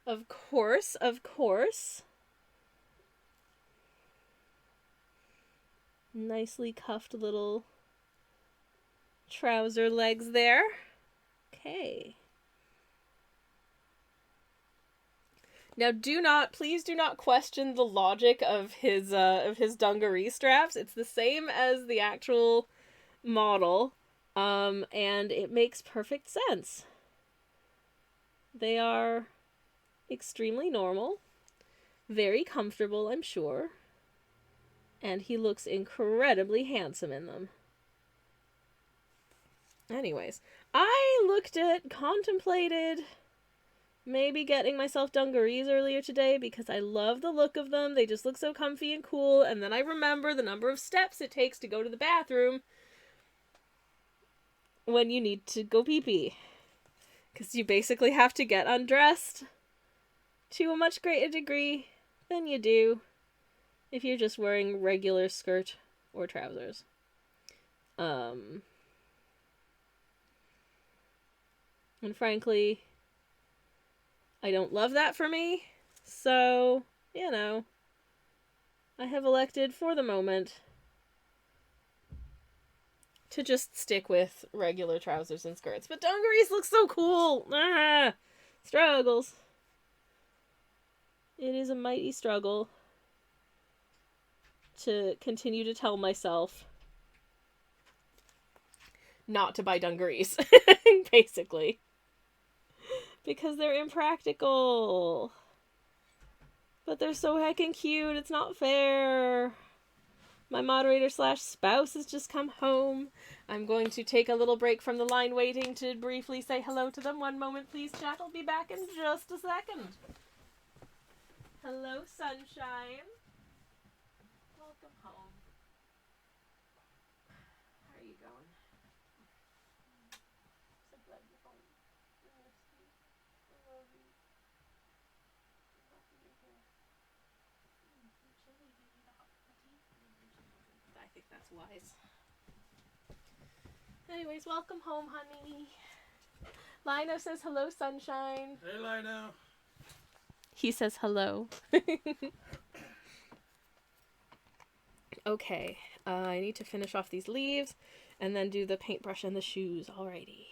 Of course, of course. Nicely cuffed little trouser legs there. Okay. Now please do not question the logic of his dungaree straps. It's the same as the actual model. And it makes perfect sense. They are extremely normal, very comfortable, I'm sure, and he looks incredibly handsome in them. Anyways, I contemplated maybe getting myself dungarees earlier today because I love the look of them. They just look so comfy and cool, and then I remember the number of steps it takes to go to the bathroom when you need to go pee-pee. Because you basically have to get undressed to a much greater degree than you do if you're just wearing regular skirt or trousers. And frankly, I don't love that for me, so, you know, I have elected for the moment to just stick with regular trousers and skirts. But dungarees look so cool! Ah! Struggles. It is a mighty struggle to continue to tell myself not to buy dungarees, basically. Because they're impractical. But they're so heckin' cute, it's not fair. My moderator / spouse has just come home. I'm going to take a little break from the line waiting to briefly say hello to them. One moment, please, chat. I'll be back in just a second. Hello, sunshine. Welcome home. How are you going? So glad you're home. I miss you. I love you. I'm happy you're here. You're chilly. Do you need a hot cup of tea? I think that's wise. Anyways, welcome home, honey. Lino says hello, sunshine. Hey, Lino. He says hello. Okay, I need to finish off these leaves and then do the paintbrush and the shoes. Alrighty.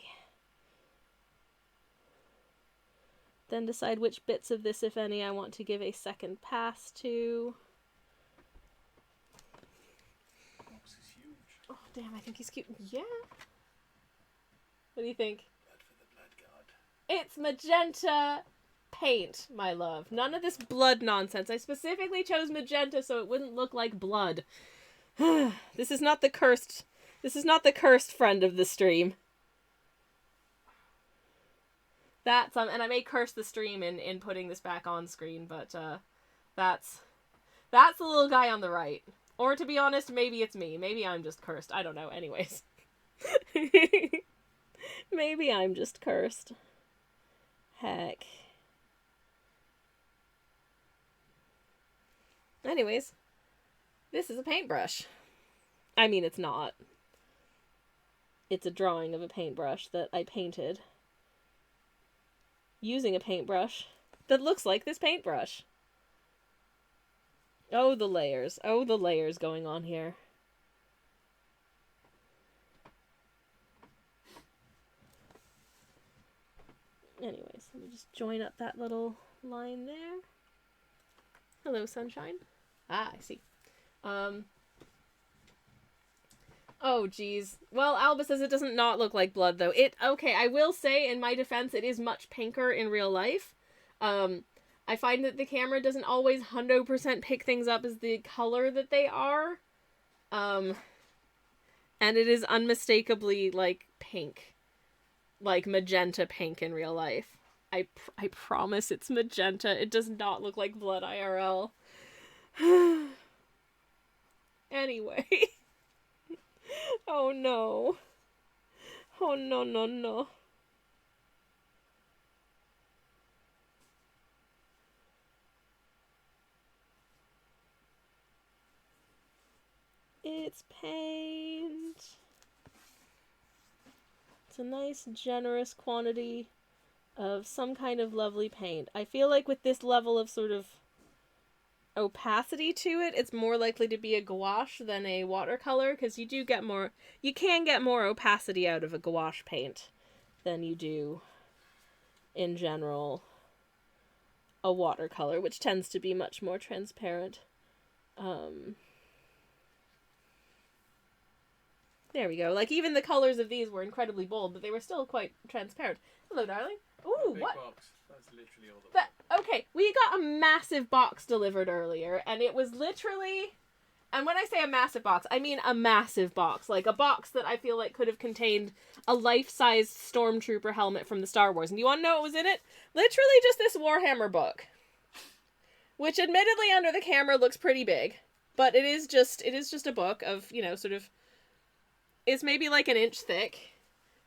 Then decide which bits of this, if any, I want to give a second pass to. Box is huge. Oh, damn, I think he's cute. Yeah. What do you think? Blood for the blood god. It's magenta paint, my love. None of this blood nonsense. I specifically chose magenta so it wouldn't look like blood. This is not the cursed friend of the stream. That's and I may curse the stream in putting this back on screen, but that's the little guy on the right. Or to be honest, maybe it's me. Maybe I'm just cursed. I don't know. Anyways. Maybe I'm just cursed. Heck. Anyways, this is a paintbrush. I mean, it's not. It's a drawing of a paintbrush that I painted using a paintbrush that looks like this paintbrush. Oh, the layers. Oh, the layers going on here. Anyways, let me just join up that little line there. Hello, sunshine. Ah, I see. Oh, geez. Well, Alba says it doesn't not look like blood, though. Okay, I will say, in my defense, it is much pinker in real life. I find that the camera doesn't always 100% pick things up as the color that they are. And it is unmistakably, like, pink. Like, magenta pink in real life. I promise it's magenta. It does not look like blood IRL. Anyway. Oh no. Oh no, no, no. It's paint. It's a nice, generous quantity of some kind of lovely paint. I feel like with this level of sort of opacity to it, it's more likely to be a gouache than a watercolor, because you can get more opacity out of a gouache paint than you do in general a watercolor, which tends to be much more transparent. There we go. Like, even the colors of these were incredibly bold, but they were still quite transparent. Hello, darling. Ooh, Big what? box. That's literally all the Okay, we got a massive box delivered earlier, and it was literally... And when I say a massive box, I mean a massive box. Like, a box that I feel like could have contained a life-size stormtrooper helmet from the Star Wars. And do you want to know what was in it? Literally just this Warhammer book. Which, admittedly, under the camera looks pretty big. But it is just a book of, you know, sort of... It's maybe like an inch thick.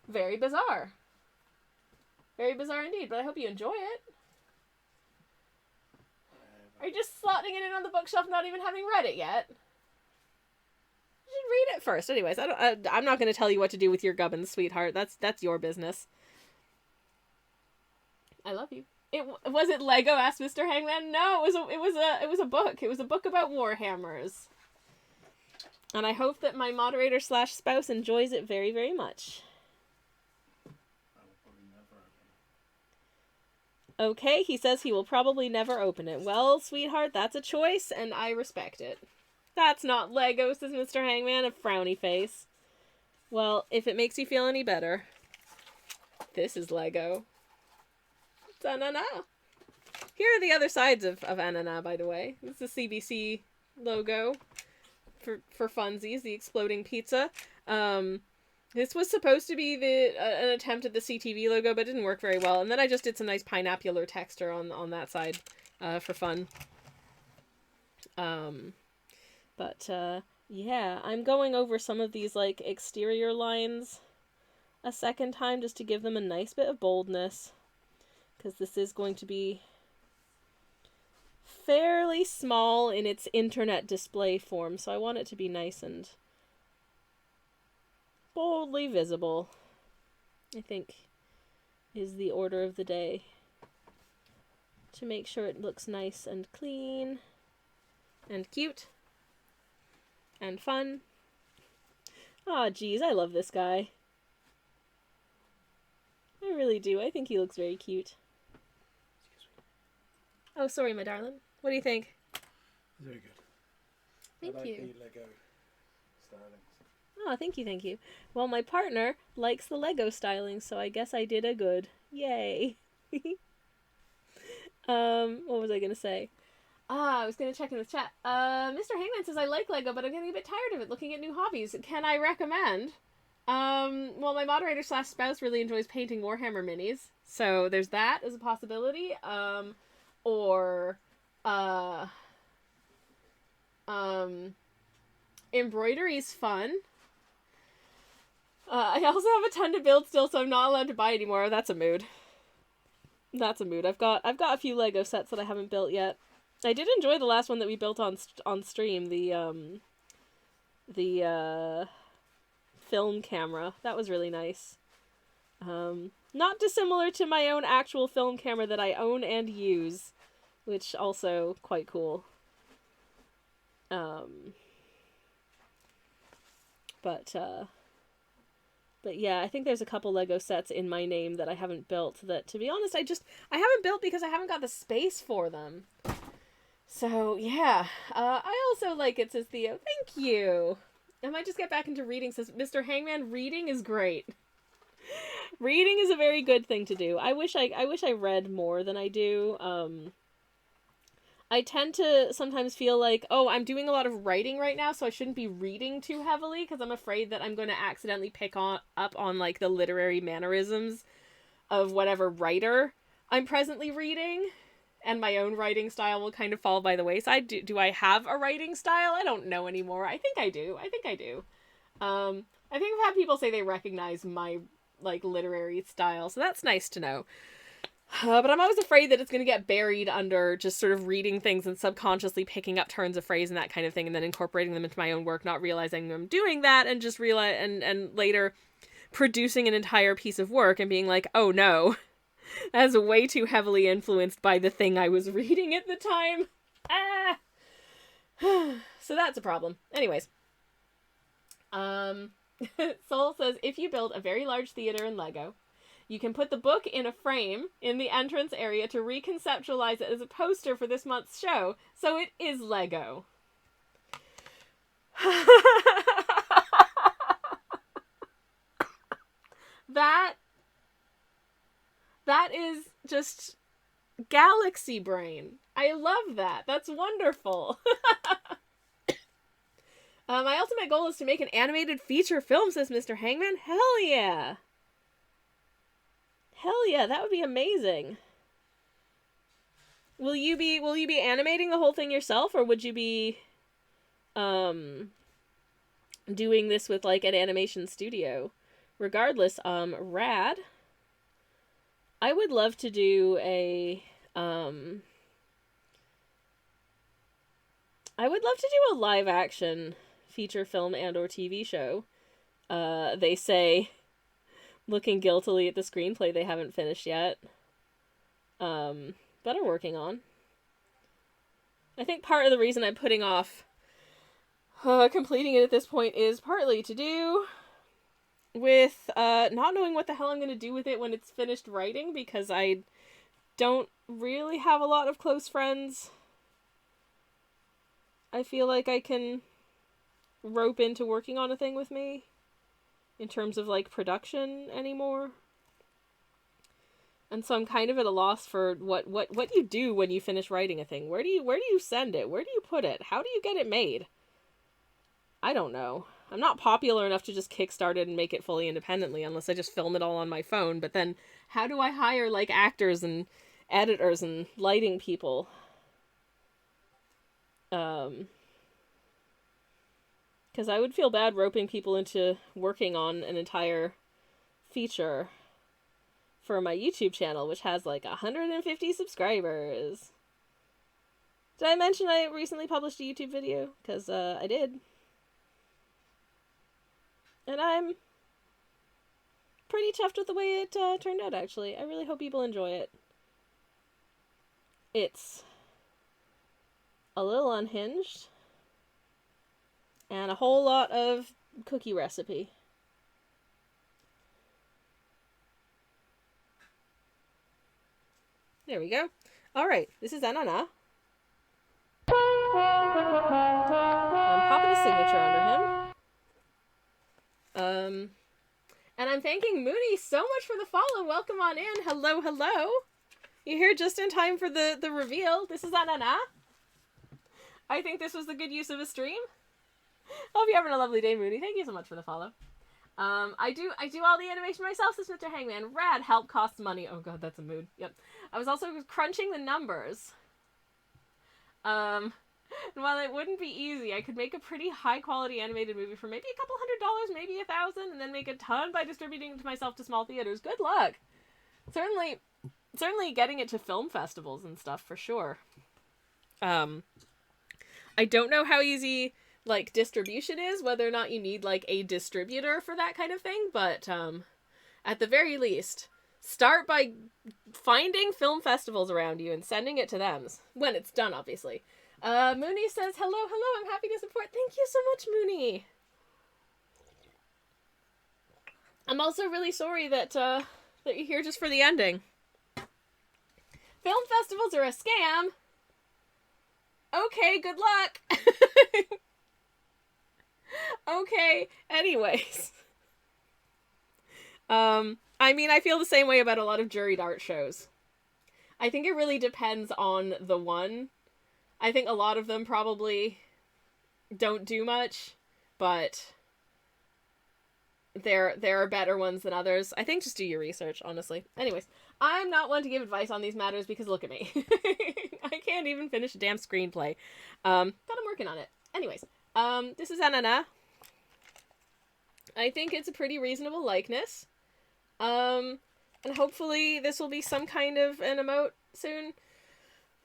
Very bizarre. Very bizarre indeed, but I hope you enjoy it. Are you just slotting it in on the bookshelf, not even having read it yet? You should read it first. Anyways, I'm not going to tell you what to do with your gubbins, sweetheart. That's your business. I love you. Was it Lego? Asked Mr. Hangman. No, it was a book. It was a book about Warhammers. And I hope that my moderator / spouse enjoys it very, very much. I will probably never open it. Okay, he says he will probably never open it. Well, sweetheart, that's a choice, and I respect it. That's not Lego, says Mr. Hangman, a frowny face. Well, if it makes you feel any better, this is Lego. It's Ananas. Here are the other sides of Ananas, by the way. This is the CBC logo for funsies, the exploding pizza. This was supposed to be an attempt at the CTV logo, but it didn't work very well. And then I just did some nice pineappular texture on that side for fun. Yeah, I'm going over some of these, like, exterior lines a second time just to give them a nice bit of boldness. Because this is going to be fairly small in its internet display form, so I want it to be nice and boldly visible, I think, is the order of the day. To make sure it looks nice and clean and cute and fun. Aw, geez, I love this guy. I really do. I think he looks very cute. Oh, sorry, my darling. What do you think? Very good. Thank I like you. the Lego stylings. Oh, thank you, thank you. Well, my partner likes the Lego styling, so I guess I did a good. Yay. What was I gonna say? I was gonna check in the chat. Mr. Hangman says, I like Lego, but I'm getting a bit tired of it looking at new hobbies. Can I recommend? Well, my moderator / spouse really enjoys painting Warhammer minis, so there's that as a possibility. Embroidery's fun. I also have a ton to build still, so I'm not allowed to buy anymore. That's a mood. That's a mood. I've got a few Lego sets that I haven't built yet. I did enjoy the last one that we built on stream, the film camera. That was really nice. Not dissimilar to my own actual film camera that I own and use, which also quite cool. But yeah, I think there's a couple Lego sets in my name that I haven't built that, to be honest, I haven't built because I haven't got the space for them. So, yeah. I also like it, says Theo. Thank you. I might just get back into reading, says Mr. Hangman. Reading is great. Reading is a very good thing to do. I wish I read more than I do. I tend to sometimes feel like, oh, I'm doing a lot of writing right now, so I shouldn't be reading too heavily, because I'm afraid that I'm going to accidentally pick up on, like, the literary mannerisms of whatever writer I'm presently reading, and my own writing style will kind of fall by the wayside. Do I have a writing style? I don't know anymore. I think I do. I think I think I've had people say they recognize my, like, literary style, so that's nice to know. But I'm always afraid that it's going to get buried under just sort of reading things and subconsciously picking up turns of phrase and that kind of thing, and then incorporating them into my own work, not realizing I'm doing that, and just and later producing an entire piece of work and being like, oh no, that's way too heavily influenced by the thing I was reading at the time. So that's a problem. Anyways. Soul says, if you build a very large theater in Lego, you can put the book in a frame in the entrance area to reconceptualize it as a poster for this month's show, so it is Lego. That is just galaxy brain. I love that. That's wonderful. My ultimate goal is to make an animated feature film, says Mr. Hangman. Hell yeah. Hell yeah, that would be amazing. Will you be animating the whole thing yourself, or would you be doing this with, like, an animation studio? Regardless, rad. I would love to do a live action feature film and or TV show. They say, looking guiltily at the screenplay they haven't finished yet, but are working on. I think part of the reason I'm putting off completing it at this point is partly to do with not knowing what the hell I'm going to do with it when it's finished writing, because I don't really have a lot of close friends I feel like I can rope into working on a thing with me in terms of like production anymore. And so I'm kind of at a loss for what you do when you finish writing a thing. Where do you send it? Where do you put it? How do you get it made? I don't know. I'm not popular enough to just kickstart it and make it fully independently unless I just film it all on my phone. But then how do I hire like actors and editors and lighting people? Because I would feel bad roping people into working on an entire feature for my YouTube channel, which has like 150 subscribers. Did I mention I recently published a YouTube video? Because I did. And I'm pretty chuffed with the way it turned out, actually. I really hope people enjoy it. It's a little unhinged. And a whole lot of cookie recipe. There we go. Alright, this is Ananas. I'm popping a signature under him. And I'm thanking Mooney so much for the follow. Welcome on in. Hello, hello. You're here just in time for the reveal. This is Ananas. I think this was the good use of a stream. Hope you're having a lovely day, Mooney. Thank you so much for the follow. I do all the animation myself, says Mr. Hangman. Rad, help costs money. Oh god, that's a mood. Yep. I was also crunching the numbers. And while it wouldn't be easy, I could make a pretty high quality animated movie for maybe a couple $100, maybe $1,000, and then make a ton by distributing it to myself to small theaters. Good luck. Certainly getting it to film festivals and stuff for sure. I don't know how easy like distribution is, whether or not you need like a distributor for that kind of thing, but at the very least, start by finding film festivals around you and sending it to them when it's done, obviously. Mooney says, hello, I'm happy to support. Thank you so much, Mooney. I'm also really sorry that you're here just for the ending. Film festivals are a scam. Okay, good luck. Okay, anyways. I mean, I feel the same way about a lot of juried art shows. I think it really depends on the one. I think a lot of them probably don't do much, but there are better ones than others. I think just do your research, honestly. Anyways, I'm not one to give advice on these matters because look at me. I can't even finish a damn screenplay. But I'm working on it. Anyways, this is Ananas. I think it's a pretty reasonable likeness. And hopefully this will be some kind of an emote soon.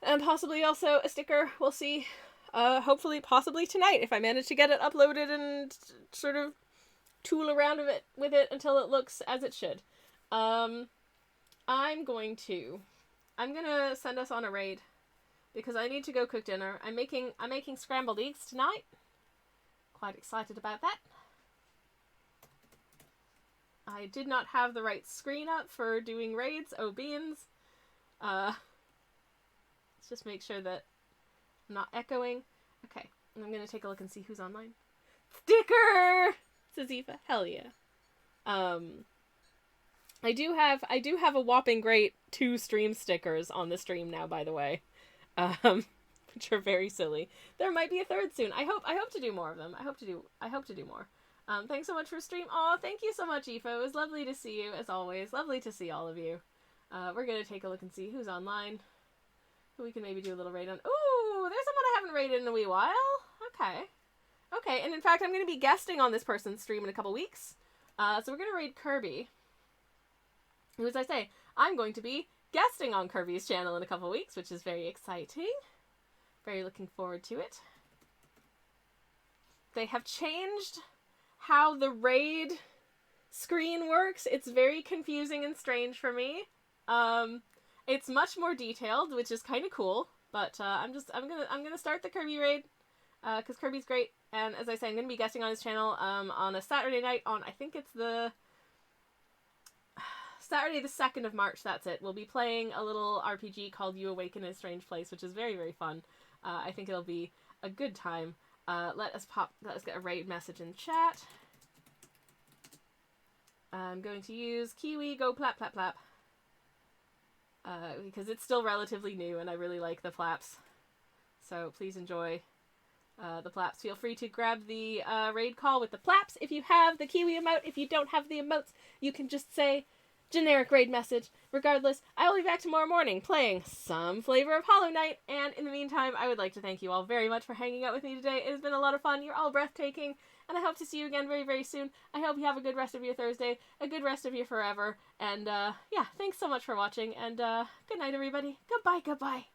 And possibly also a sticker. We'll see. Hopefully, possibly tonight, if I manage to get it uploaded and sort of tool around with it until it looks as it should. I'm gonna send us on a raid because I need to go cook dinner. I'm making scrambled eggs tonight. Quite excited about that. I did not have the right screen up for doing raids. Oh, beans. Let's just make sure that I'm not echoing. Okay, I'm gonna take a look and see who's online. Sticker! Says Eva. Hell yeah. I do have a whopping great 2 stream stickers on the stream now, by the way. Which are very silly. There might be a 3rd soon. I hope to do more of them. I hope to do more. Thanks so much for stream. Oh, thank you so much, Aoife. It was lovely to see you, as always. Lovely to see all of you. We're gonna take a look and see who's online. Who we can maybe do a little raid on. Ooh, there's someone I haven't raided in a wee while. Okay, and in fact, I'm gonna be guesting on this person's stream in a couple weeks. So we're gonna raid Kirby. Who, as I say, I'm going to be guesting on Kirby's channel in a couple weeks, which is very exciting. Very looking forward to it. They have changed how the raid screen works. It's very confusing and strange for me. It's much more detailed, which is kind of cool. But I'm gonna start the Kirby raid because Kirby's great And as I say, I'm going to be guesting on his channel on a Saturday night on, I think it's the Saturday the 2nd of March, that's it. We'll be playing a little RPG called You Awaken in a Strange Place, which is very, very fun. I think it'll be a good time. Let us get a raid message in chat. I'm going to use Kiwi Go Plap Plap Plap. Because it's still relatively new and I really like the flaps. So please enjoy the flaps. Feel free to grab the raid call with the flaps if you have the Kiwi emote. If you don't have the emotes, you can just say generic raid message. Regardless, I will be back tomorrow morning playing some flavor of Hollow Knight. And in the meantime, I would like to thank you all very much for hanging out with me today. It has been a lot of fun. You're all breathtaking. And I hope to see you again very, very soon. I hope you have a good rest of your Thursday, a good rest of your forever. And yeah, thanks so much for watching. And good night, everybody. Goodbye, goodbye.